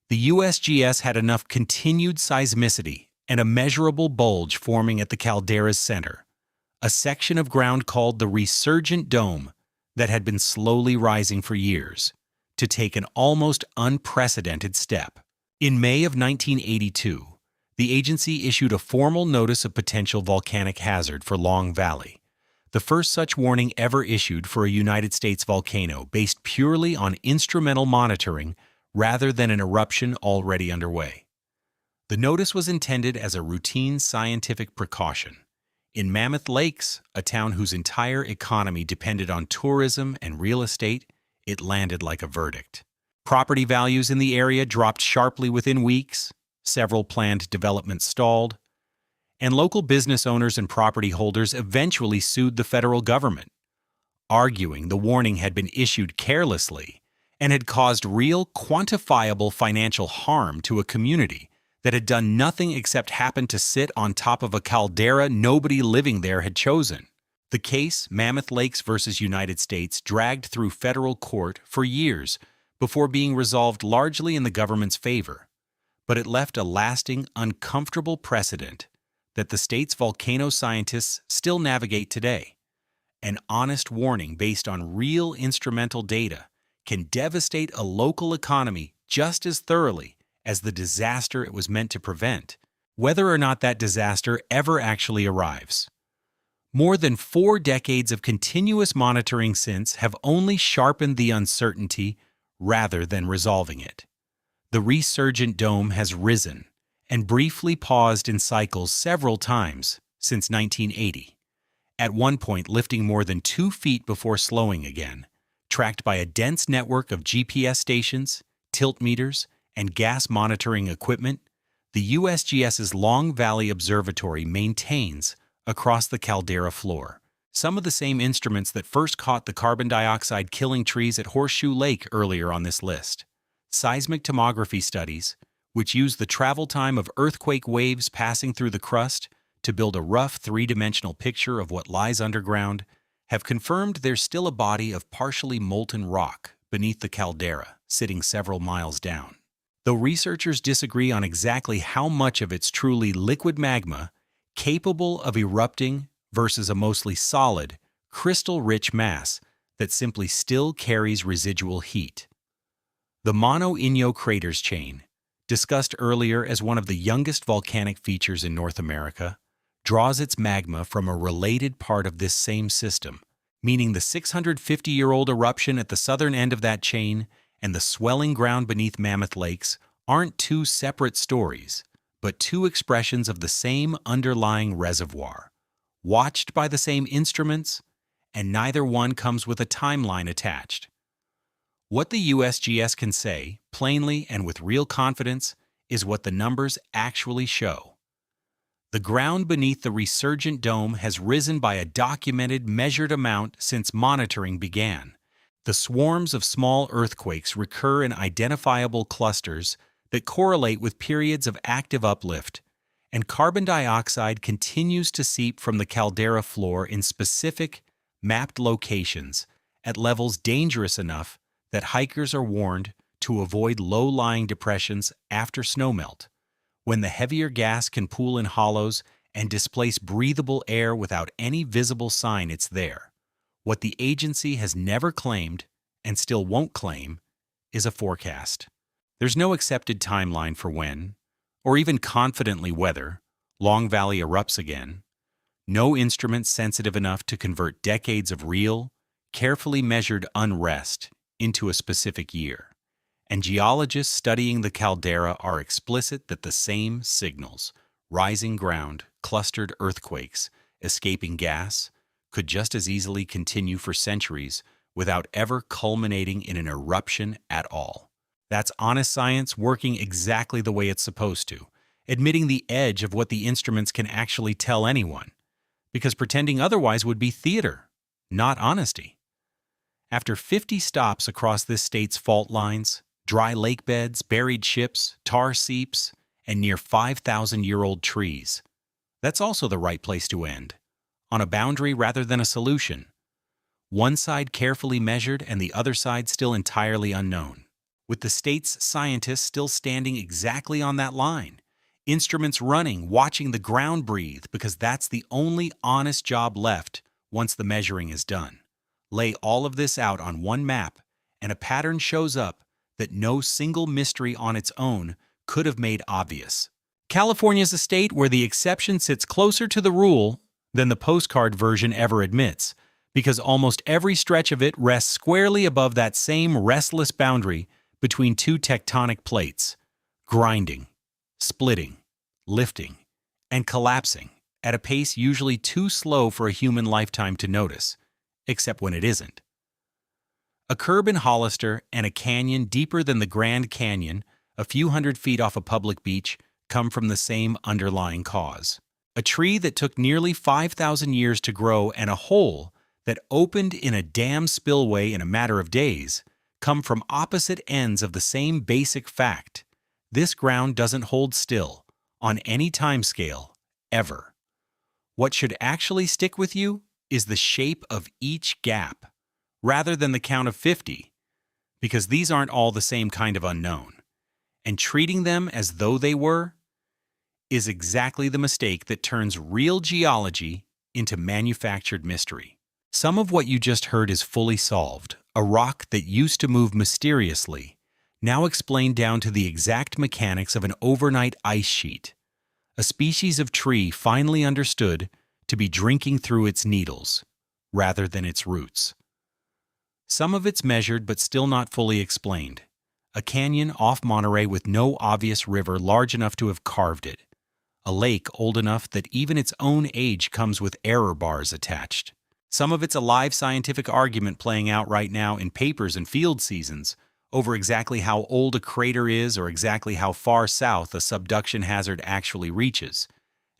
the USGS had enough continued seismicity and a measurable bulge forming at the caldera's center, a section of ground called the Resurgent Dome that had been slowly rising for years, to take an almost unprecedented step. In May of 1982, the agency issued a formal notice of potential volcanic hazard for Long Valley, the first such warning ever issued for a United States volcano based purely on instrumental monitoring rather than an eruption already underway. The notice was intended as a routine scientific precaution. In Mammoth Lakes, a town whose entire economy depended on tourism and real estate, it landed like a verdict. Property values in the area dropped sharply within weeks, several planned developments stalled, and local business owners and property holders eventually sued the federal government, arguing the warning had been issued carelessly and had caused real, quantifiable financial harm to a community that had done nothing except happen to sit on top of a caldera nobody living there had chosen. The case, Mammoth Lakes versus United States, dragged through federal court for years before being resolved largely in the government's favor, but it left a lasting, uncomfortable precedent that the state's volcano scientists still navigate today. An honest warning based on real instrumental data can devastate a local economy just as thoroughly as the disaster it was meant to prevent, whether or not that disaster ever actually arrives. More than 4 decades of continuous monitoring since have only sharpened the uncertainty rather than resolving it. The resurgent dome has risen and briefly paused in cycles several times since 1980, at one point lifting more than 2 feet before slowing again, tracked by a dense network of GPS stations, tilt meters, and gas monitoring equipment. The USGS's Long Valley Observatory maintains, across the caldera floor, some of the same instruments that first caught the carbon dioxide-killing trees at Horseshoe Lake earlier on this list. Seismic tomography studies, which use the travel time of earthquake waves passing through the crust to build a rough three-dimensional picture of what lies underground, have confirmed there's still a body of partially molten rock beneath the caldera, sitting several miles down. Though researchers disagree on exactly how much of it's truly liquid magma capable of erupting versus a mostly solid, crystal-rich mass that simply still carries residual heat. The Mono Inyo Craters chain, discussed earlier as one of the youngest volcanic features in North America, draws its magma from a related part of this same system, meaning the 650-year-old eruption at the southern end of that chain and the swelling ground beneath Mammoth Lakes aren't two separate stories, but two expressions of the same underlying reservoir, watched by the same instruments, and neither one comes with a timeline attached. What the USGS can say, plainly and with real confidence, is what the numbers actually show. The ground beneath the resurgent dome has risen by a documented, measured amount since monitoring began. The swarms of small earthquakes recur in identifiable clusters that correlate with periods of active uplift, and carbon dioxide continues to seep from the caldera floor in specific, mapped locations at levels dangerous enough that hikers are warned to avoid low-lying depressions after snowmelt, when the heavier gas can pool in hollows and displace breathable air without any visible sign it's there. What the agency has never claimed, and still won't claim, is a forecast. There's no accepted timeline for when, or even confidently whether, Long Valley erupts again. No instrument sensitive enough to convert decades of real, carefully measured unrest into a specific year. And geologists studying the caldera are explicit that the same signals, rising ground, clustered earthquakes, escaping gas, could just as easily continue for centuries without ever culminating in an eruption at all. That's honest science working exactly the way it's supposed to, admitting the edge of what the instruments can actually tell anyone, because pretending otherwise would be theater, not honesty. After 50 stops across this state's fault lines, dry lake beds, buried ships, tar seeps, and near 5,000-year-old trees, that's also the right place to end, on a boundary rather than a solution. One side carefully measured and the other side still entirely unknown, with the state's scientists still standing exactly on that line, instruments running, watching the ground breathe, because that's the only honest job left once the measuring is done. Lay all of this out on one map, and a pattern shows up that no single mystery on its own could have made obvious. California's a state where the exception sits closer to the rule than the postcard version ever admits, because almost every stretch of it rests squarely above that same restless boundary between two tectonic plates, grinding, splitting, lifting, and collapsing at a pace usually too slow for a human lifetime to notice, except when it isn't. A curb in Hollister and a canyon deeper than the Grand Canyon, a few hundred feet off a public beach, come from the same underlying cause. A tree that took nearly 5,000 years to grow and a hole that opened in a dam spillway in a matter of days come from opposite ends of the same basic fact. This ground doesn't hold still, on any timescale, ever. What should actually stick with you is the shape of each gap, rather than the count of 50, because these aren't all the same kind of unknown, and treating them as though they were is exactly the mistake that turns real geology into manufactured mystery. Some of what you just heard is fully solved. A rock that used to move mysteriously, now explained down to the exact mechanics of an overnight ice sheet. A species of tree finally understood to be drinking through its needles, rather than its roots. Some of it's measured but still not fully explained. A canyon off Monterey with no obvious river large enough to have carved it. A lake old enough that even its own age comes with error bars attached. Some of it's a live scientific argument playing out right now in papers and field seasons over exactly how old a crater is or exactly how far south a subduction hazard actually reaches.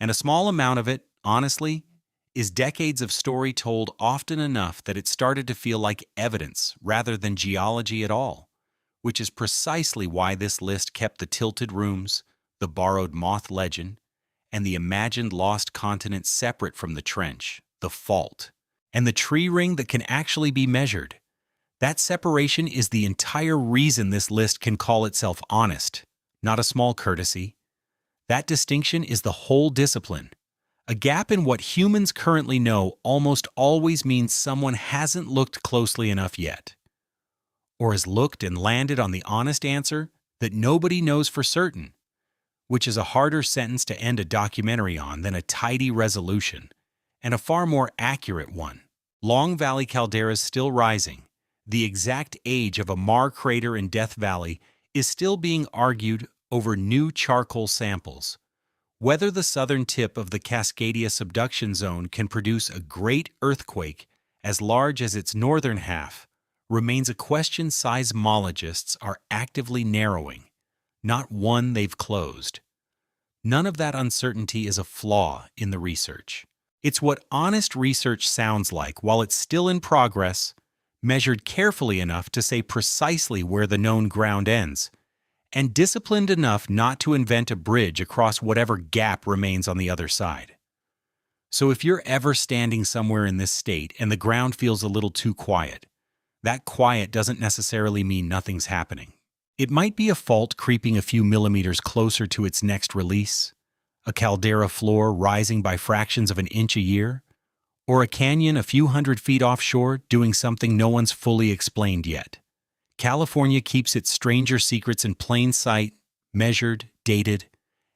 And a small amount of it, honestly, is decades of story told often enough that it started to feel like evidence rather than geology at all, which is precisely why this list kept the tilted rooms, the borrowed moth legend, and the imagined lost continent separate from the trench, the fault, and the tree ring that can actually be measured. That separation is the entire reason this list can call itself honest, not a small courtesy. That distinction is the whole discipline. A gap in what humans currently know almost always means someone hasn't looked closely enough yet, or has looked and landed on the honest answer that nobody knows for certain, which is a harder sentence to end a documentary on than a tidy resolution, and a far more accurate one. Long Valley calderas still rising. The exact age of a Mar crater in Death Valley is still being argued over new charcoal samples. Whether the southern tip of the Cascadia subduction zone can produce a great earthquake as large as its northern half remains a question seismologists are actively narrowing, not one they've closed. None of that uncertainty is a flaw in the research. It's what honest research sounds like while it's still in progress, measured carefully enough to say precisely where the known ground ends, and disciplined enough not to invent a bridge across whatever gap remains on the other side. So if you're ever standing somewhere in this state and the ground feels a little too quiet, that quiet doesn't necessarily mean nothing's happening. It might be a fault creeping a few millimeters closer to its next release, a caldera floor rising by fractions of an inch a year, or a canyon a few hundred feet offshore doing something no one's fully explained yet. California keeps its stranger secrets in plain sight, measured, dated,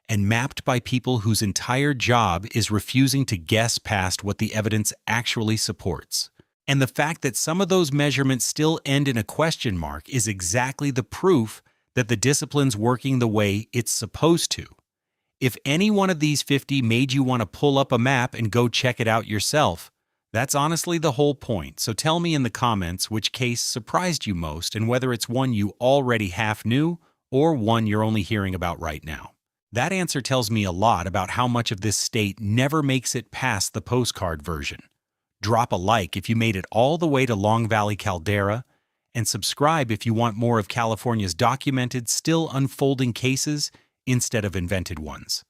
and mapped by people whose entire job is refusing to guess past what the evidence actually supports. And the fact that some of those measurements still end in a question mark is exactly the proof that the discipline's working the way it's supposed to. If any one of these 50 made you want to pull up a map and go check it out yourself, that's honestly the whole point. So tell me in the comments which case surprised you most and whether it's one you already half knew or one you're only hearing about right now. That answer tells me a lot about how much of this state never makes it past the postcard version. Drop a like if you made it all the way to Long Valley Caldera, and subscribe if you want more of California's documented, still unfolding cases instead of invented ones.